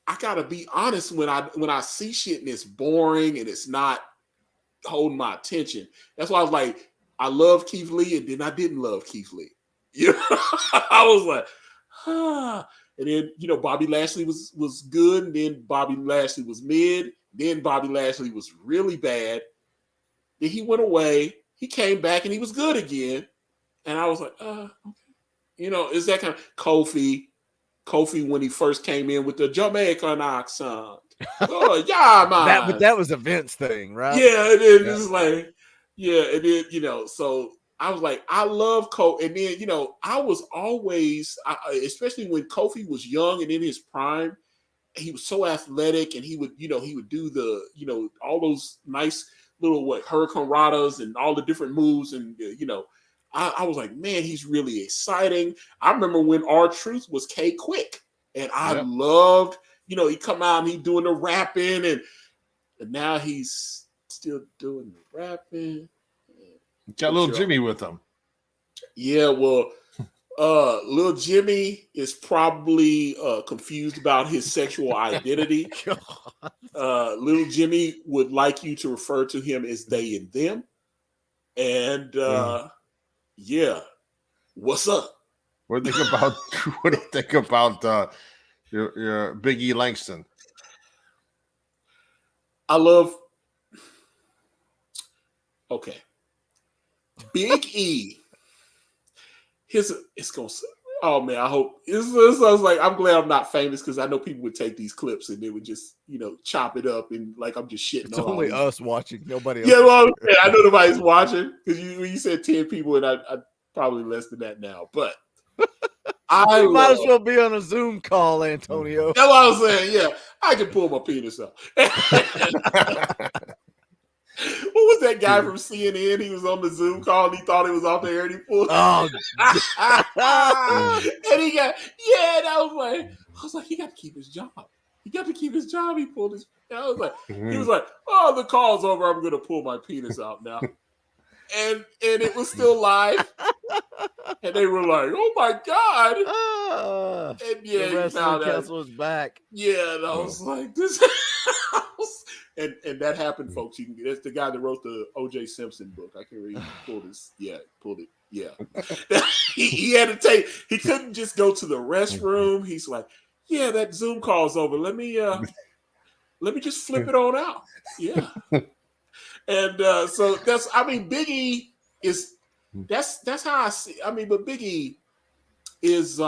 I gotta be honest when I see shit and it's boring and it's not holding my attention. That's why I was like, I love Keith Lee, and then I didn't love Keith Lee. You know, I was like, and then Bobby Lashley was good, and then Bobby Lashley was mid, then Bobby Lashley was really bad. Then he went away. He came back and he was good again. And I was like, okay. It's that kind of Kofi when he first came in with the Jamaican accent. Oh, yeah, man. But that was a Vince thing, right? Yeah, and then it's like, and then, so I was like, I love Kofi. And then, I was always, especially when Kofi was young and in his prime, he was so athletic and he would do the, all those nice little Hurricane Radas and all the different moves. And, I was like, man, he's really exciting. I remember when R-Truth was K-Quick and I loved, he come out and he doing the rapping and now he's still doing the rapping. Got little Jimmy with him. Yeah, well, little Jimmy is probably confused about his sexual identity. Little Jimmy would like you to refer to him as they and them. And what's up? What do you think about your Big E Langston? I love. Okay, Big E. It's gonna. Oh man, I hope I was like, I'm glad I'm not famous because I know people would take these clips and they would just chop it up and like I'm just shitting. It's only us watching, nobody else. Yeah, well, I know nobody's watching because you said 10 people and I probably less than that now, but I might as well be on a Zoom call, Antonio. That's what I was saying. Yeah, I can pull my penis up. Well, was that guy from CNN? He was on the Zoom call and he thought he was off the air and he pulled. Oh, and he got, and I was like, he got to keep his job. He got to keep his job. He pulled his. I was like, he was like, oh, the call's over. I'm gonna pull my penis out now. And it was still live. And they were like, oh my God. And yeah, the wrestling council is back. Yeah, and I was like, this. And that happened, folks. You can get. That's the guy that wrote the O.J. Simpson book. I can't really pull this. Yeah, pulled it. Yeah, he had to take. He couldn't just go to the restroom. He's like, yeah, that Zoom call's over. Let me just flip it on out. Yeah, and so that's. I mean, Big E is. That's how I see. I mean, but Big E is.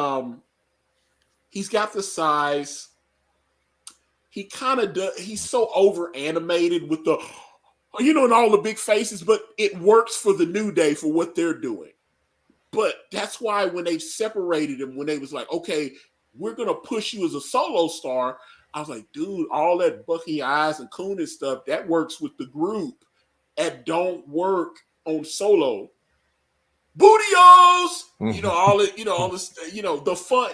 He's got the size. He kind of does. He's so over animated with the, and all the big faces. But it works for the New Day for what they're doing. But that's why when they separated him, when they was like, okay, we're gonna push you as a solo star, I was like, dude, all that Bucky Eyes and Coon stuff that works with the group, and don't work on solo. Bootios, all it, all this, the fun.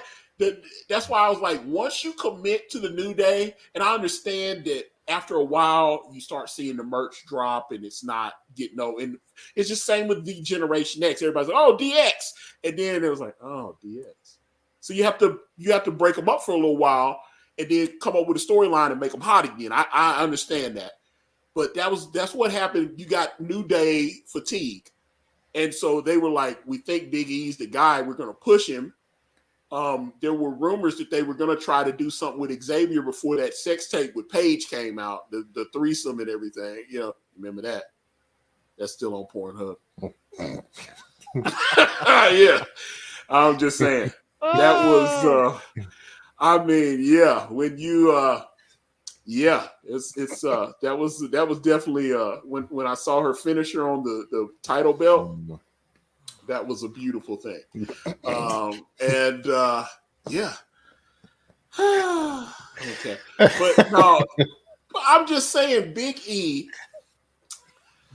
That's why I was like, once you commit to the New Day, and I understand that after a while you start seeing the merch drop and it's not getting and it's just same with the Generation X. Everybody's like, oh, DX, and then it was like, oh, DX. So you have to break them up for a little while and then come up with a storyline and make them hot again. I understand that, but that's what happened. You got New Day fatigue, and so they were like, we think Big E's the guy. We're going to push him. There were rumors that they were going to try to do something with Xavier before that sex tape with Paige came out, the threesome and everything. Remember that? That's still on Pornhub. Yeah, I'm just saying that was. I mean, yeah, when you, it's that was definitely when I saw her finish her on the title belt. That was a beautiful thing. Yeah. Okay. But no, I'm just saying Big E,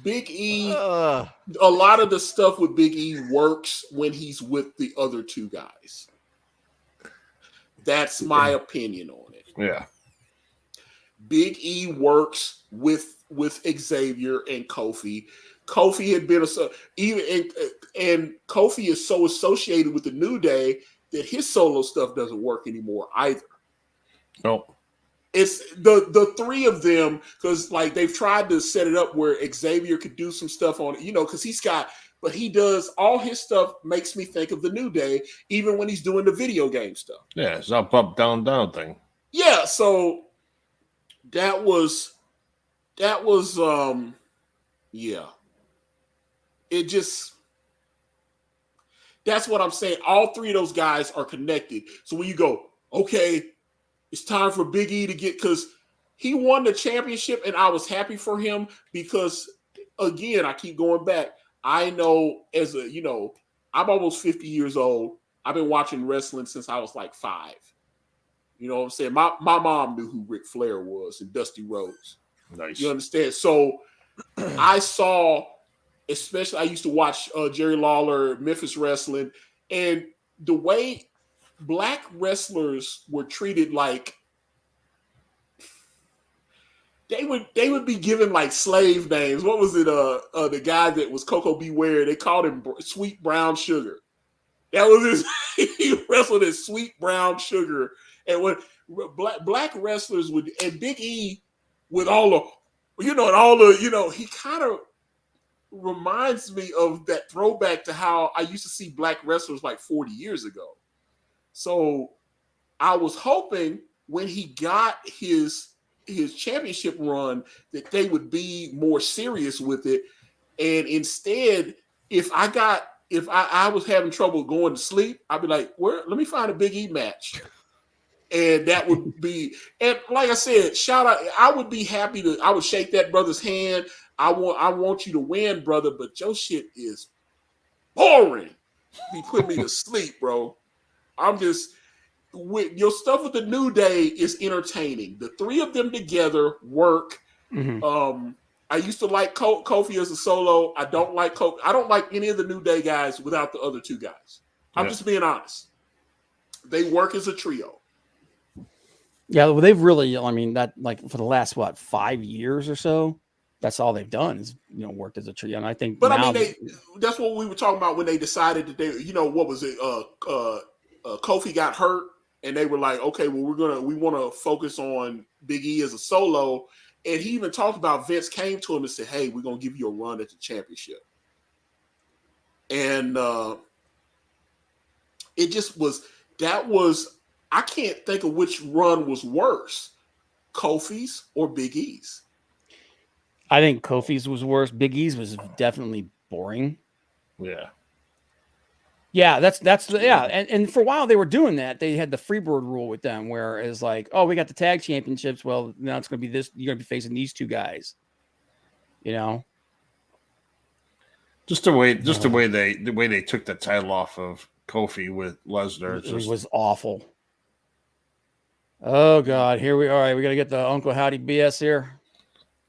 a lot of the stuff with Big E works when he's with the other two guys. That's my opinion on it. Yeah. Big E works with Xavier and Kofi. Kofi had been and Kofi is so associated with the New Day that his solo stuff doesn't work anymore either. Nope. It's the three of them, because like they've tried to set it up where Xavier could do some stuff on it, because he does all his stuff makes me think of the New Day, even when he's doing the video game stuff. Yeah, it's up, down, down thing. Yeah, so that was yeah. It just, that's what I'm saying. All three of those guys are connected. So when you go, okay, it's time for Big E to because he won the championship and I was happy for him because, again, I keep going back. I know I'm almost 50 years old. I've been watching wrestling since I was like 5. You know what I'm saying? My mom knew who Ric Flair was and Dusty Rhodes. Nice. You understand? So I saw, especially I used to watch Jerry Lawler, Memphis Wrestling, and the way black wrestlers were treated, like they would be given like slave names. What was it? The guy that was Coco Beware, they called him Sweet Brown Sugar. That was his. He wrestled as Sweet Brown Sugar, and when black wrestlers would, and Big E with all the, he kind of reminds me of that throwback to how I used to see black wrestlers like 40 years ago. So I was hoping when he got his championship run that they would be more serious with it. And instead, if I was having trouble going to sleep, I'd be like, let me find a Big E match. And that would be, and like I said, shout out. I would be happy I would shake that brother's hand. I want you to win, brother, but your shit is boring. You put me to sleep, bro. I'm just, with your stuff with the New Day is entertaining. The three of them together work. Mm-hmm. I used to like Kofi as a solo. I don't like Kofi. I don't like any of the New Day guys without the other two guys. I'm just being honest. They work as a trio. Yeah, well, they've really, I mean, that like for the last 5 years or so, that's all they've done is worked as a trio. And I think, but now I mean, that's what we were talking about when they decided that they, what was it? Kofi got hurt, and they were like, okay, well, we want to focus on Big E as a solo. And he even talked about Vince came to him and said, hey, we're gonna give you a run at the championship. And it just was. I can't think of which run was worse, Kofi's or Big E's. I think Kofi's was worse. Big E's was definitely boring. Yeah. Yeah, that's yeah. And for a while they were doing that. They had the freeboard rule with them, where it's like, oh, we got the tag championships. Well, now it's going to be this. You're going to be facing these two guys. Just the way they took the title off of Kofi with Lesnar. It was awful. Oh God, here we are. All right, we got to get the Uncle Howdy BS here.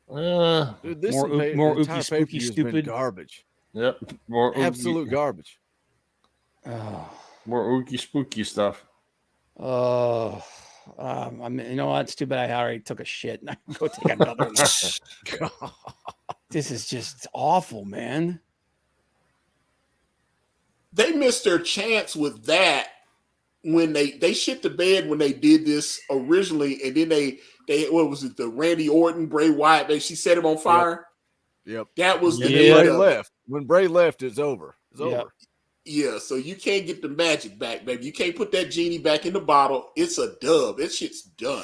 Dude, this more ookie spooky stupid garbage. Yep, absolute garbage. Oh. More ookie spooky stuff. Oh, I mean, you know what? It's too bad I already took a shit. And I can go take another one. This is just awful, man. They missed their chance with that when they shit the bed when they did this originally, and then they what was it, the Randy Orton, Bray Wyatt, she set him on fire. Yep. That was the Bray left. When Bray left, it's over. It's over. Yeah, so you can't get the magic back, baby. You can't put that genie back in the bottle. It's a dub. That shit's done,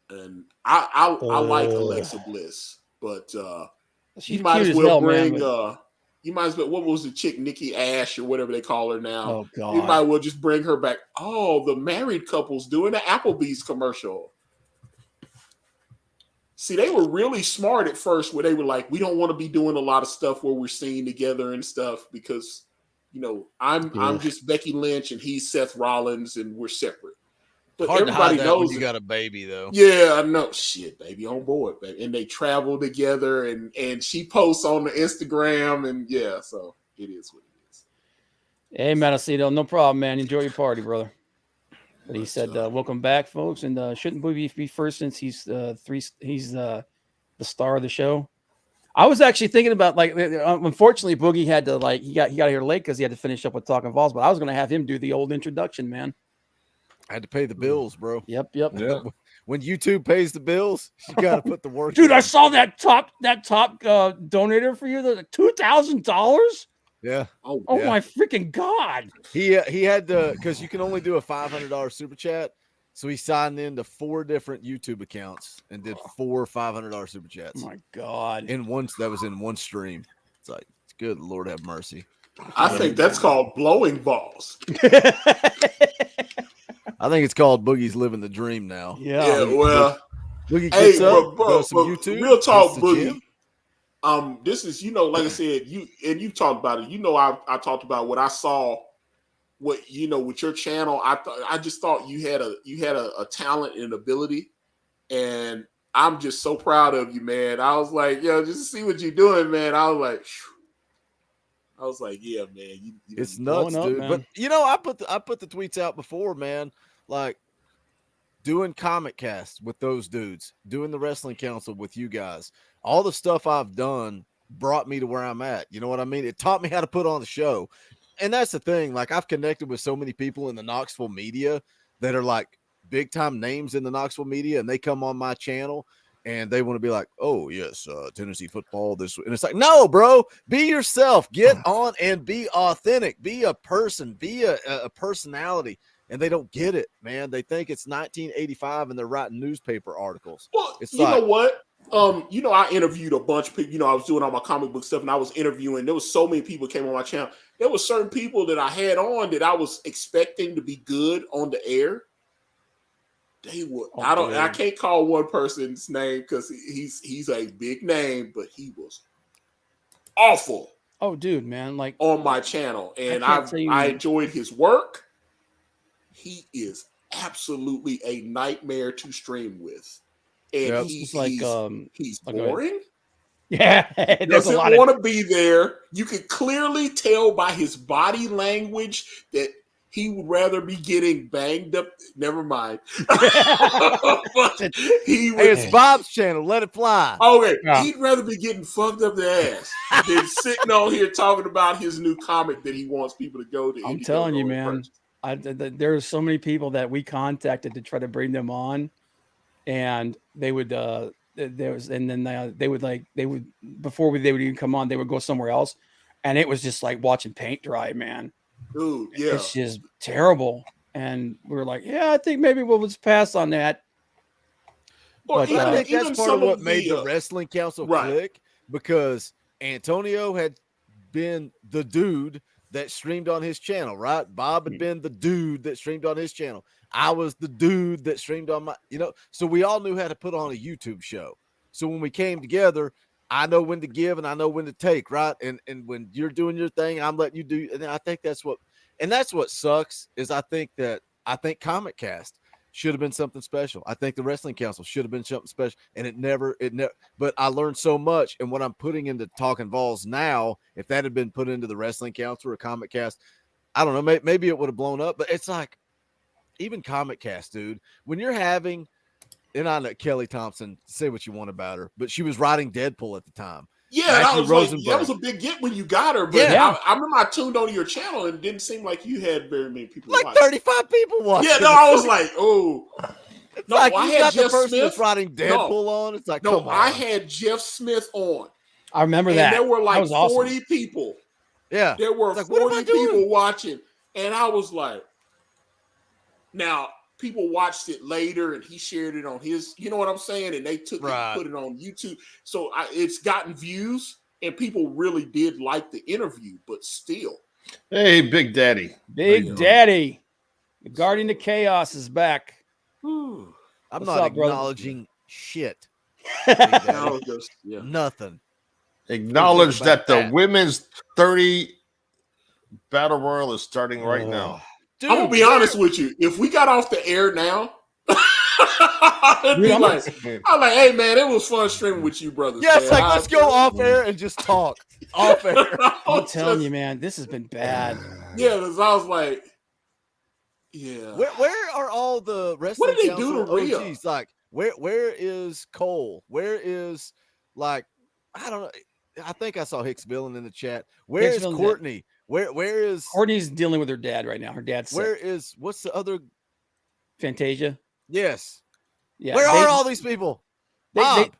man. And I like Alexa Bliss, but you might as well bring you might as well, what was the chick, Nikki Ash or whatever they call her now? Oh God. You might as well just bring her back. Oh, the married couple's doing the Applebee's commercial. See, they were really smart at first where they were like, we don't want to be doing a lot of stuff where we're seen together and stuff because, I'm just Becky Lynch and he's Seth Rollins and we're separate. But hard everybody to hide that knows when you got a baby, though. Yeah, I know. Shit, baby, on board, baby. And they travel together and she posts on the Instagram and so it is what it is. Hey, Matacito, no problem, man. Enjoy your party, brother. But he said, welcome back, folks. And shouldn't Boogie be first since he's the star of the show? I was actually thinking about, like, unfortunately, Boogie had to, like, he got here late because he had to finish up with Talking Balls, but I was going to have him do the old introduction, man. I had to pay the bills, bro. Yep. Yeah. When YouTube pays the bills, you got to put the work Dude, in. I saw that top donator for you, the $2,000. Yeah. Oh my freaking God. He had to, because you can only do a $500 super chat. So he signed into 4 different YouTube accounts and did 4 $500 super chats. Oh my God. That was in one stream. It's like, it's good. Lord have mercy. I think that's called blowing balls. I think it's called Boogie's living the dream now. Yeah, well, Boogie gets up, goes some YouTube. Real talk, Boogie. This is, like I said, you talked about it. I talked about what I saw, with your channel. I just thought you had a talent and ability, and I'm just so proud of you, man. I was like, just to see what you're doing, man. I was like, yeah, man. It's nuts, dude. Man. But I put the tweets out before, man. Like doing Comic Cast with those dudes, doing the Wrestling Council with you guys. All the stuff I've done brought me to where I'm at. You know what I mean? It taught me how to put on the show. And that's the thing. Like, I've connected with so many people in the Knoxville media that are like big time names in the Knoxville media, and they come on my channel and they want to be like, oh yes, Tennessee football this, and it's like, no, bro, be yourself, get on and be authentic, be a person, be a personality. And they don't get it, man. They think it's 1985 and they're writing newspaper articles. Well, it's know what? I interviewed a bunch of people. I was doing all my comic book stuff and I was interviewing. There was so many people came on my channel. There were certain people that I had on that I was expecting to be good on the air. They were. I can't call one person's name because he's a big name, but he was awful. Oh, dude, man, like on my channel, and I enjoyed his work. He is absolutely a nightmare to stream with. and It's like he's oh, go ahead. boring. Yeah, there's a Doesn't lot want of to be there. You could clearly tell by his body language that he would rather be getting banged up. Never mind. But he would, Hey, it's Bob's channel. Let it fly. okay, Yeah. he'd rather be getting fucked up the ass than sitting on here talking about his new comic that he wants people to go to. I'm Indiegogo telling you, and man. purchase. There's so many people that we contacted to try to bring them on, and they would they would before they would even come on, they would go somewhere else, and it was just like watching paint dry, man. Dude, yeah. It's just terrible. And we were like, yeah, I think maybe we'll just pass on that. Well, But, I think even that's part some of what made the the wrestling council right. click, because Antonio had been the dude that streamed on his channel, right? Bob had been the dude that streamed on his channel. I was the dude that streamed on my, so we all knew how to put on a YouTube show. So when we came together, I know when to give and I know when to take, right? And when you're doing your thing, I'm letting you do. And I think that's what sucks is I think Comic Cast should have been something special. I think the Wrestling Council should have been something special. And it never, but I learned so much. And what I'm putting into Talking Balls now, if that had been put into the Wrestling Council or Comic Cast, I don't know, maybe it would have blown up, but it's like, even Comic Cast, dude, when you're having, and I know Kelly Thompson, say what you want about her, but she was writing Deadpool at the time. Yeah, Matthew that was a big get when you got her. But Yeah. I remember I tuned onto your channel and it didn't seem like you had very many people Like watching. 35 people watching. Yeah, no, I was like, oh. It's No, like I you had got the Jeff person Smith. that's writing Deadpool on. It's like, No, come on. I had Jeff Smith on. I remember And that. there were That like was awesome. 40 people. Yeah. There were It's like, what am I 40 doing? people watching. And I was like, now people watched it later and he shared it on his, you know what I'm saying? And they took it Right. and put it on YouTube. So it's gotten views and people really did like the interview, but still. Hey, Big Daddy. Big Daddy. The Guardian of Chaos is back. Whew. I'm What's not up, brother? acknowledging shit. Now it goes, yeah. Nothing. Acknowledge that the that. women's 30 battle royal is starting right now. Dude, I'm gonna be honest with you. If we got off the air now, I'd be Dude, like, I'm like, hey man, it was fun streaming with you, brothers. Yeah, it's man. like, let's go off air and just talk. Off air. I'm telling you, man, this has been bad. Yeah, because I was like, yeah. Where are all the wrestling What did they do to council Rhea? OGs? Like, where is Cole? Where is, like, I don't know. I think I saw Hicks Villain in the chat. Where Hicks is Villain's Courtney? Where is Courtney's dealing with her dad right now. Her dad's sick. where is what's the other? Fantasia. Yes. Yeah. Where are all these people? Bob.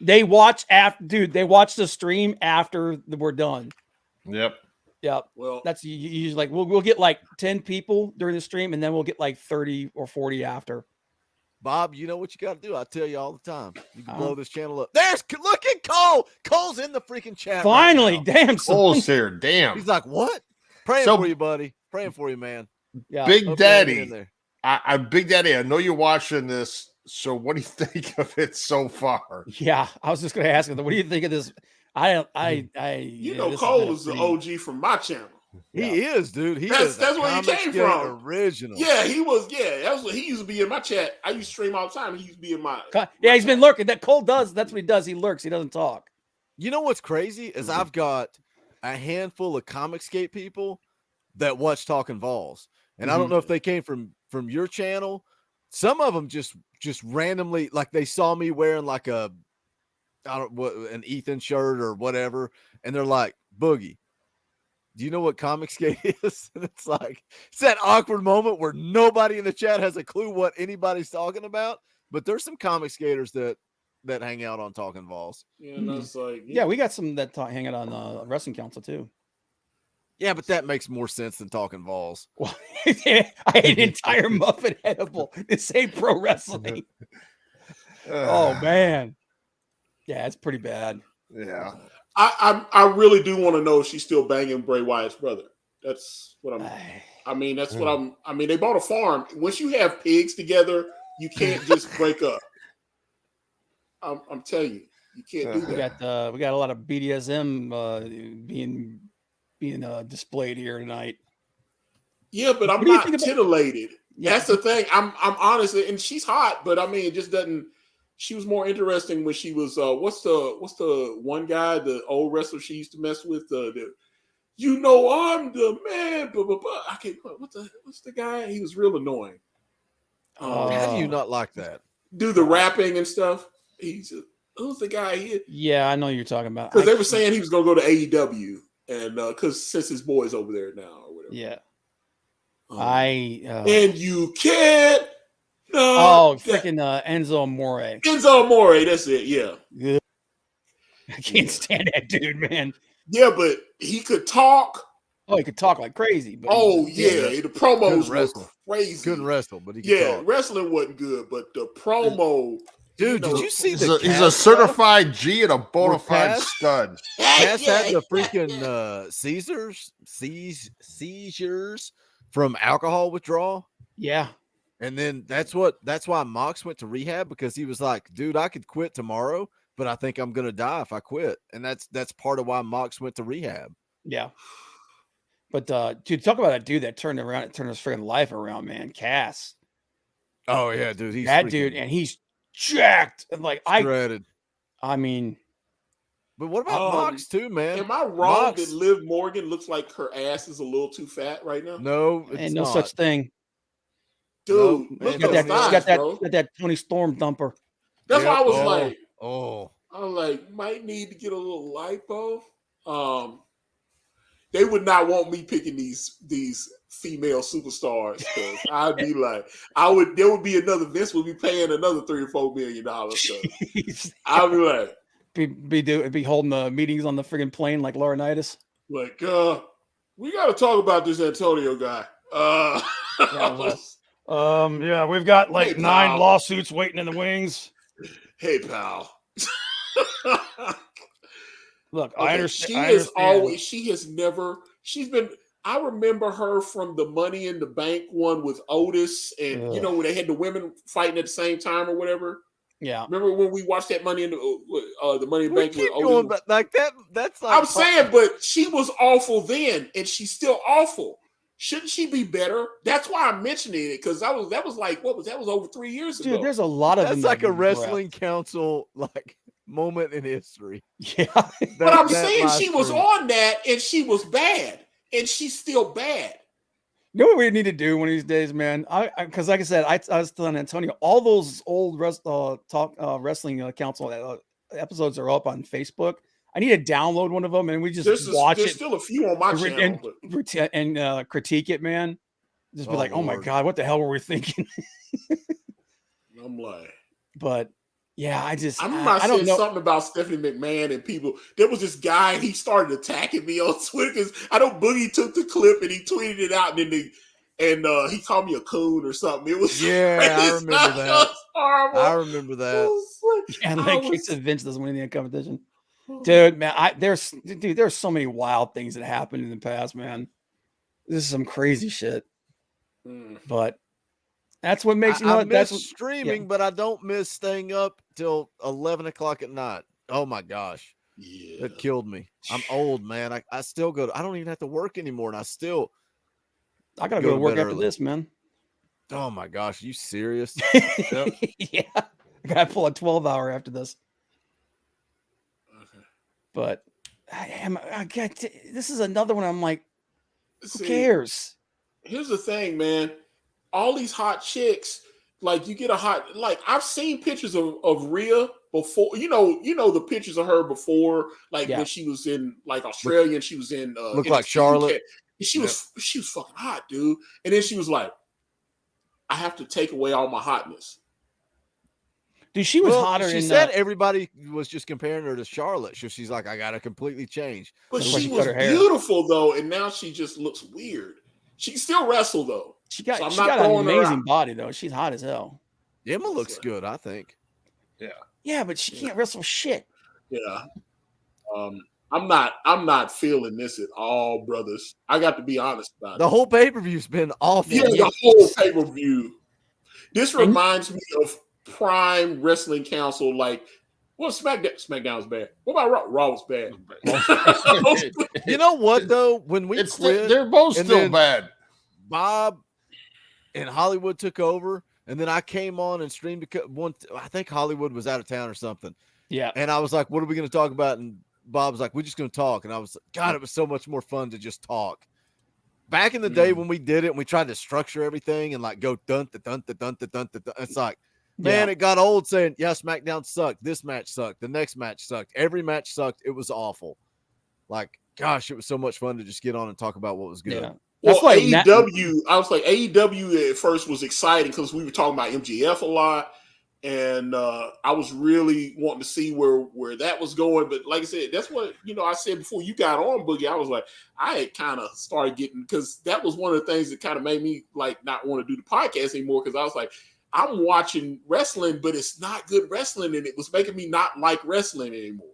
They watch after, dude. They watch the stream after we're done. Yep. Yep. Well, That's you usually like we'll get like 10 people during the stream, and then we'll get like 30 or 40 after. Bob, you know what you got to do. I tell you all the time. You can blow this channel up. Look at Cole. Cole's in the freaking chat. Finally, right now. damn. son. Cole's here. Damn. He's like, what? Praying So- for you, buddy. Praying for you, man. Yeah. Big Hope you hang in Daddy. there. Big Daddy, I know you're watching this. So what do you think of it so far? Yeah. I was just gonna ask him, what do you think of this? you Yeah, know, this has Cole been a is the pretty- OG from my channel. He is, dude. That's a where he comic came skate from. Original. Yeah, he was. Yeah, that's what he used to be in my chat. I used to stream all the time. He used to be in my. Yeah, he's been lurking. That Cole does. That's what he does. He lurks. He doesn't talk. You know what's crazy is I've got a handful of Comicsgate people that watch Talking Vols, and I don't know if they came from your channel. Some of them just randomly, like they saw me wearing like an Ethan shirt or whatever, and they're like, Boogie, do you know what Comicsgate is? And it's like, it's that awkward moment where nobody in the chat has a clue what anybody's talking about. But there's some comic skaters that hang out on Talking Vols. Yeah, and I was like, Yeah, we got some that hang out on Wrestling Council too. Yeah, but that makes more sense than Talking Vols. Well, I ate an entire muffin edible. This ain't pro wrestling. Oh man, yeah, it's pretty bad. Yeah. I really do want to know if she's still banging Bray Wyatt's brother. That's what I mean, that's what I mean, they bought a farm. Once you have pigs together, you can't just break up. I'm telling you, you can't do that. We got a lot of BDSM being displayed here tonight. Yeah, but I'm What do you not think about- titillated. Yeah. That's the thing. I'm honest, and she's hot, but I mean, it just doesn't. She was more interesting when she was what's the one guy, the old wrestler she used to mess with, the you know I'm the man, blah, blah, blah. I can't what's the guy? He was real annoying. How do you not like that? Do the rapping and stuff. Who's the guy? Yeah, I know you're talking about. Because they were saying he was gonna go to AEW, and because since his boy's over there now or whatever. Yeah. And you can't. Freaking Enzo Amore. Enzo Amore, that's it. Yeah. I can't stand that dude, man. Yeah, but he could talk. Oh, he could talk like crazy. But the promos were crazy. Couldn't wrestle, but he could talk. Wrestling wasn't good, but the promo. Dude, did you see he's a certified G and a bona fide stud. Cass had the freaking seizures from alcohol withdrawal. Yeah. And then that's why Mox went to rehab, because he was like, dude, I could quit tomorrow, but I think I'm gonna die if I quit. And that's part of why Mox went to rehab. Yeah. But dude, talk about a dude that turned his freaking life around, man. Cass. Oh yeah, dude. He's that dude, and he's jacked. And like shredded. I mean, but what about Mox too, man? Am I wrong that Liv Morgan looks like her ass is a little too fat right now? No, and no such thing. Dude, look at that Tony Storm thumper. That's why I was I was like, might need to get a little lipo. They would not want me picking these female superstars, because I'd be like, there would be another Vince would be paying another $3 or $4 million. So I'd be like, be holding the meetings on the friggin' plane like Laurinaitis. Like, we got to talk about this Antonio guy. Yeah, we've got like 9 lawsuits waiting in the wings. Hey, pal. Look, I understand. I remember her from the Money in the Bank one with Otis, and when they had the women fighting at the same time or whatever. Yeah. Remember when we watched that Money in the Money in the Bank with Otis? But like that. That's like I'm saying, but she was awful then, and she's still awful. Shouldn't she be better? That's why I'm mentioning it, because that was like that was over 3 years ago. Dude, there's a lot of that's like a wrestling council like moment in history. Yeah, but I'm saying she was on that, and she was bad, and she's still bad. You know what we need to do one of these days, man? Because like I said, I was telling Antonio, all those old wrestling council episodes are up on Facebook. I need to download one of them, and we just watch it. There's still a few on my channel, and critique it, man. Just be like, oh my God, what the hell were we thinking? I'm like, but yeah, I don't know something about Stephanie McMahon and people. There was this guy, he started attacking me on Twitter because I know Boogie took the clip and he tweeted it out, and then he called me a coon or something. It was I remember that. Horrible. I remember that. And like Vince doesn't win the competition. Dude, man, there's so many wild things that happened in the past, man. This is some crazy shit. But that's what makes I miss streaming, but I don't miss staying up till 11 o'clock at night. Oh my gosh. Yeah. It killed me. I'm old, man. I still go I don't even have to work anymore, and I gotta go to work after this, man. Oh my gosh, are you serious? Yep. Yeah. I gotta pull a 12-hour after this. But this is another one. I'm like, who cares? Here's the thing, man. All these hot chicks, like you get I've seen pictures of Rhea before. You know the pictures of her before, when she was in like Australia, and she was in looked like Charlotte. She was fucking hot, dude. And then she was like, I have to take away all my hotness. Dude, she was hotter. She said everybody was just comparing her to Charlotte. So she's like, I got to completely change. But she was beautiful, though, and now she just looks weird. She can still wrestle, though. She got an amazing body, though. She's hot as hell. Emma looks good, I think. Yeah. Yeah, but she can't wrestle shit. Yeah. I'm not feeling this at all, brothers. I got to be honest about it. The whole pay-per-view's been awful. Yeah, the whole pay-per-view. This reminds me of Prime Wrestling Council, like, well, SmackDown's bad. What about Raw? Was bad. You know what though? When we quit, they're both still bad. Bob and Hollywood took over, And then I came on and streamed one. I think Hollywood was out of town or something. Yeah. And I was like, what are we going to talk about? And Bob was like, we're just going to talk. And I was, God, it was so much more fun to just talk. Back in the day when we did it and we tried to structure everything and like go dun, dun, dun, dun, dun, dun, dun, it's like, man, it got old saying, yeah, SmackDown sucked. This match sucked. The next match sucked. Every match sucked. It was awful. Like, gosh, it was so much fun to just get on and talk about what was good. Yeah. Well, like AEW, I was like, AEW at first was exciting because we were talking about MJF a lot. And I was really wanting to see where that was going. But like I said, that's what, I said before you got on, Boogie. I was like, I had kind of started getting, because that was one of the things that kind of made me like not want to do the podcast anymore. Because I was like, I'm watching wrestling, but it's not good wrestling. And it was making me not like wrestling anymore.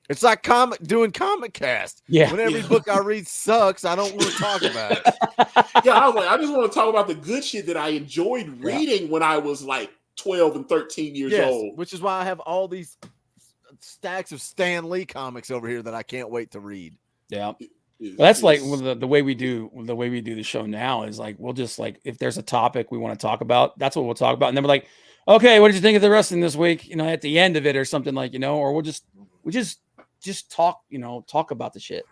It's like doing comic cast. Yeah. When every book I read sucks, I don't want to talk about it. Yeah, I was like, I just want to talk about the good shit that I enjoyed reading when I was like 12 and 13 years old. Which is why I have all these stacks of Stan Lee comics over here that I can't wait to read. Yeah. Well, that's like the way we do the show now is like, we'll just like, if there's a topic we want to talk about, that's what we'll talk about. And then we're like, okay, what did you think of the wrestling this week? At the end of it or something like, or we just talk, talk about the shit.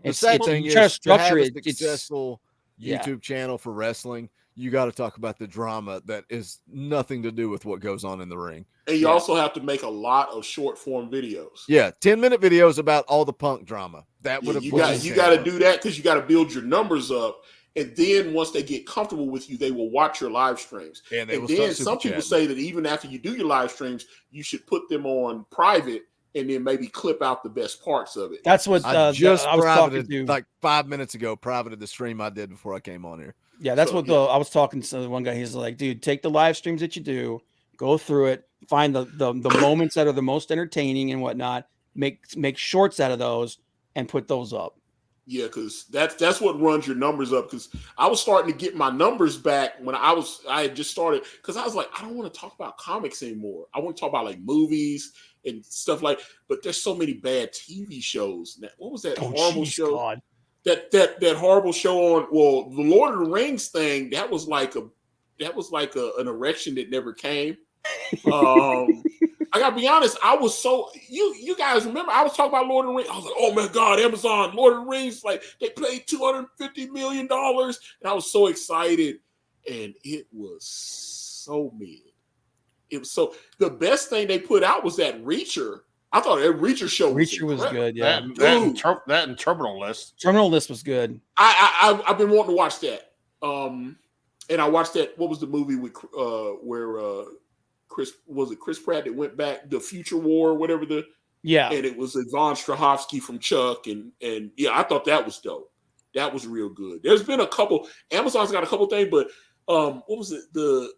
The sad thing is, to have a successful YouTube channel for wrestling, you got to talk about the drama that is nothing to do with what goes on in the ring. And you also have to make a lot of short form videos. Yeah, 10-minute videos about all the Punk drama. That would have you got to do that because you got to build your numbers up. And then once they get comfortable with you, they will watch your live streams. And then some people say that even after you do your live streams, you should put them on private and then maybe clip out the best parts of it. That's what I was talking to like 5 minutes ago. Privated the stream I did before I came on here. Yeah, that's I was talking to the one guy. He's like, dude, take the live streams that you do, go through it, find the moments that are the most entertaining and whatnot, make shorts out of those and put those up. Yeah, because that's what runs your numbers up. Because I was starting to get my numbers back when I had just started. Because I was like, I don't want to talk about comics anymore. I want to talk about like movies and stuff like. But there's so many bad TV shows. What was that horrible show? God. That horrible show on the Lord of the Rings thing. That was like an erection that never came. I gotta be honest. I was so you guys remember I was talking about Lord of the Rings. I was like, oh my God, Amazon, Lord of the Rings, like they paid $250 million, and I was so excited, and it was so mid. It was so the best thing they put out was that Reacher. I thought that Reacher show was good. Yeah, that and Terminal List. Terminal List was good. I've been wanting to watch that. And I watched that. What was the movie with where Chris Pratt that went back, the Future War, whatever and it was Yvonne Strahovski from Chuck, and yeah, I thought that was dope. That was real good. There's been a couple. Amazon's got a couple things, but what was it?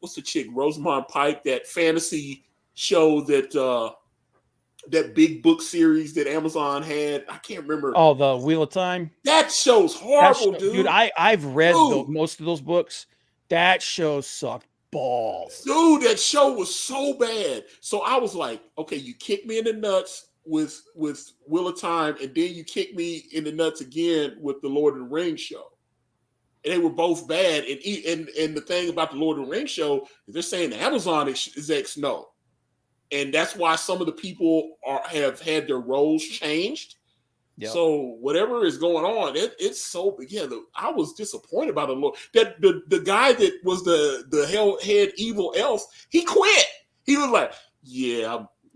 What's the chick? Rosamund Pike, that fantasy show that big book series that Amazon had. I can't remember. Oh, the Wheel of Time. That show's horrible, dude. I've read most of those books. That show sucked balls. Dude, that show was so bad. So I was like, okay, you kicked me in the nuts with Wheel of Time, and then you kicked me in the nuts again with the Lord of the Rings show. And they were both bad. And the thing about the Lord of the Rings show is they're saying the Amazon execs know. And that's why some of the people have had their roles changed. Yep. So whatever is going on, it's so I was disappointed by the Lord. That the guy that was the head evil elf, he quit. He was like,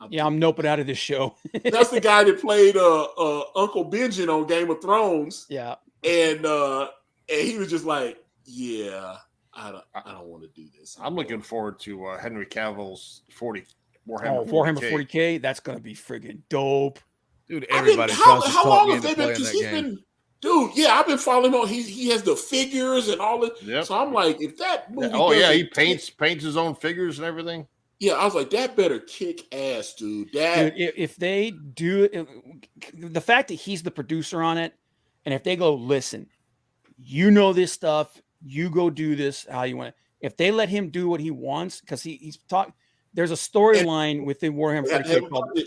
I'm noping out of this show. That's the guy that played Uncle Benjen on Game of Thrones. Yeah, and he was just like, I don't want to do this. I'm looking forward to Henry Cavill's Warhammer 40K. That's gonna be friggin' dope. Dude, everybody. How long have they been? Because he's been, dude. Yeah, I've been following him on. He has the figures and all that. Yep. So I'm like, if that movie, he paints his own figures and everything. Yeah, I was like, that better kick ass, dude. If they do the fact that he's the producer on it, and if they go, listen, this stuff, you go do this how you want it. If they let him do what he wants, because he's talking. There's a storyline within Warhammer 40K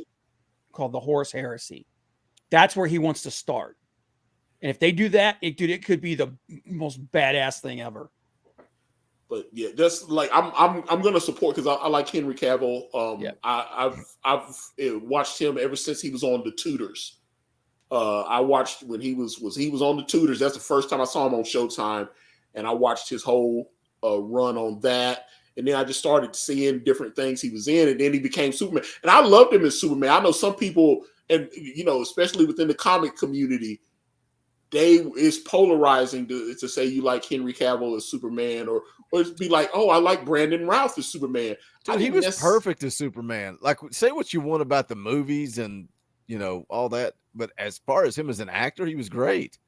called the Horus Heresy. That's where he wants to start. And if they do that, it could be the most badass thing ever. But yeah, that's like I'm gonna support because I like Henry Cavill. Yep. I've watched him ever since he was on The Tudors. I watched when he was on The Tudors. That's the first time I saw him on Showtime, and I watched his whole run on that. And then I just started seeing different things he was in, and then he became Superman. And I loved him as Superman. I know some people, and especially within the comic community, it's polarizing to say you like Henry Cavill as Superman, or it'd be like, oh, I like Brandon Routh as Superman. Dude, he was perfect as Superman. Like, say what you want about the movies and all that, but as far as him as an actor, he was great.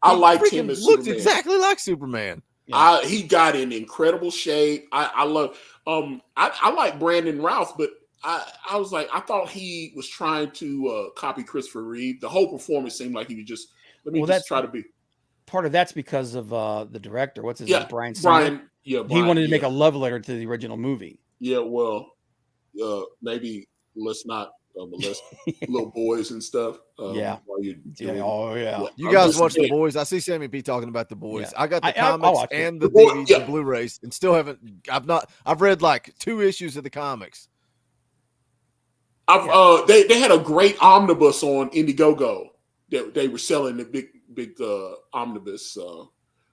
I liked him as looked Superman. Exactly like Superman. Yeah. He got in incredible shape. I love. I like Brandon Routh, but I was like, I thought he was trying to copy Christopher Reeve. The whole performance seemed like he was just. Just try to be. Part of that's because of the director. What's his name? Brian. Yeah, he wanted to make a love letter to the original movie. Yeah, well, maybe let's not molest little boys and stuff. Yeah. Yeah. You guys watch The Boys? I see Sammy P talking about The Boys. Yeah. I got the comics and the DVDs, the Blu-rays, and still haven't. I've read like 2 issues of the comics. They had a great omnibus on Indiegogo. They were selling the big omnibus.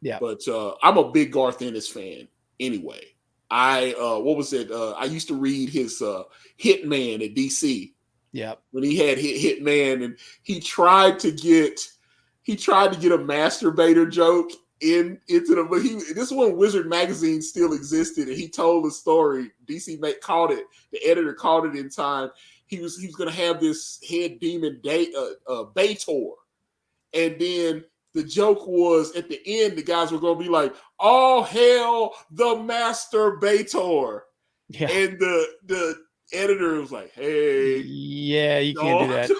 But I'm a big Garth Ennis fan anyway. What was it? I used to read his Hitman at DC. Yeah. When he had Hitman, and he tried to get a masturbator joke into the book. This is when Wizard Magazine still existed, and he told the story. DC called it. The editor called it in time. He was going to have this head demon Baitor, and then the joke was at the end, the guys were going to be like, "All hail the Master Baitor," and the editor was like, "Hey, yeah, you can't do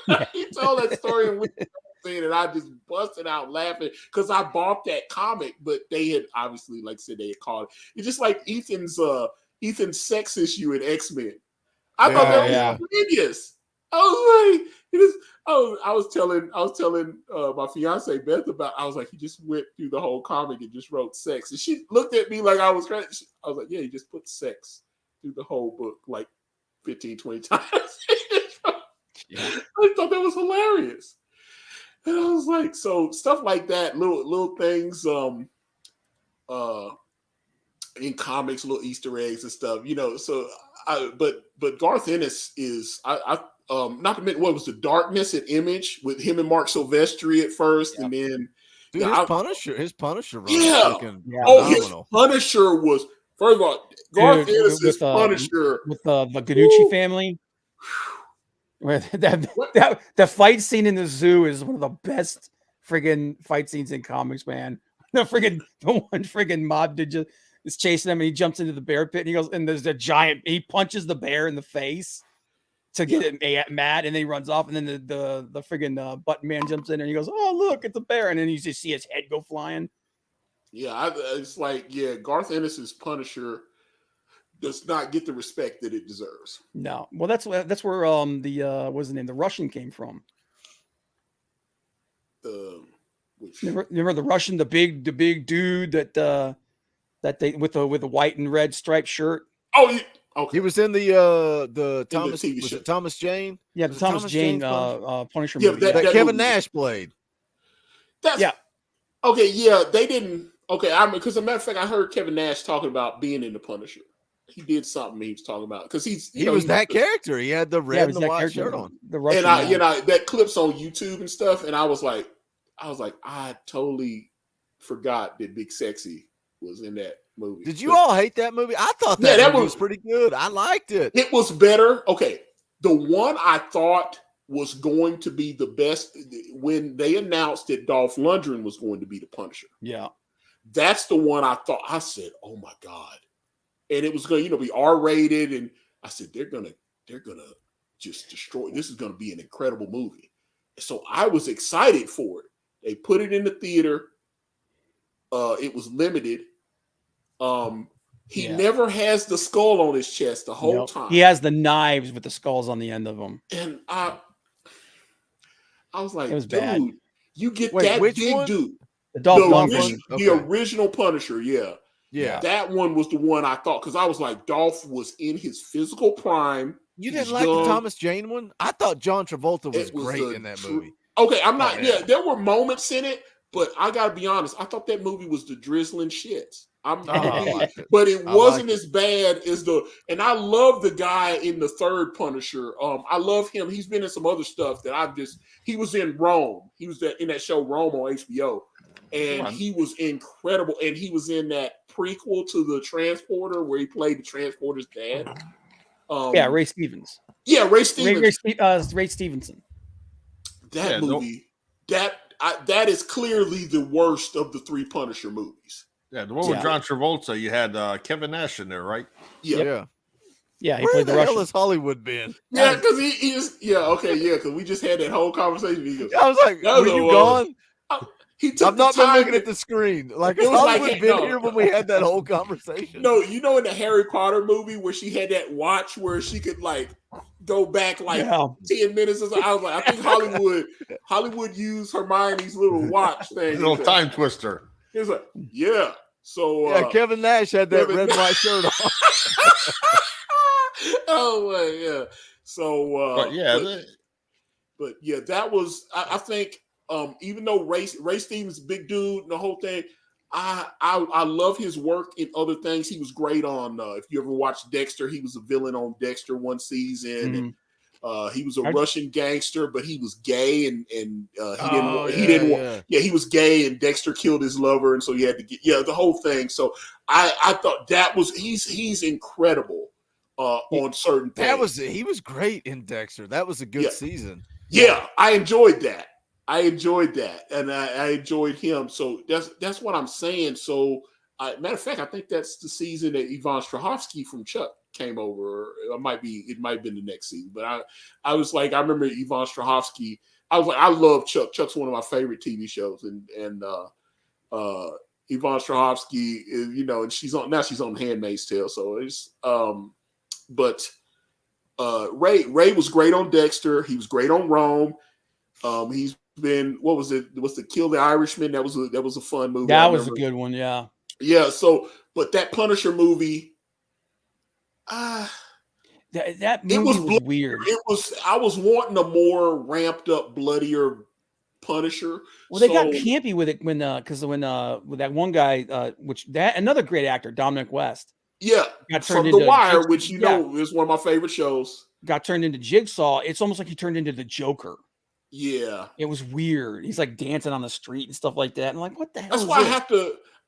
that." He told that story in Magazine, and I just busted out laughing because I bought that comic, but they had obviously, like I said, they had called it. It's just like Ethan's sex issue in X-Men. I thought that was genius. I was like, I was telling my fiance Beth about. I was like, he just went through the whole comic and just wrote sex, and she looked at me like I was crazy. I was like, yeah, he just put sex through the whole book like 15, 20 times. I thought that was hilarious, and I was like, so stuff like that, little things, in comics, little Easter eggs and stuff, So, but Garth Ennis is not to mention what was The Darkness at Image with him and Mark Silvestri at first, and then his Punisher run his Punisher was, first of all, Garth Ennis' Punisher with the Ganucci family. Where the fight scene in the zoo is one of the best friggin' fight scenes in comics, man. The one friggin' mob is chasing him, and he jumps into the bear pit, and he goes, and there's a giant. He punches the bear in the face to get it mad, and then he runs off, and then the friggin' button man jumps in, and he goes, "Oh, look, it's a bear," and then you just see his head go flying. Yeah, it's like, Garth Ennis' Punisher does not get the respect that it deserves. No, well, that's where what's the name? The Russian came from. Remember the Russian, the big dude that they with the white and red striped shirt. Oh, yeah. Okay. He was in the Thomas. Was it Thomas Jane? Yeah, the Thomas Jane Punisher movie that Kevin Nash played. Okay. Yeah, they didn't. Okay, because as a matter of fact, I heard Kevin Nash talking about being in the Punisher. He did something he was talking about because he was that character. He had the red and the white shirt on. The Russian, and that clips on YouTube and stuff, and I was like, I totally forgot that Big Sexy was in that movie. Did you all hate that movie? I thought that movie was pretty good. I liked it. It was better. Okay, the one I thought was going to be the best when they announced that Dolph Lundgren was going to be the Punisher. Yeah, that's the one I thought. I said, "Oh my god." And it was going to, be R-rated, and I said they're gonna just destroy. This is going to be an incredible movie. So I was excited for it. They put it in the theater. It was limited. He never has the skull on his chest the whole time. He has the knives with the skulls on the end of them. And I was like, it was dude, bad. You get that big one? dude. The original Punisher, yeah. Yeah. That one was the one I thought, because I was like, Dolph was in his physical prime. You He's didn't like young. the Thomas Jane one? I thought John Travolta was It was great a in that tr- movie. Okay, I'm not. Oh, yeah. Yeah, there were moments in it, but I gotta be honest. I thought that movie was the drizzling shits. I liked it. But it I wasn't liked as bad as the. And I love the guy in the third Punisher. I love him. He's been in some other stuff that I've just. He was in Rome. He was in that show Rome on HBO, and he was incredible. And he was in that prequel to the Transporter where he played the Transporter's dad. Yeah, Ray Stevens. Yeah, Ray Stevens. Ray Stevenson. That movie, that is clearly the worst of the three Punisher movies. Yeah, the one with John Travolta, you had Kevin Nash in there, right? Yeah. Yeah, he Where played the the hell Russian. has Hollywood been? Yeah, because he is. Yeah, okay, yeah, because we just had that whole conversation. He goes, I was like, No, were no, you gone? he took I've not the been time looking to- at the screen. Like, It has was like, Hollywood hey, been no. here when we had that whole conversation? No, you know, in the Harry Potter movie where she had that watch where she could like go back like 10 minutes or so. I was like, I think Hollywood used Hermione's little watch thing. Little time twister. He was like, yeah. So Yeah, Kevin Nash had that red white shirt on. Oh well, yeah. So But yeah, but yeah, that was I think even though Ray Stevens is a big dude and the whole thing, I love his work in other things. He was great on if you ever watched Dexter, he was a villain on Dexter one season. And, he was a Russian gangster, but he was gay and he didn't want he was gay and Dexter killed his lover, and so he had to get the whole thing. So I thought that was he's incredible on certain things. He was great in Dexter. That was a good season. Yeah, I enjoyed that. And I enjoyed him. So that's what I'm saying. So matter of fact, I think that's the season that Yvonne Strahovski from Chuck came over. It might have been the next season. But I was like, I remember Yvonne Strahovski. I was like, I love Chuck. Chuck's one of my favorite TV shows. And Yvonne Strahovski is, and she's on Handmaid's Tale. So it's but Ray was great on Dexter. He was great on Rome. He's been what's the Kill the Irishman? That was a fun movie. That was a good one, yeah. Yeah, so but that Punisher movie, that movie was weird. I was wanting a more ramped up, bloodier Punisher. Well, they got campy with it when with that one guy, another great actor, Dominic West. Yeah, from The Wire, which is one of my favorite shows. Got turned into Jigsaw. It's almost like he turned into the Joker. Yeah, it was weird. He's like dancing on the street and stuff like that. And I'm like, what the hell? That's why I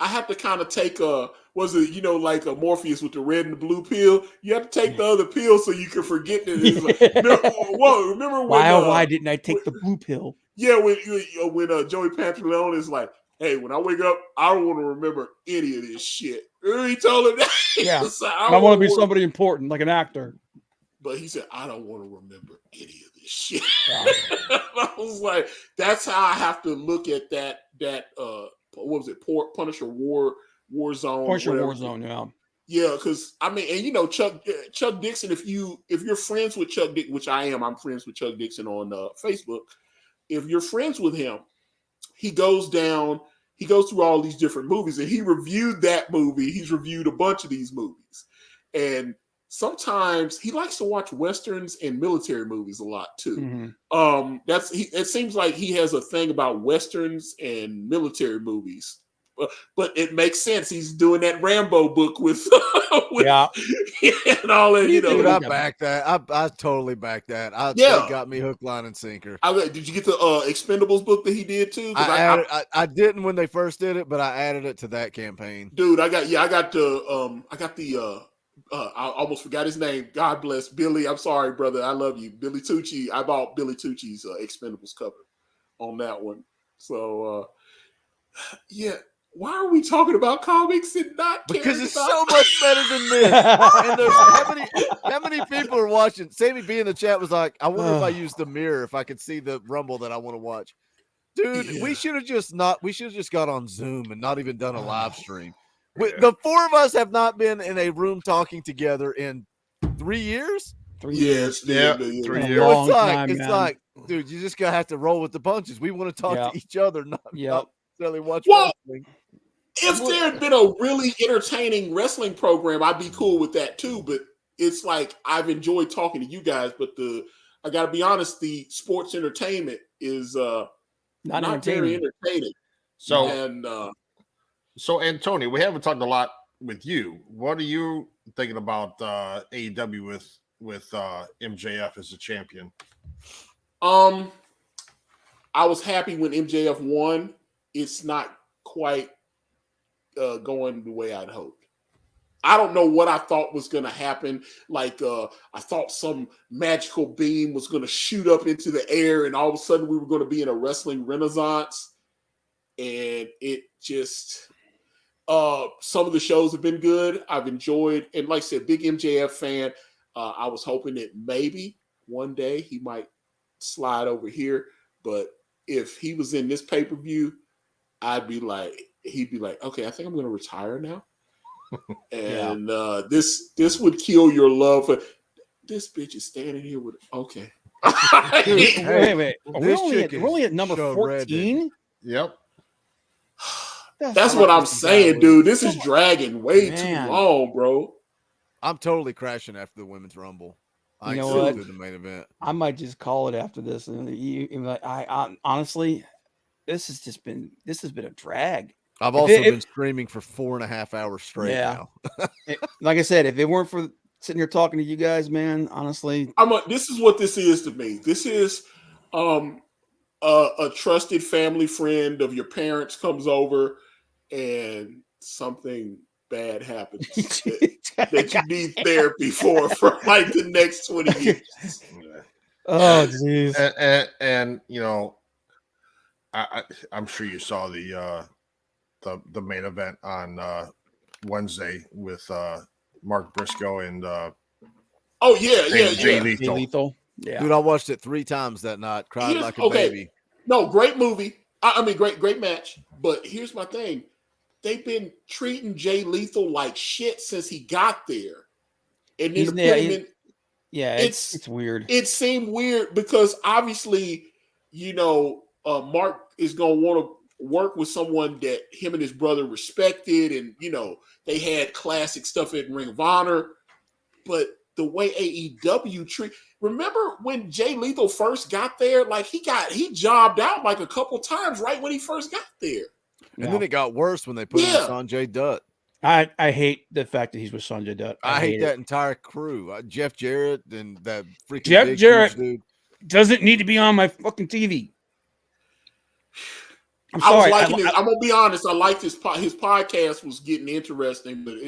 have to kind of take like a Morpheus with the red and the blue pill. You have to take the other pill so you can forget that. It's like, remember when? Why didn't I take the blue pill? Yeah, when Joey Pantaleone is like, hey, when I wake up, I don't want to remember any of this shit. He told him that. Yeah, I want to be somebody important, like an actor. But he said, I don't want to remember any of this shit. I was like, that's how I have to look at that what was it? Punisher Warzone. Punisher Warzone, yeah. Yeah, because I mean, and Chuck Dixon, if you're friends with Chuck Dixon, which I am, I'm friends with Chuck Dixon on Facebook. If you're friends with him, he goes through all these different movies, and he reviewed that movie. He's reviewed a bunch of these movies. And sometimes he likes to watch Westerns and military movies a lot too. Mm-hmm. It seems like he has a thing about Westerns and military movies. But it makes sense. He's doing that Rambo book with and all that. Dude, I back that. I totally back that. They got me hook, line, and sinker. Did you get the Expendables book that he did too? I didn't when they first did it, but I added it to that campaign. Dude, I got the I almost forgot his name. God bless Billy. I'm sorry, brother. I love you, Billy Tucci. I bought Billy Tucci's Expendables cover on that one. So yeah. Why are we talking about comics and not? Because it's so much better than this. And there's how many people are watching? Sammy B in the chat was like, I wonder if I use the mirror if I could see the Rumble that I want to watch. Dude, we should have just got on Zoom and not even done a live stream. The four of us have not been in a room talking together in 3 years. 3 years. 3 years. It's like, dude, you just gotta have to roll with the punches. We want to talk to each other, not necessarily watch wrestling. if there had been a really entertaining wrestling program, I'd be cool with that too. But it's like I've enjoyed talking to you guys, but I got to be honest, the sports entertainment is not very entertaining. So and and Tony, we haven't talked a lot with you. What are you thinking about AEW with MJF as a champion? I was happy when MJF won. It's not quite going the way I'd hoped. I don't know what I thought was going to happen. Like I thought some magical beam was going to shoot up into the air, and all of a sudden we were going to be in a wrestling renaissance. And it just some of the shows have been good. I've enjoyed, and like I said, big MJF fan. I was hoping that maybe one day he might slide over here, but if he was in this pay-per-view, he'd be like, okay, I think I'm going to retire now. And this would kill your love for this bitch is standing here with okay. Wait. We're only at number 14. Yep. That's what I'm saying, dude. This is dragging way too long, bro. I'm totally crashing after the women's rumble. You know what? The main event. I might just call it after this. And I honestly, this has been a drag. I've also been screaming for 4.5 hours straight now. Like I said, if it weren't for sitting here talking to you guys, man, honestly, this is what this is to me. This is a trusted family friend of your parents comes over and something bad happens that you need therapy for like the next 20 years. Oh, jeez. And you know, I'm sure you saw the main event on Wednesday with Mark Briscoe and Jay Lethal. Yeah, dude, I watched it 3 times that night. Cried like a baby. No, great movie. I mean, great match. But here's my thing: they've been treating Jay Lethal like shit since he got there, and then it's weird. It seemed weird because obviously, Mark is gonna want to work with someone that him and his brother respected, and they had classic stuff at Ring of Honor. But the way AEW remember when Jay Lethal first got there, like he jobbed out like a couple times right when he first got there. And then it got worse when they put him with Sanjay Dutt. I hate the fact that he's with Sanjay Dutt. I hate that entire crew. Jeff Jarrett and that freaking Jeff Jarrett dude doesn't need to be on my fucking TV. I'm sorry. I'm gonna be honest. I liked his podcast was getting interesting, but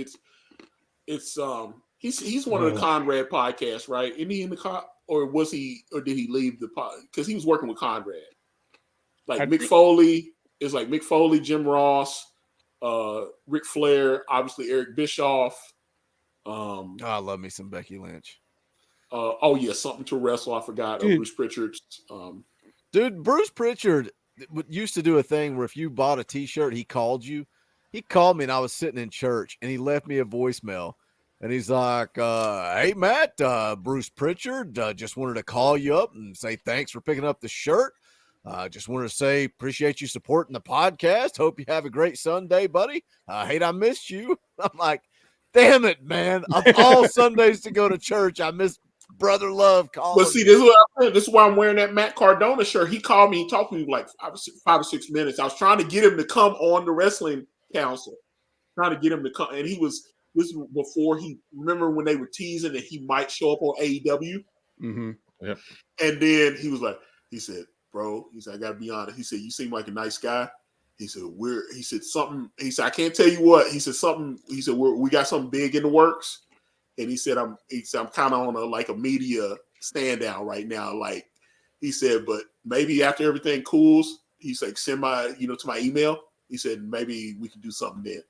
he's one of the Conrad podcasts, right? Isn't he in the or did he leave the pod? Because he was working with Conrad. Like Mick Foley is like Mick Foley, Jim Ross, Ric Flair, obviously Eric Bischoff. I love me some Becky Lynch. Something to wrestle. I forgot. Bruce Pritchard. Dude, Bruce Pritchard used to do a thing where if you bought a T-shirt, he called you. He called me and I was sitting in church and he left me a voicemail. And he's like, hey, Matt, Bruce Pritchard, just wanted to call you up and say thanks for picking up the shirt. Just wanted to say appreciate you supporting the podcast. Hope you have a great Sunday, buddy. Hate I missed you. I'm like, damn it, man. Of all Sundays to go to church, I miss brother love calling. But see, this is why I'm wearing that Matt Cardona shirt. He called me. He talked to me like 5 or 6 minutes. I was trying to get him to come on the wrestling council. Trying to get him to come. And this was before remember when they were teasing that he might show up on AEW? Mm-hmm. Yep. And then he said, bro, I got to be honest. He said, you seem like a nice guy. He said, I can't tell you what. He said something. He said, we got something big in the works. And he said, I'm kind of on a media stand down right now. Like he said, but maybe after everything cools, he's like, send my, to my email. He said, maybe we can do something then.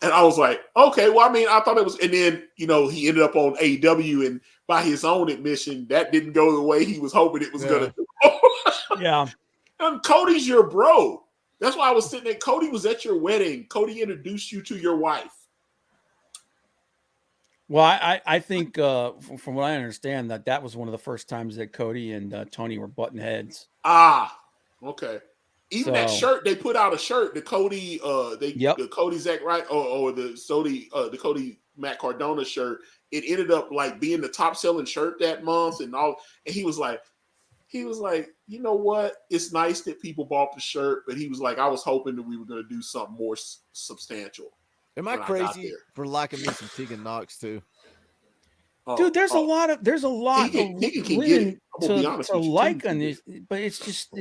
And I was like, okay, well, I mean, I thought it was, and then, he ended up on AEW, and by his own admission, that didn't go the way he was hoping it was going to go. Yeah. And Cody's your bro. That's why I was sitting there. Cody was at your wedding. Cody introduced you to your wife. Well, I think from what I understand, that was one of the first times that Cody and Tony were butting heads. Ah, okay. Even that shirt, they put out a shirt, the Cody, the Cody Zack Wright or the Cody Matt Cardona shirt. It ended up like being the top selling shirt that month and all. And he was like, you know what? It's nice that people bought the shirt, but he was like, I was hoping that we were going to do something more substantial. Am I crazy for liking me some Tegan Knox too? Dude, there's a lot of he can get it. to like on this, but it's just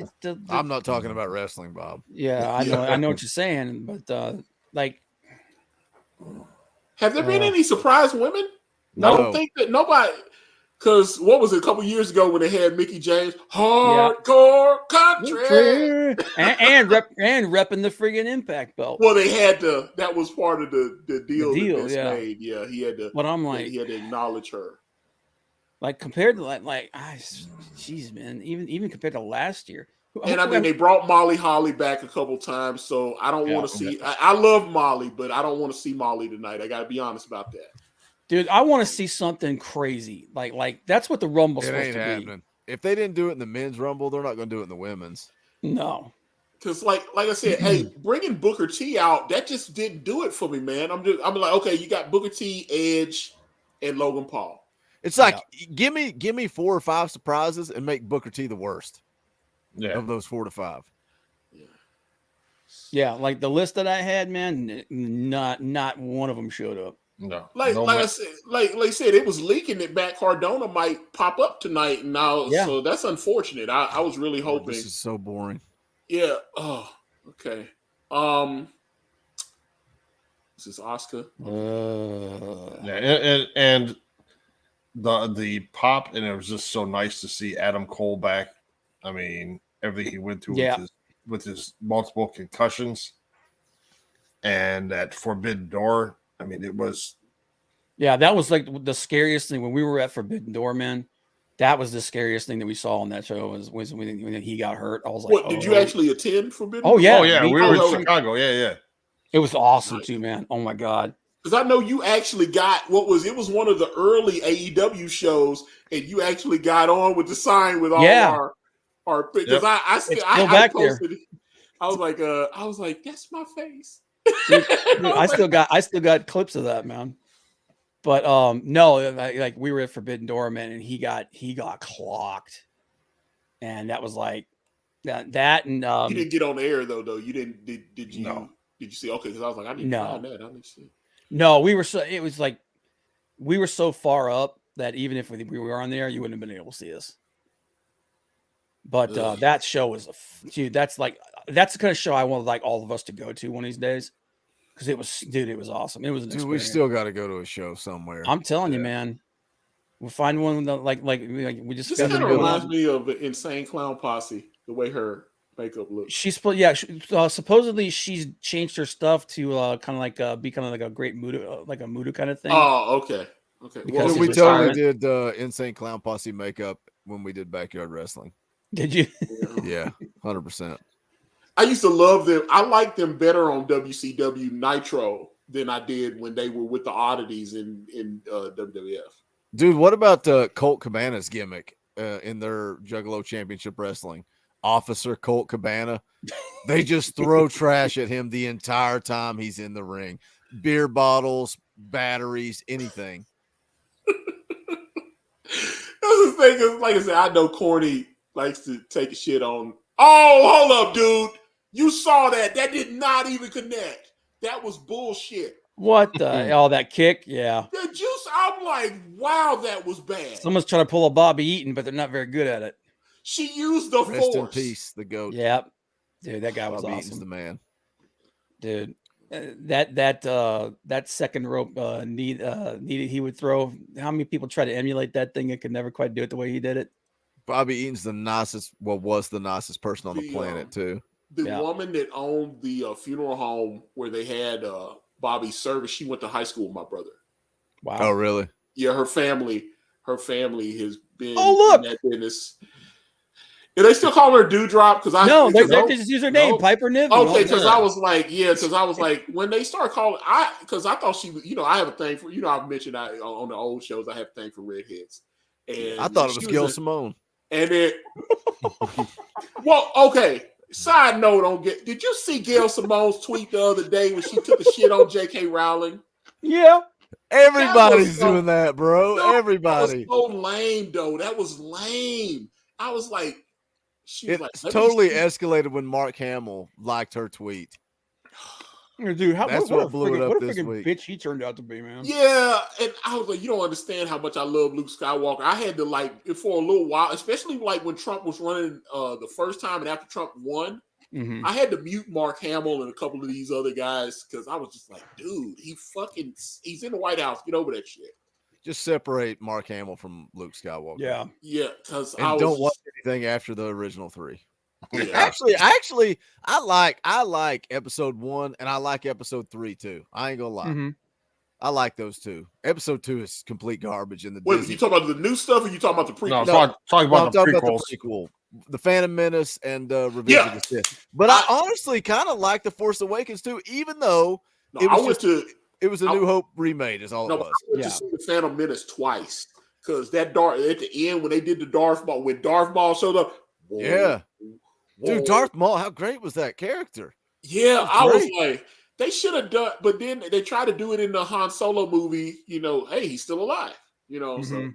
I'm not talking about wrestling, Bob. Yeah, I know what you're saying, but like, have there been any surprise women? No. I don't think that nobody. Because what was it a couple years ago when they had Mickey James hardcore country and repping the friggin' Impact belt? Well, they had to. That was part of the deal. Made. Yeah, he had to. But I'm like, he had to acknowledge her. Like compared to jeez, man, even compared to last year. And I mean, they brought Molly Holly back a couple times, so I don't want to see. I love Molly, but I don't want to see Molly tonight. I got to be honest about that. Dude, I want to see something crazy. Like that's what the Rumble's supposed to be. If they didn't do it in the men's Rumble, they're not going to do it in the women's. No. Because like I said, hey, bringing Booker T out, that just didn't do it for me, man. I'm like, okay, you got Booker T, Edge, and Logan Paul. It's like give me 4 or 5 surprises and make Booker T the worst. Yeah. Of those 4 to 5. Yeah, like the list that I had, man, not one of them showed up. No, I said, like I said, it was leaking that Matt Cardona might pop up tonight, and now so that's unfortunate. I was really hoping. This is so boring. Yeah. Oh, okay. This is Oscar. And the pop, and it was just so nice to see Adam Cole back. I mean, everything he went through with his multiple concussions, and that Forbidden Door. I mean, it was. Yeah, that was like the scariest thing when we were at Forbidden Door, man. That was the scariest thing that we saw on that show was when he got hurt. I was like, "What? Did you actually attend Forbidden Door?" Oh yeah, we were in Chicago. Yeah. It was awesome too, man. Oh my god. Because I know you actually got it was one of the early AEW shows, and you actually got on with the sign with all our because I posted it. I was like, that's my face. Dude, I still got clips of that, man. But no, like we were at Forbidden Door, man, and he got clocked, and that was like that and you didn't get on the air though. You didn't did you? No. Did you see? Okay, because I was like, I need to find that. I need to see. No, it was like we were so far up that even if we were on there, you wouldn't have been able to see us. But that show was dude. That's the kind of show I want like all of us to go to one of these days because it was awesome. It was an experience. We still got to go to a show somewhere. I'm telling you, man. We'll find one that like we just. This kind of reminds me of Insane Clown Posse. The way her makeup looks. Supposedly she's changed her stuff to kind of like be kind of like a great mood, like a Muda kind of thing. Oh, okay. Well, we totally did Insane Clown Posse makeup when we did Backyard Wrestling. Did you? Yeah, 100%. I used to love them. I liked them better on WCW Nitro than I did when they were with the oddities in WWF. Dude, what about Colt Cabana's gimmick in their Juggalo Championship Wrestling? Officer Colt Cabana. They just throw trash at him the entire time he's in the ring. Beer bottles, batteries, anything. That's the thing. Is, like I said, I know Corny likes to take a shit on. Oh, hold up, dude. You saw that. That did not even connect. That was bullshit. What the? Oh, that kick? Yeah. The juice. I'm like, wow, that was bad. Someone's trying to pull a Bobby Eaton, but they're not very good at it. She used the force. Rest in peace, the GOAT. Yep. Dude, that guy was Bobby awesome. Eaton's the man. Dude, that second rope needed he would throw. How many people try to emulate that thing and could never quite do it the way he did it? Bobby Eaton's the nicest, was the nicest person on the planet too. The woman that owned the funeral home where they had Bobby's service, she went to high school with my brother. Wow. Oh, really? Yeah, her family has been in that business. Do they still call her Dewdrop? Because they just use her name, Piper Niven. Okay, because I was like, when they start calling, because I thought she was, I have a thing for, I've mentioned on the old shows, I have a thing for redheads. And I thought it was Gail Simone. And it, well, okay, Side note on did you see Gail Simone's tweet the other day when she took a shit on J.K. Rowling? Yeah. Everybody's doing that, bro. No, Everybody. That was so lame, though. That was lame. I was like, It's totally escalated when Mark Hamill liked her tweet. Dude, that's what blew it up this week. Bitch he turned out to be, man. Yeah, and I was like, you don't understand how much I love Luke Skywalker. I had to like for a little while, especially like when Trump was running the first time and after Trump won, I had to mute Mark Hamill and a couple of these other guys because I was just like, dude, he's in the White House. Get over that shit. Just separate Mark Hamill from Luke Skywalker. Yeah, because I don't watch anything after the original 3. Yeah. Actually, I like episode 1 and I like episode 3 too. I ain't gonna lie. I like those two. Episode 2 is complete garbage in the Wait, Disney. you talking about the new stuff or you talking about the prequel? No, talking about the prequel. The Phantom Menace and Revenge of the Sith. But I honestly kind of like The Force Awakens too, even though it was a New Hope remade is all it was. I went to see the Phantom Menace twice because at the end when they did the Darth Maul, when Darth Maul showed up. Whoa. Dude, Darth Maul, how great was that character? Yeah, I was like, they should have done, but then they tried to do it in the Han Solo movie. You know, hey, he's still alive. You know, so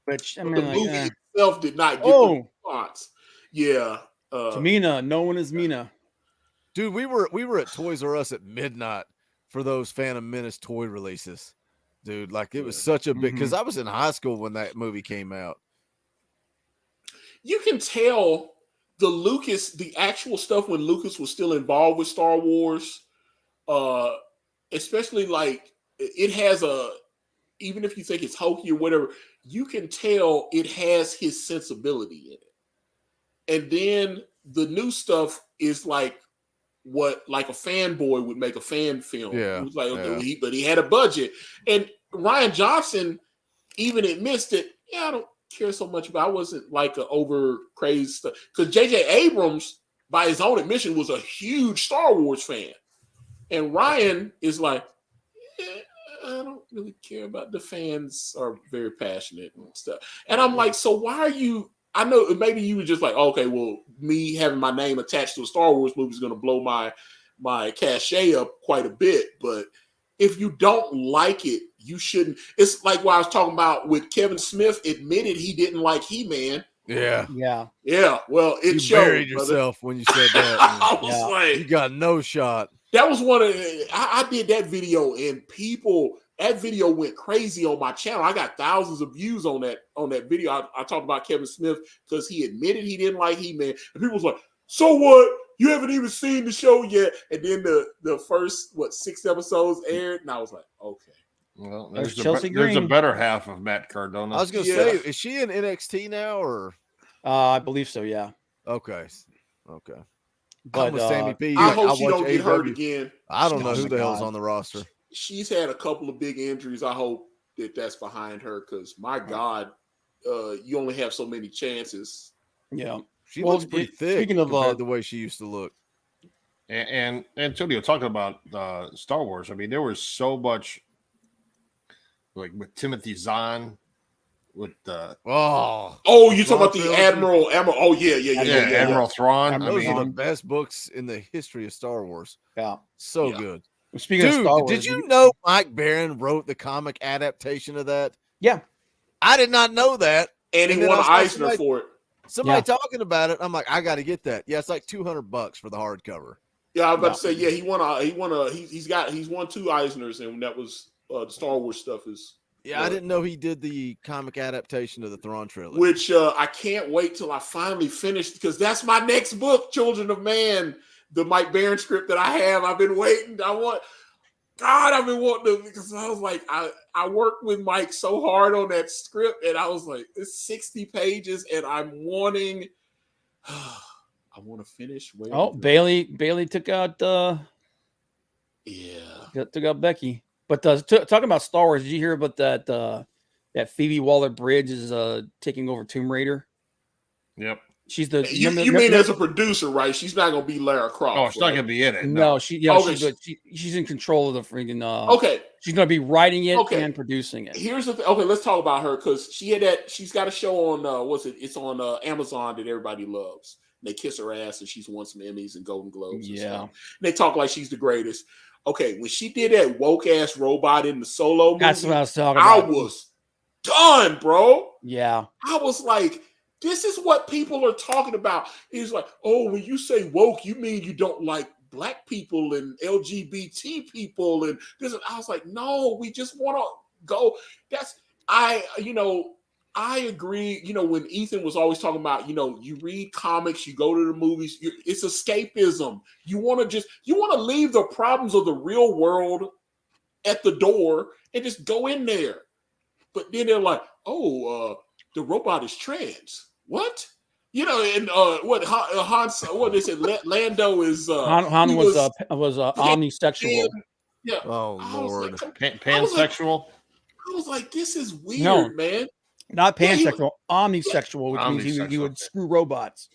which I the mean, movie itself did not get the response. Yeah, Tamina, no one is Mina. Dude, we were at Toys R Us at midnight for those Phantom Menace toy releases. Dude, like it was such a big because I was in high school when that movie came out. You can tell the actual stuff when Lucas was still involved with Star Wars, especially like it has even if you think it's hokey or whatever, you can tell it has his sensibility in it. And then the new stuff is like what like a fanboy would make a fan film. Yeah. It was like, okay, but he had a budget. And Rian Johnson even admits that, I don't care so much about. I wasn't like an over crazed stuff because J.J. Abrams, by his own admission, was a huge Star Wars fan, and Ryan is like, I don't really care about the fans are very passionate and stuff. And I'm like, so why are you? I know maybe you were just like, okay, well, me having my name attached to a Star Wars movie is going to blow my cachet up quite a bit, but if you don't like it, you shouldn't. It's like what I was talking about with Kevin Smith admitted he didn't like He-Man. Yeah. Well, it showed. You buried yourself when you said that. I was like, you got no shot. That was one of I did that video and that video went crazy on my channel. I got thousands of views on that video. I talked about Kevin Smith because he admitted he didn't like He-Man, and people was like, so what? You haven't even seen the show yet. And then the first 6 episodes aired, and I was like, okay. Well, there's a better half of Matt Cardona. I was going to say, is she in NXT now, or? I believe so. Yeah. Okay. But with Sammy P. I hope she don't get hurt again. I don't know who the hell's on the roster. She's had a couple of big injuries. I hope that's behind her because my God, you only have so many chances. Yeah. She looks pretty thick. Speaking of the way she used to look, and Antonio talking about Star Wars. I mean, there was so much, like with Timothy Zahn, with the you talking about the Admiral? Oh yeah. Admiral Thrawn. Those are the best books in the history of Star Wars. Yeah, so good. Speaking of Star Wars, did you know Mike Barron wrote the comic adaptation of that? Yeah, I did not know that, and he won an Eisner for it. Somebody talking about it, I'm like, I got to get that. Yeah, it's like $200 for the hardcover. Yeah, I was about to say, yeah, he's won 2 Eisners, and that was the Star Wars stuff is. Yeah, I didn't know he did the comic adaptation of the Thrawn trilogy. Which I can't wait till I finally finish because that's my next book, Children of Man, the Mike Barron script that I have. I've been waiting. I've been wanting to because I was like, I worked with Mike so hard on that script, and I was like, it's 60 pages, and I want to finish. Bailey took out took out Becky. But talking about Star Wars, did you hear about that Phoebe Waller-Bridge is taking over Tomb Raider? Yep. She's the You mean as a producer, right? She's not going to be Lara Croft. Oh, she's not going to be in it. No, Okay. she's in control of the freaking. Okay. She's going to be writing it and producing it. Here's the thing. Okay, let's talk about her because she's got a show on what's it? It's on Amazon that everybody loves. They kiss her ass and she's won some Emmys and Golden Globes. And stuff. And they talk like she's the greatest. Okay, when she did that woke ass robot in the Solo movie, that's what I was talking about. I was done, bro. Yeah, I was like, this is what people are talking about. He's like, oh, when you say woke, you mean you don't like Black people and LGBT people and this. I was like, no, we just want to go. I agree. When Ethan was always talking about, you read comics, you go to the movies, it's escapism. You want to leave the problems of the real world at the door and just go in there. But then they're like, the robot is trans. What? And what they said, Lando is Han was omnisexual. Yeah. Oh Lord, pansexual. I was like, this is weird, man. Not pansexual, omnisexual, which means he would screw robots.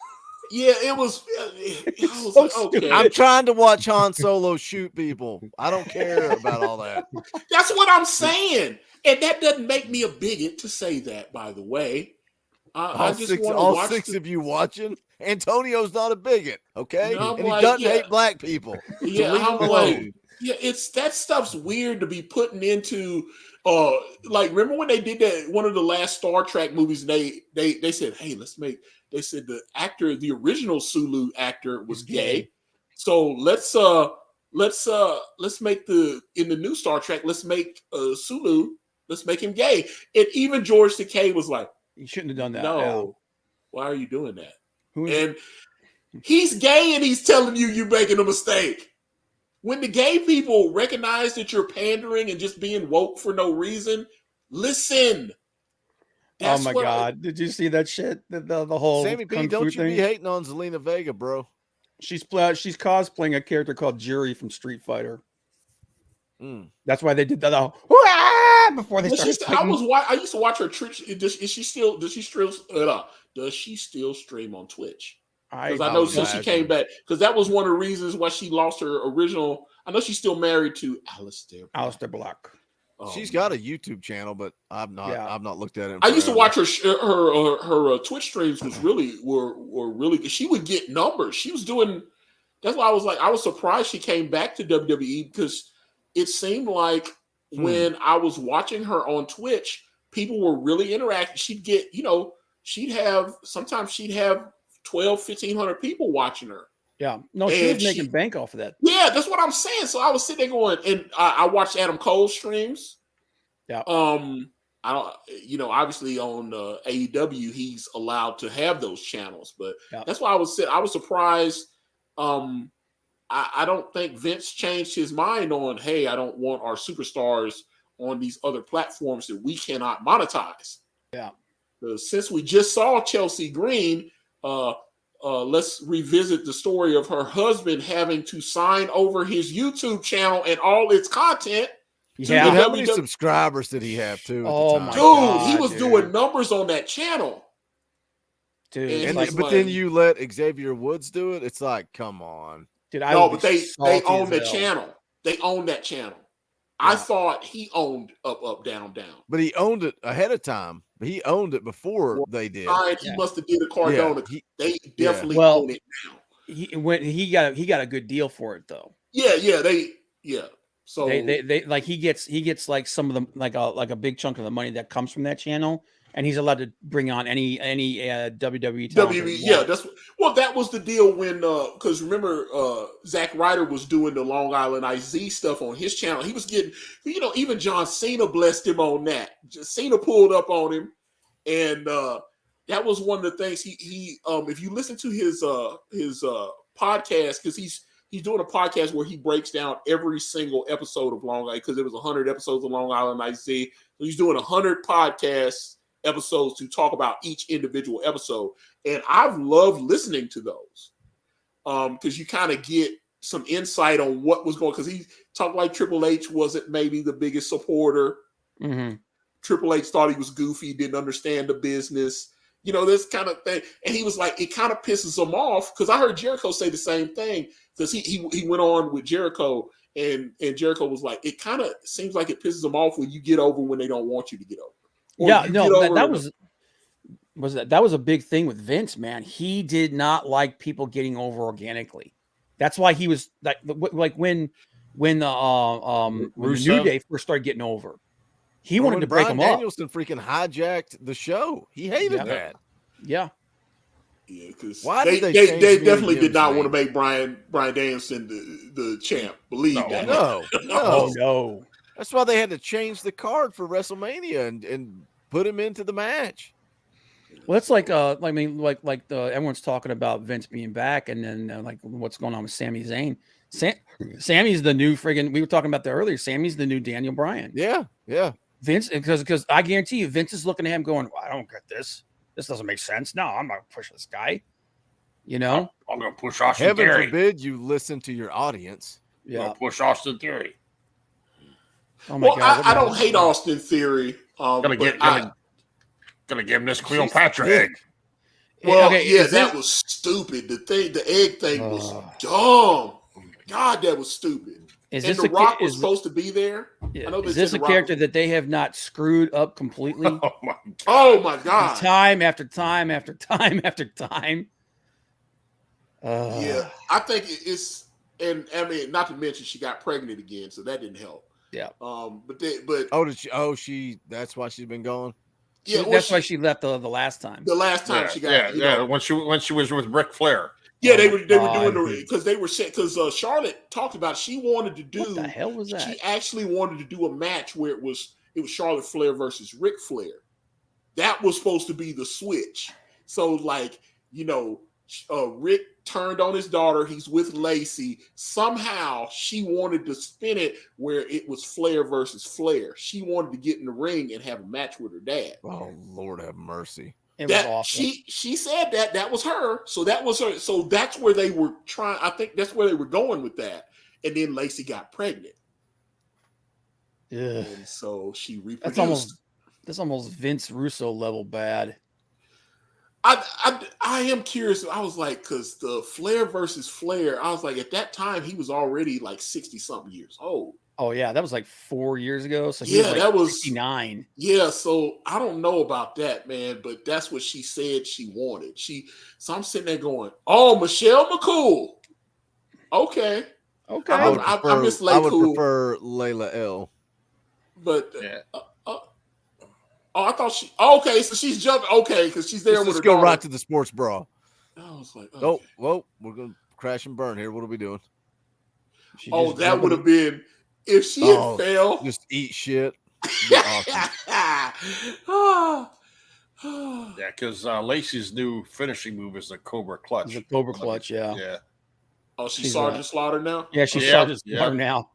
Yeah, it was. I was like, okay. I'm trying to watch Han Solo shoot people. I don't care about all that. That's what I'm saying, and that doesn't make me a bigot to say that. By the way, I just want to all watch six of you watching. Antonio's not a bigot, okay, and he doesn't hate Black people. Yeah, I'm like, it's that stuff's weird to be putting into. Remember when they did that one of the last Star Trek movies? They said, hey, they said the original Sulu actor was gay, so let's make in the new Star Trek, let's make Sulu, let's make him gay. And even George Takei was like, you shouldn't have done that. No, why are you doing that? And he's gay and he's telling you're making a mistake. When the gay people recognize that you're pandering and just being woke for no reason, listen. Oh my God! Did you see that shit? The whole Sammy P, don't you be hating on Zelina Vega, bro? She's cosplaying a character called Jury from Street Fighter. That's why they did that before they started. I used to watch her Twitch. Does she still stream on Twitch? Because I know since she came back, because that was one of the reasons why she lost her original. I know she's still married to Alistair Black. She's got a YouTube channel, but I've not looked at it. I used to watch her Twitch streams were really good. She would get numbers. She was doing. That's why I was surprised she came back to WWE because it seemed like when I was watching her on Twitch, people were really interacting. She'd get, sometimes she'd have 1,500 people watching her. Yeah. No, she was making bank off of that. Yeah, that's what I'm saying. So I was sitting there going, and I watched Adam Cole's streams. Yeah. I don't, obviously on AEW, he's allowed to have those channels, but that's why I was surprised. I don't think Vince changed his mind on, hey, I don't want our superstars on these other platforms that we cannot monetize. Yeah. Since we just saw Chelsea Green, let's revisit the story of her husband having to sign over his YouTube channel and all its content. Yeah, how many subscribers did he have too? Oh my God, he was doing numbers on that channel. Dude, then you let Xavier Woods do it. It's like, come on, dude. But they own the channel. They own that channel. Yeah. I thought he owned Up, Down, Down. But he owned it ahead of time. He owned it before they did. He must have did a Cardona. They definitely own it now. He got a good deal for it though. Yeah. So they like he gets like some of them like a big chunk of the money that comes from that channel, and he's allowed to bring on any WWE talent. That was the deal when because remember Zack Ryder was doing the Long Island IZ stuff on his channel. He was getting even John Cena blessed him on that. Cena pulled up on him, and that was one of the things he if you listen to his podcast, because he's doing a podcast where he breaks down every single episode of Long Island, because there was 100 episodes of Long Island IZ. So he's doing 100 podcasts episodes to talk about each individual episode. And I've loved listening to those because you kind of get some insight on what was going on. Because he talked like Triple H wasn't maybe the biggest supporter. Mm-hmm. Triple H thought he was goofy, didn't understand the business. You know, this kind of thing. And he was like, it kind of pisses him off because I heard Jericho say the same thing because he went on with Jericho and Jericho was like, it kind of seems like it pisses him off when you get over when they don't want you to get over. Yeah, no, that was a big thing with Vince, man. He did not like people getting over organically. That's why he was like when the New Day first started getting over. He wanted to break them up. Danielson freaking hijacked the show. He hated that. Yeah. Yeah, because they definitely did not want to make Brian Danielson the champ. Believe that. No. That's why they had to change the card for WrestleMania and put him into the match. Well, it's like everyone's talking about Vince being back, and then like what's going on with Sami Zayn. Sammy's the new friggin'. We were talking about that earlier. Sammy's the new Daniel Bryan. Yeah. Vince, because I guarantee you, Vince is looking at him going, "I don't get this. This doesn't make sense. No, I'm not pushing this guy. You know, I'm going to push Austin Theory. Heaven forbid you listen to your audience. Yeah, I'm going to push Austin Theory. Oh my God! I don't hate Austin Theory. Gonna give him this Cleopatra egg. Well, that was stupid. The egg thing was dumb. God, that was stupid. And The Rock was supposed to be there. Is this a character that they have not screwed up completely? Oh my God! Time after time after time after time. Yeah, I think it's, and I mean, not to mention she got pregnant again, so that didn't help. Yeah. That's why she's been gone. Yeah, that's why she left the last time. The last time she got when she was with Ric Flair. Yeah, they were doing because they were because Charlotte talked about she wanted to do. What the hell was that? She actually wanted to do a match where it was Charlotte Flair versus Ric Flair. That was supposed to be the switch. So Rick turned on his daughter. He's with Lacey. Somehow she wanted to spin it where it was Flair versus Flair. She wanted to get in the ring and have a match with her dad. Oh, Lord have mercy. It was awful. She said that was her. So that was her. So that's where they were trying. I think that's where they were going with that. And then Lacey got pregnant. Yeah. And so she reproduced. That's almost Vince Russo level bad. I am curious. I was like, because the Flair versus Flair, I was like, at that time he was already like 60-something years old. Oh yeah, that was like 4 years ago. So that was 69. Yeah, so I don't know about that, man, but that's what she said she wanted. So I'm sitting there going, "Oh, Michelle McCool." Okay. I miss Layla. I would prefer Layla L. But I thought she. Okay, so she's jumping. Okay, because she's there with her. Let's go right to the sports bra. I was like, okay. Oh, well, we're gonna crash and burn here. What are we doing? That would have been if she had failed. Just eat shit. Yeah, because Lacey's new finishing move is the Cobra Clutch. The Cobra Clutch, yeah. Yeah. Oh, she's Sergeant Slaughter now. Yeah, she's Sergeant Slaughter now.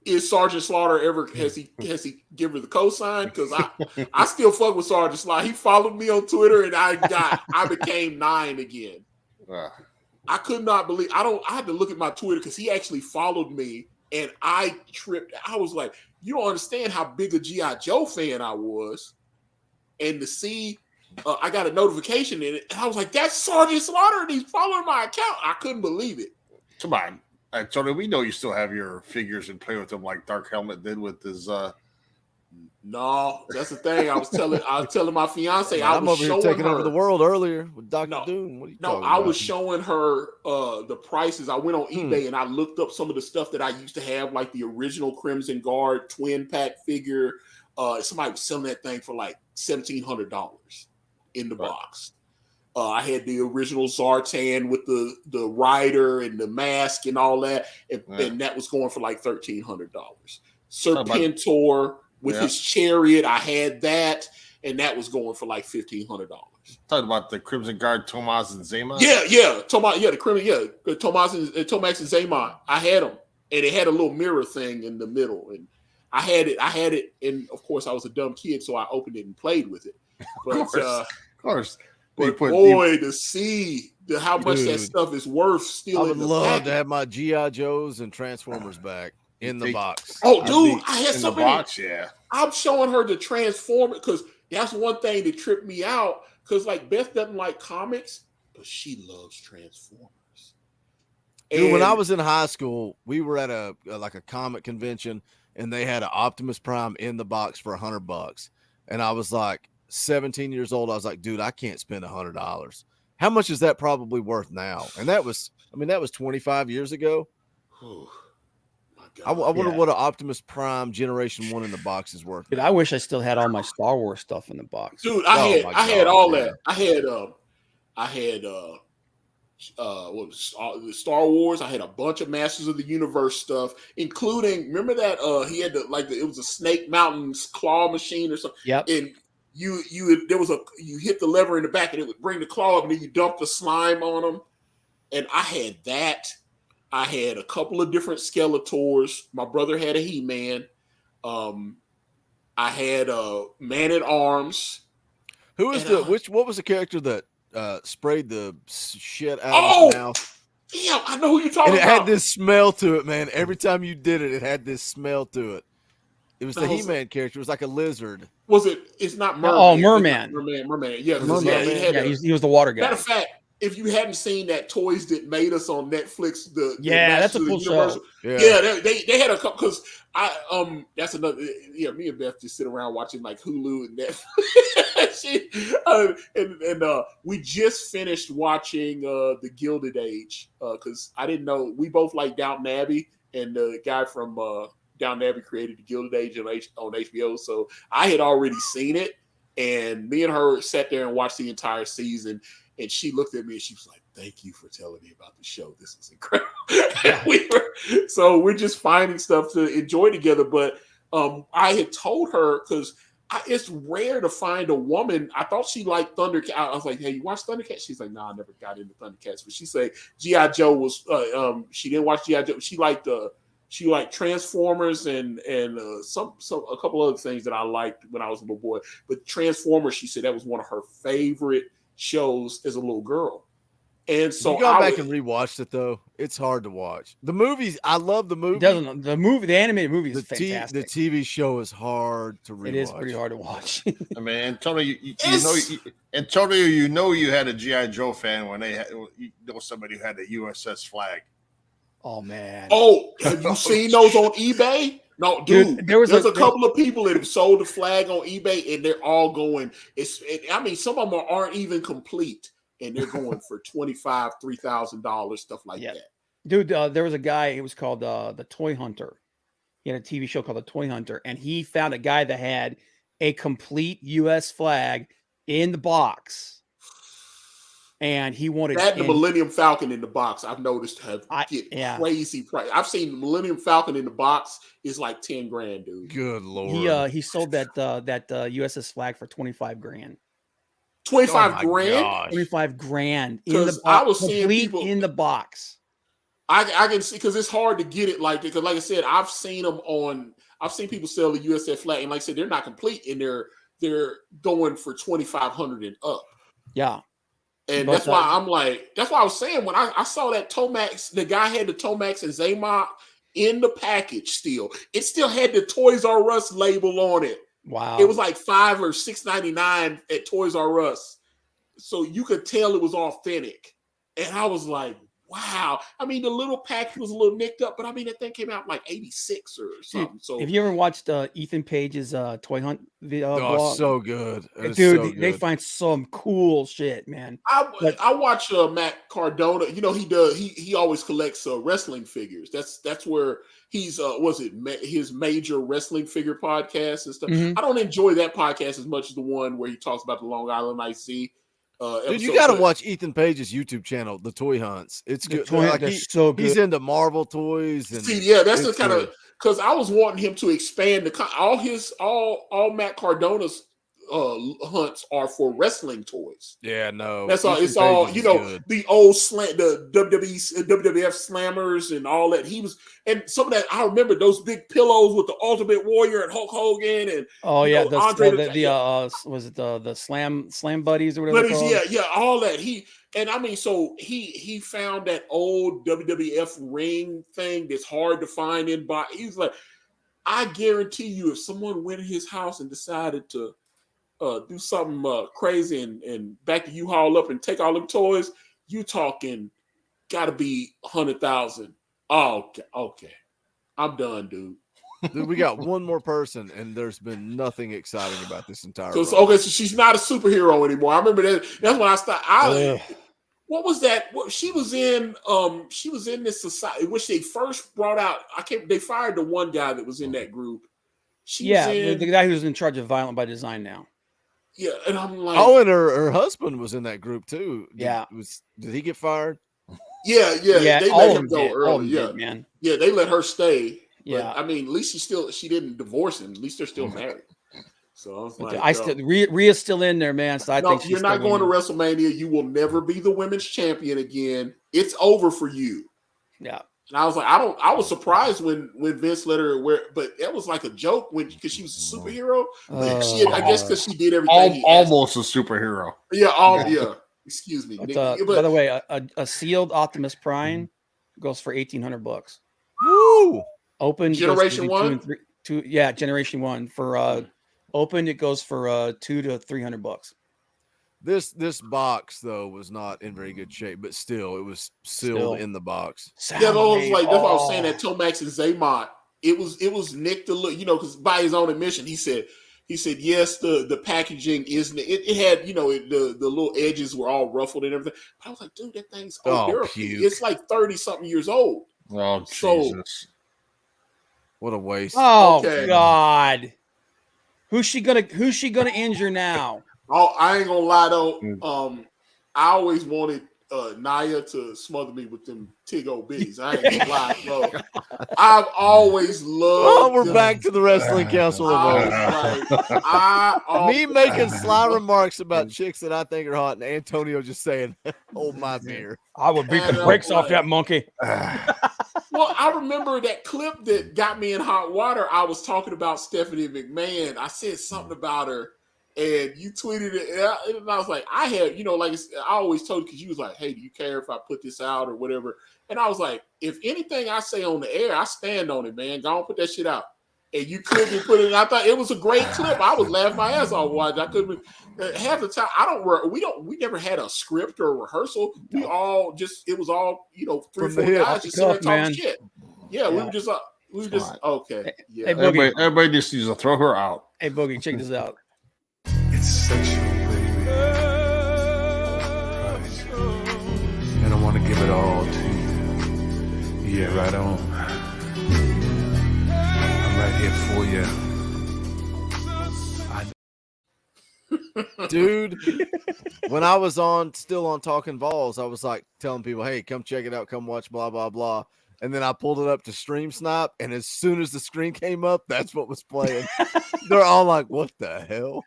Is Sergeant Slaughter ever has he given her the cosign? Because I still fuck with Sergeant Slaughter. He followed me on Twitter and I became 9 again. I could not believe I had to look at my Twitter because he actually followed me and I tripped. I was like, you don't understand how big a G.I. Joe fan I was. And to see I got a notification in it, and I was like, that's Sergeant Slaughter and he's following my account. I couldn't believe it. Come on. Tony, we know you still have your figures and play with them like Dark Helmet did with his. No, that's the thing. I was telling my fiance. I'm over here taking over the world earlier with Dr. Doom. What are you talking about? I was showing her the prices. I went on eBay and I looked up some of the stuff that I used to have, like the original Crimson Guard twin pack figure. Somebody was selling that thing for like $1,700 in the box. I had the original Zartan with the rider and the mask and all that, and that was going for like $1,300. Serpentor with his chariot, I had that, and that was going for like $1,500. Talking about the Crimson Guard, Tomas and Zaymont. Yeah, the Crimson, Tomas and Zaymont. I had them, and it had a little mirror thing in the middle, and I had it, and of course I was a dumb kid, so I opened it and played with it. But of course. But to see how much that stuff is worth still. I would love to have my G.I. Joes and Transformers back in the box. Oh, dude, I had so many. Box, yeah. I'm showing her the Transformers because that's one thing that tripped me out because like Beth doesn't like comics, but she loves Transformers. Dude, when I And- was in high school, we were at a comic convention, and they had an Optimus Prime in the box for $100. And I was like 17 years old. I was like, dude, I can't spend $100. How much is that probably worth now? And that was 25 years ago. oh, my I wonder Yeah. what an Optimus Prime Generation 1 in the box is worth. Dude, now. I wish I still had all my Star Wars stuff in the box. dude, Oh I my had God, all man. that. I had what was the Star Wars. I had a bunch of Masters of the Universe stuff, including, remember that he had it was a Snake Mountain's claw machine or something. Yep. And you hit the lever in the back and it would bring the claw up, and then you dump the slime on them. And I had that. I had a couple of different Skeletors. My brother had a He-Man. I had Man at Arms. Who is And, what was the character that sprayed the shit out Oh! of his mouth? Damn, I know who you're talking And it about. had this smell to it, man. Every time you did it, it had this smell to it. It was the That was- He-Man character. It was like a lizard. Was it? It's not Merman. Oh, It's Merman. not Merman. Yeah, 'cause, Merman. yeah, it had Yeah, a- he was the water guy. matter of fact, if you hadn't seen that Toys That Made Us on Netflix, the Yeah, that's a Masters of the cool Universe- show. Yeah, they had a couple, because that's another. Yeah, me and Beth just sit around watching like Hulu and Netflix. We just finished watching the Gilded Age because I didn't know we both like Downton Abbey, and the guy from Downton Abbey created the Gilded Age on HBO, so I had already seen it, and me and her sat there and watched the entire season. And she looked at me and she was like, "Thank you for telling me about the show. This was incredible." We're just finding stuff to enjoy together. But I had told her, because it's rare to find a woman. I thought she liked Thundercats. I was like, "Hey, you watch Thundercats?" She's like, "No, I never got into Thundercats." But she said G.I. Joe was. She didn't watch G.I. Joe. She liked Transformers and a couple other things that I liked when I was a little boy. But Transformers, she said that was one of her favorite shows as a little girl. And so you go back and rewatched it though. It's hard to watch. The movies, I love the movie. The animated movie is The fantastic. TV show is hard to rewatch. It is pretty hard to watch. I mean, Antonio, you know you had a G.I. Joe fan when somebody who had the USS flag. Oh man. Oh, have you seen those on eBay? No, dude. There's a couple of people that have sold the flag on eBay, and they're all going. Some of them aren't even complete, and they're going for $2,500, $3,000, stuff like that. Dude, there was a guy. He was called the Toy Hunter. He had a TV show called The Toy Hunter, and he found a guy that had a complete U.S. flag in the box. And he wanted that the Millennium Falcon in the box. I've noticed get crazy price. I've seen the Millennium Falcon in the box is like $10,000, dude. Good Lord. He sold that USS flag for $25,000. $25,000? $25,000 in the box. I was seeing people in the box. I can see, because it's hard to get it because like I said, I've seen people sell the USS flag, and like I said, they're not complete, and they're going for $2,500 and up. Yeah. And that's why I was saying, when I saw that Tomax, the guy had the Tomax and Zaymok in the package still. It still had the Toys R Us label on it. Wow. It was like $5 or $6.99 at Toys R Us. So you could tell it was authentic. And I was like, wow. I mean, the little package was a little nicked up, but I mean, that thing came out in like 86 or something. So have you ever watched Ethan Page's Toy Hunt blog? So good. Dude, they find some cool shit, man. I watch Matt Cardona. You know, he always collects wrestling figures. That's where he's his major wrestling figure podcast and stuff. Mm-hmm. I don't enjoy that podcast as much as the one where he talks about the Long Island IC. Dude, you got to watch Ethan Page's YouTube channel, The Toy Hunts. It's good. So good. He's into Marvel toys. And that's the kind of, because I was wanting him to expand all Matt Cardona's hunts are for wrestling toys. Yeah, no, that's all. It's all good. The old the WWF slammers and all that. And some of that I remember, those big pillows with the Ultimate Warrior and Hulk Hogan and Andre was it the Slam Buddies or whatever? Yeah, all that. He found that old WWF ring thing that's hard to find in box. He was like, I guarantee you, if someone went in his house and decided to do something crazy and back the U-Haul up and take all them toys, you talking got to be 100,000. Oh, okay. I'm done, dude. Dude, we got one more person, and there's been nothing exciting about this entire. So she's not a superhero anymore. I remember that. That's when I started. What was that? She was in this society, which they first brought out. They fired the one guy that was in that group. The guy who's in charge of Violent by Design now. Yeah, and I'm like, and her husband was in that group too. Did he get fired? Yeah. They let him go early. Yeah, man. Yeah, they let her stay. Yeah, but, I mean, at least she didn't divorce him. At least they're still married. So I was like, Rhea's still in there, man. So I think you're not going to WrestleMania. You will never be the women's champion again. It's over for you. Yeah. And I was like, I was surprised when Vince let her wear, but that was like a joke because she was a superhero. I guess because she did everything. Almost a superhero. Yeah. Excuse me. By the way, a sealed Optimus Prime goes for $1,800. Woo! Open Generation 1. Generation 1 for open. It goes for $200 to $300. This box though was not in very good shape, but still, it was sealed in the box. Yeah, that's what I was saying. That Tomax and Zaymont, it was Nick to look, because by his own admission, he said yes, the packaging isn't. It had the little edges were all ruffled and everything. But I was like, dude, that thing's it's like 30-something years old. Oh, Jesus. What a waste. Oh, okay. God. Who's she gonna injure now? Oh, I ain't gonna lie though. I always wanted Naya to smother me with them Tig-O bitties. I ain't gonna lie, bro. I've always loved. We're back to the Wrestling Council of me making sly remarks about chicks that I think are hot, and Antonio just saying, "Hold my beer." I would beat the brakes off that monkey. Well, I remember that clip that got me in hot water. I was talking about Stephanie McMahon. I said something about her, and you tweeted it. And I was like, I always told you, because you was like, hey, do you care if I put this out or whatever? And I was like, if anything I say on the air, I stand on it, man. Go on, put that shit out. And you couldn't put it. And I thought it was a great clip. I was laughing my ass off watching. I couldn't. Half the time, we never had a script or a rehearsal. We all it was all 3-4 guys just sitting there talking shit. Yeah, we were just okay. Yeah, Hey, Boogie. Everybody just needs to throw her out. Hey, Boogie, check this out. It's sexual, baby. Brice. And I want to give it all to you. Yeah, right on. I'm right here for you. Dude, when I was still on Talking Balls, I was like telling people, hey, come check it out, come watch blah blah blah. And then I pulled it up to Stream Snipe, and as soon as the screen came up, that's what was playing. They're all like, what the hell?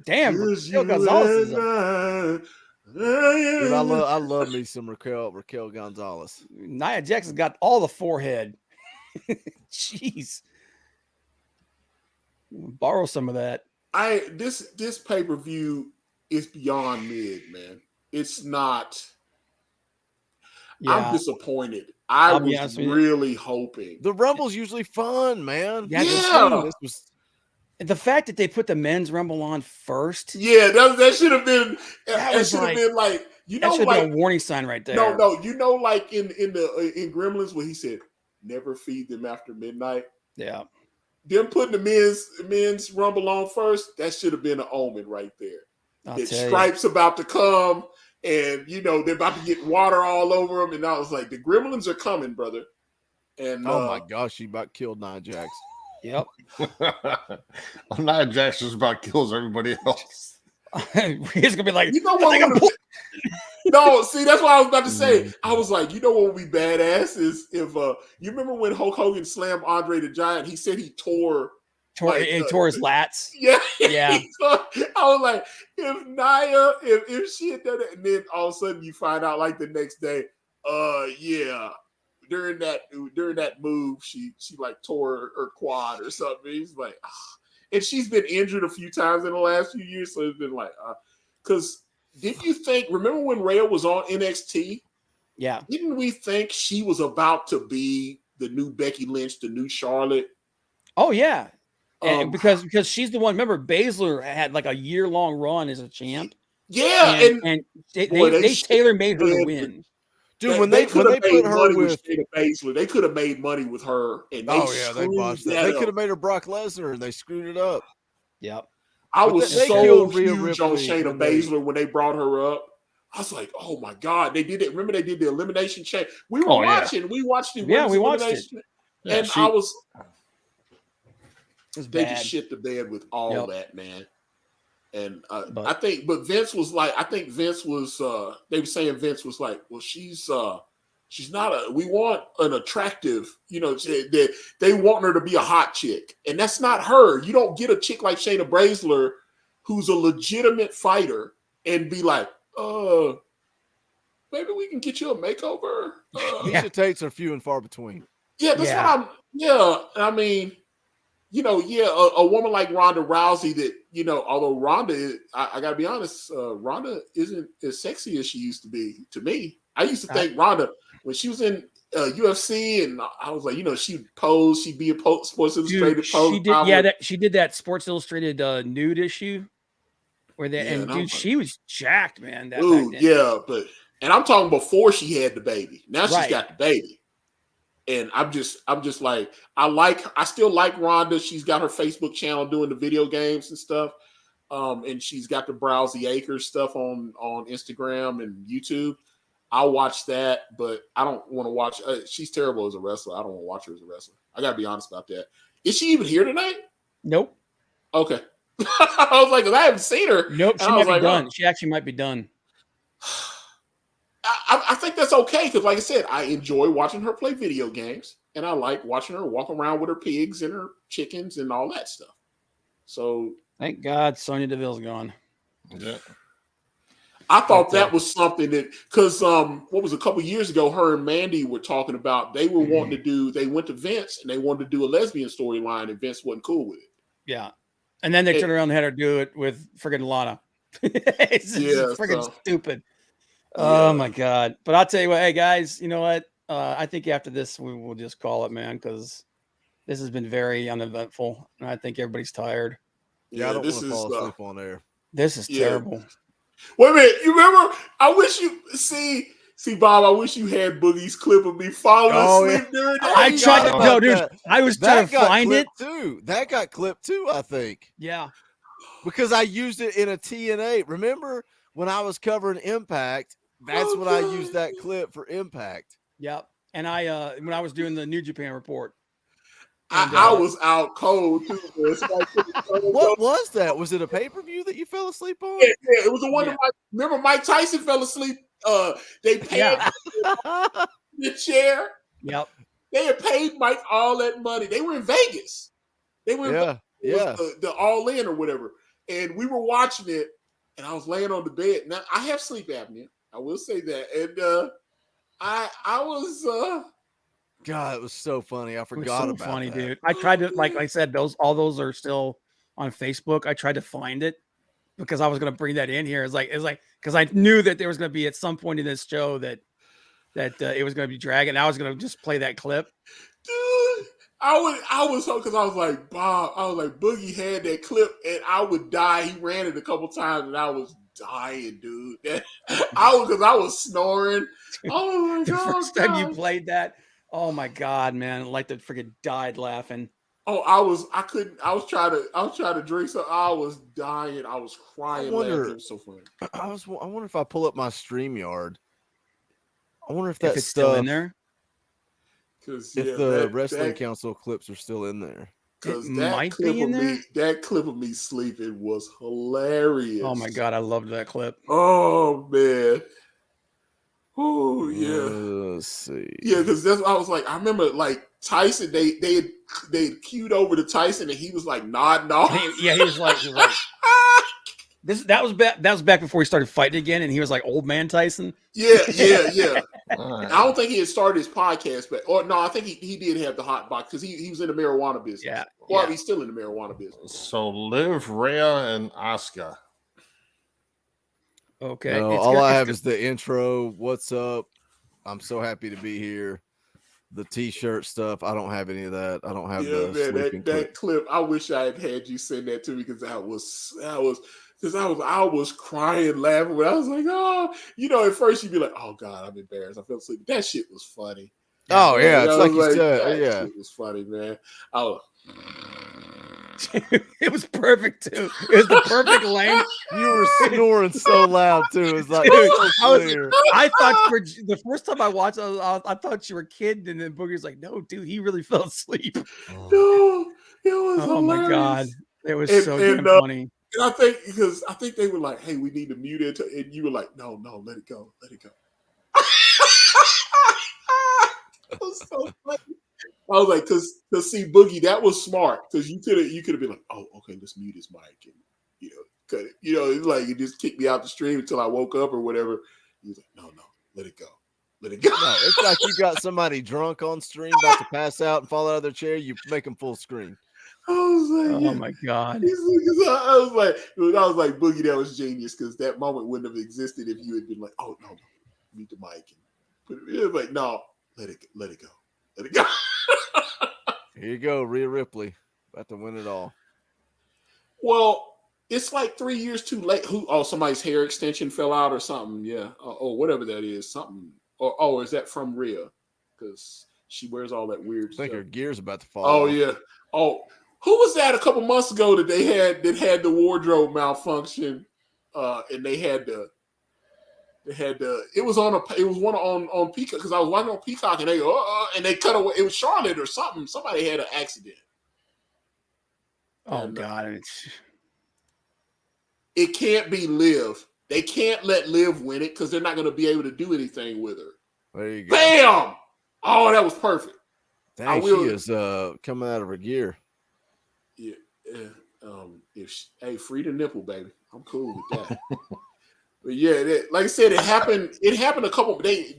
Damn, Raquel Gonzalez is Dude, I love me some Raquel Gonzalez. Nia Jax's got all the forehead. Jeez. Borrow some of that. This pay-per-view is beyond mid, man. It's not. Yeah. I'm disappointed. I was really hoping. The Rumble's usually fun, man. Yeah. This was the fact that they put the men's Rumble on first. Yeah, that should have been. That should have been like that should have been a warning sign right there. No, like in Gremlins where he said, "Never feed them after midnight." Yeah. Them putting the men's Rumble on first, that should have been an omen right there. Stripes about to come, and they're about to get water all over them, and I was like, the Gremlins are coming, brother. And oh my gosh, she about killed Nia Jax. Yep. Nia Jax just about kills everybody else. He's gonna be like, no, see, that's what I was about to say. I was like, what would be badass is if you remember when Hulk Hogan slammed Andre the Giant, he said he tore his lats. Yeah. I was like, if Nia, if she had done it, and then all of a sudden you find out like the next day, during that move, she like tore her quad or something. He's like, and she's been injured a few times in the last few years, so it's been like, because didn't you think? Remember when Rhea was on NXT? Yeah. Didn't we think she was about to be the new Becky Lynch, the new Charlotte? Oh yeah, and Um, because she's the one. Remember, Baszler had like a year-long run as a champ, yeah, and they boy, they tailor made her to win. Dude, They, when they they could have made put her money with, Shayna Baszler. They could have made money with her, and they they screwed botched that. that They up. could have made her Brock Lesnar, and they screwed it up. Yep. I But was they so killed Rhea huge on Ripley Shayna when they- Baszler when they brought her up. I was like, oh my God, they did it. Remember they did the elimination change. We were Oh, yeah. watching. We watched the Yeah, women's we watched elimination. Yeah, And she- I was, It was they bad. just shit the bed with all Yep. that, man. And But- I think, but Vince was like, I think Vince was, they were saying Vince was like, well, she's not we want an attractive, they want her to be a hot chick. And that's not her. You don't get a chick like Shayna Baszler who's a legitimate fighter and be like, maybe we can get you a makeover. Misha Tate's are few and far between. Yeah, that's what I mean, a woman like Ronda Rousey that, although Ronda, I got to be honest, Ronda isn't as sexy as she used to be to me. I used to think Ronda, when she was in UFC, and I was like, she'd pose, she'd be a Sports Illustrated pose. She did that Sports Illustrated nude issue where she was jacked, man. Back then. Yeah, and I'm talking before she had the baby. Now she's Right. got the baby. And I'm just like, I still like Rhonda. She's got her Facebook channel doing the video games and stuff. And she's got the Browse the Acres stuff on Instagram and YouTube. I'll watch that, but I don't want to watch. She's terrible as a wrestler. I don't want to watch her as a wrestler. I got to be honest about that. Is she even here tonight? Nope. Okay. I was like, 'cause I haven't seen her. Nope. She And I might was be like, done. She actually might be done. I think that's okay because, like I said, I enjoy watching her play video games, and I like watching her walk around with her pigs and her chickens and all that stuff. So, Thank God Sonya Deville's gone. Yeah. I thought that was something that, because what was a couple years ago, her and Mandy were talking about. They were wanting to do. They went to Vince and they wanted to do a lesbian storyline, and Vince wasn't cool with it. Yeah, and then they turned around and had her do it with friggin' Lana. It's friggin' stupid. Oh my God! But I'll tell you what, hey guys, you know what? I think after this we will just call it, man, because this has been very uneventful, and I think everybody's tired. Yeah, I don't want to fall asleep on air. This is terrible. Wait a minute, you remember? I wish you see, Bob. I wish you had Boogie's clip of me falling asleep during that. I tried to go, dude. I was trying to find it too. That got clipped too, I think. Yeah, because I used it in a TNA. Remember when I was covering Impact? That's when I used that clip for Impact. Yep. And I when I was doing the New Japan report. And, I was out cold too. What was that? Was it a pay-per-view that you fell asleep on? Yeah, it was the one that remember Mike Tyson fell asleep. They paid the chair. Yep. They had paid Mike all that money. They were in Vegas. They were in the All In or whatever. And we were watching it, and I was laying on the bed. Now I have sleep apnea. I will say that. And I was God, it was so funny. I forgot about funny, that. dude. I tried to, like I said, all those are still on Facebook. I tried to find it because I was going to bring that in here. It's like because I knew that there was going to be at some point in this show that it was going to be dragging. I was going to just play that clip. Dude, I was because I was like, Bob, I was like, Boogie had that clip and I would die. He ran it a couple times and I was dying, dude. I was snoring. Oh my The God. first time you played that, oh my God, man. Like, the freaking died laughing. Oh, I was trying to drink, so I was dying. I was crying. Laughing. It was so funny. I wonder if I pull up my StreamYard. I wonder if that's still in there. If the Wrestling Council clips are still in there. Because that clip of me sleeping was hilarious. Oh my God, I loved that clip. Oh man. Oh yeah. Let's see. Yeah, because that's I was like, I remember like Tyson, they queued over to Tyson and he was like nodding off. He was like that was back before he started fighting again, and he was like old man Tyson. Yeah. I don't think he had started his podcast, I think he did have the hot box because he was in the marijuana business. Yeah. Well, he's still in the marijuana business. So Liv, Rhea, and Asuka. Okay. No, all I have is the intro. What's up? I'm so happy to be here. the T-shirt stuff. I don't have any of that. I don't have Yeah, the man, sleeping that clip. I wish I had you send that to me because I was crying, laughing. When I was like, oh, at first you'd be like, oh God, I'm embarrassed. I fell asleep. That shit was funny. Oh yeah, it's I like was you said. that Yeah, shit was funny, man. I was, It was perfect too. It was the perfect length. you were snoring so loud too. It's like Dude, so clear. I thought for the first time I watched, I thought you were kidding, and then Boogie's like, "No, dude, he really fell asleep." no, it was Oh my god, hilarious. it was And- so and, damn funny. And I think they were like, hey, we need to mute it, and you were like, no, let it go. It was so funny. I was like, because see, Boogie, that was smart because you could have been like, oh, okay, let's mute his mic and cut it. It's like you just kicked me out the stream until I woke up or whatever. He was like, no, let it go. No, it's like you got somebody drunk on stream about to pass out and fall out of their chair. You make them full screen. I was like, Oh my god. I was like, Boogie, that was genius because that moment wouldn't have existed if you had been like, oh no, mute the mic and put it. It was like, no, let it go. Here you go, Rhea Ripley, about to win it all. Well, it's like 3 years too late. Somebody's hair extension fell out or something. Yeah. Whatever that is. Something. Or is that from Rhea? Because she wears all that weird I think stuff. her gear's about to fall Oh, off. yeah. Oh, who was that a couple months ago that they had the wardrobe malfunction? And they had the it was one on Peacock because I was watching on Peacock and they cut away. It was Charlotte or something. Somebody had an accident. Oh And, god. it can't be Liv. They can't let Liv win it because they're not going to be able to do anything with her. There you go. Bam! Oh, that was perfect. Dang, she is coming out of her gear. Yeah. Free the nipple, baby. I'm cool with that. But yeah, like I said, it happened. It happened a couple. The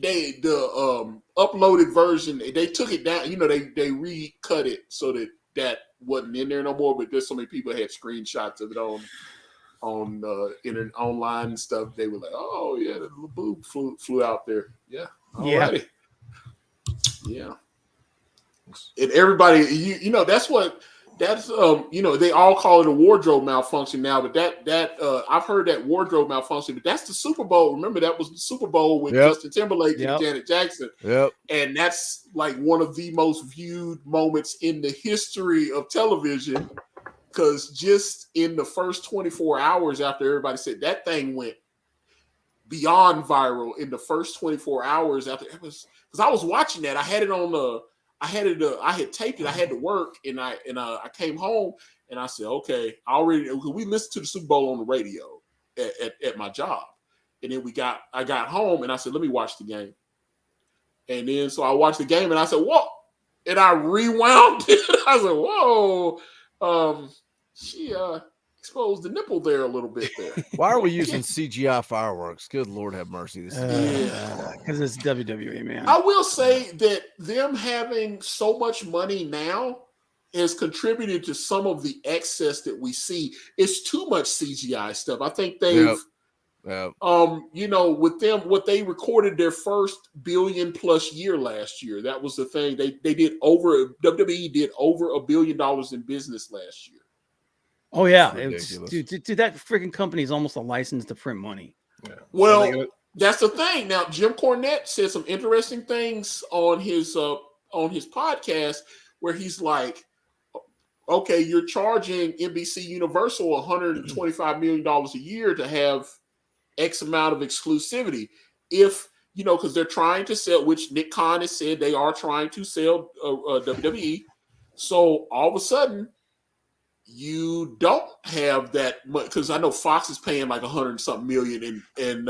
uploaded version. They took it down. They recut it so that wasn't in there no more. But there's so many people had screenshots of it on online and stuff. They were like, "Oh yeah, the little boob flew out there." Yeah, alrighty. Yeah. And everybody, that's they all call it a wardrobe malfunction now, but that I've heard that wardrobe malfunction, but that's the Super Bowl. Remember that was the Super Bowl with Justin Timberlake and Janet Jackson. Yep. And that's like one of the most viewed moments in the history of television. Because just in the first 24 hours after everybody said that thing went beyond viral in the first 24 hours after it was, because I was watching that. I had it on I had taped it. I had to work and I came home and I said, okay, we listened to the Super Bowl on the radio at my job. And then I got home and I said, let me watch the game. And then so I watched the game and I said, whoa. And I rewound it. I said, whoa. She exposed the nipple there a little bit there. Why are we using CGI fireworks? Good Lord have mercy. This is because it's WWE, man. I will say that them having so much money now has contributed to some of the excess that we see. It's too much CGI stuff. I think they've with them, what they recorded their first $1 billion+ year last year. That was the thing. They did WWE did over $1 billion in business last year. Oh yeah, dude, that freaking company is almost a license to print money. Yeah. Well, that's the thing. Now, Jim Cornette said some interesting things on his podcast where he's like, okay, you're charging NBC Universal $125 million a year to have X amount of exclusivity. If, because they're trying to sell, which Nick Khan has said they are trying to sell WWE. So all of a sudden, you don't have that much, because I know Fox is paying like $100-something million, and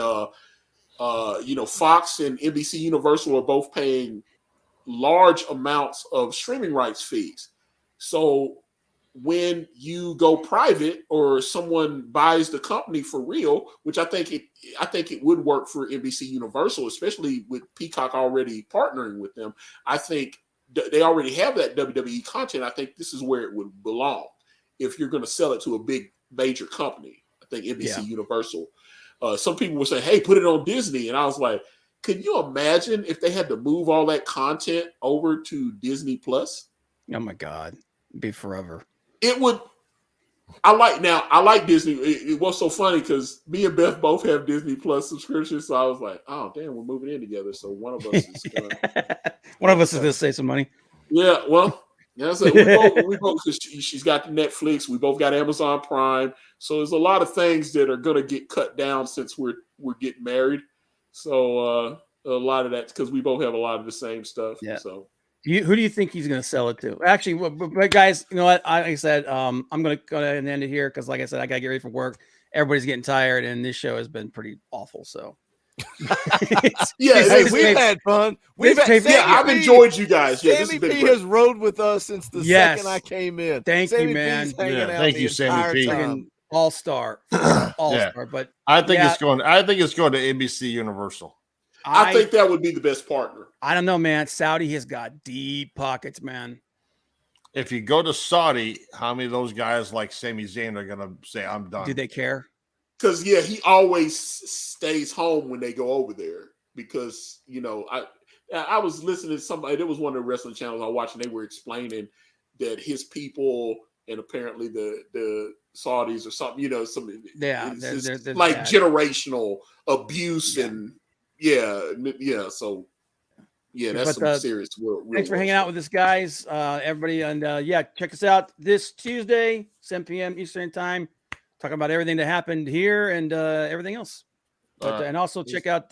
Fox and NBC Universal are both paying large amounts of streaming rights fees. So when you go private or someone buys the company for real, which I think it would work for NBC Universal, especially with Peacock already partnering with them. I think they already have that WWE content. I think this is where it would belong. If you're going to sell it to a big major company, I think NBC Universal. Some people were saying, "Hey, put it on Disney," and I was like, Could you imagine if they had to move all that content over to Disney Plus? Oh my God, it'd be forever. It would. I like Disney. It was so funny because me and Beth both have Disney Plus subscriptions. So I was like, oh, damn, we're moving in together. So one of us is going to save some money. Yeah, well, yeah, so we both because she's got the Netflix. We both got Amazon Prime. So there's a lot of things that are going to get cut down since we're getting married. So a lot of that because we both have a lot of the same stuff. Yeah. So. Who do you think he's going to sell it to? Actually, but guys, you know what? Like I said, I'm going to go ahead and end it here because, like I said, I got to get ready for work. Everybody's getting tired, and this show has been pretty awful. So, hey, we've had fun. I've enjoyed you guys. Yeah, Sammy P has rode with us since the second I came in. Thank you, man. Thank you, Sammy P. All-star. But I think it's going. I think it's going to NBC Universal. I think that would be the best partner. I don't know, man. Saudi has got deep pockets, man. If you go to Saudi, how many of those guys like Sami Zayn are going to say, I'm done? Do they care? Because, he always stays home when they go over there. Because, I was listening to somebody. There was one of the wrestling channels I was watching. They were explaining that his people and apparently the Saudis or something, they're like bad. Generational abuse and so that's some serious real thanks for hanging out with us, guys, everybody, and check us out this Tuesday 7 p.m. Eastern time, talking about everything that happened here and everything else, and also check out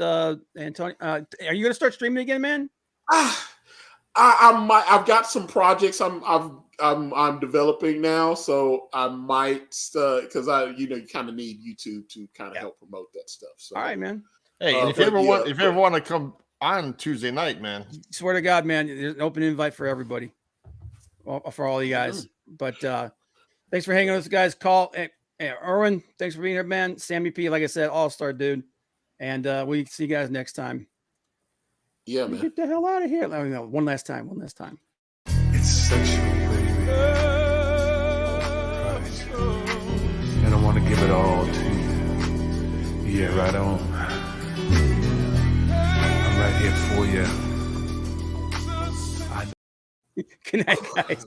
Antonio. Are you gonna start streaming again, man? I've got some projects I'm developing now, so I might because you kind of need YouTube to kind of help promote that stuff. So all right, man. Hey, and if you ever want to come on Tuesday night, man, swear to God, man, there's an open invite for everybody, for all you guys. But thanks for hanging with us, guys. Erwin, thanks for being here, man. Sammy P, like I said, all-star dude, and we see you guys next time. Yeah, man. Get the hell out of here! One last time. It's sexual, baby. Brice. And I want to give it all to you. Yeah, right on. I'm right here for you. Good night, guys.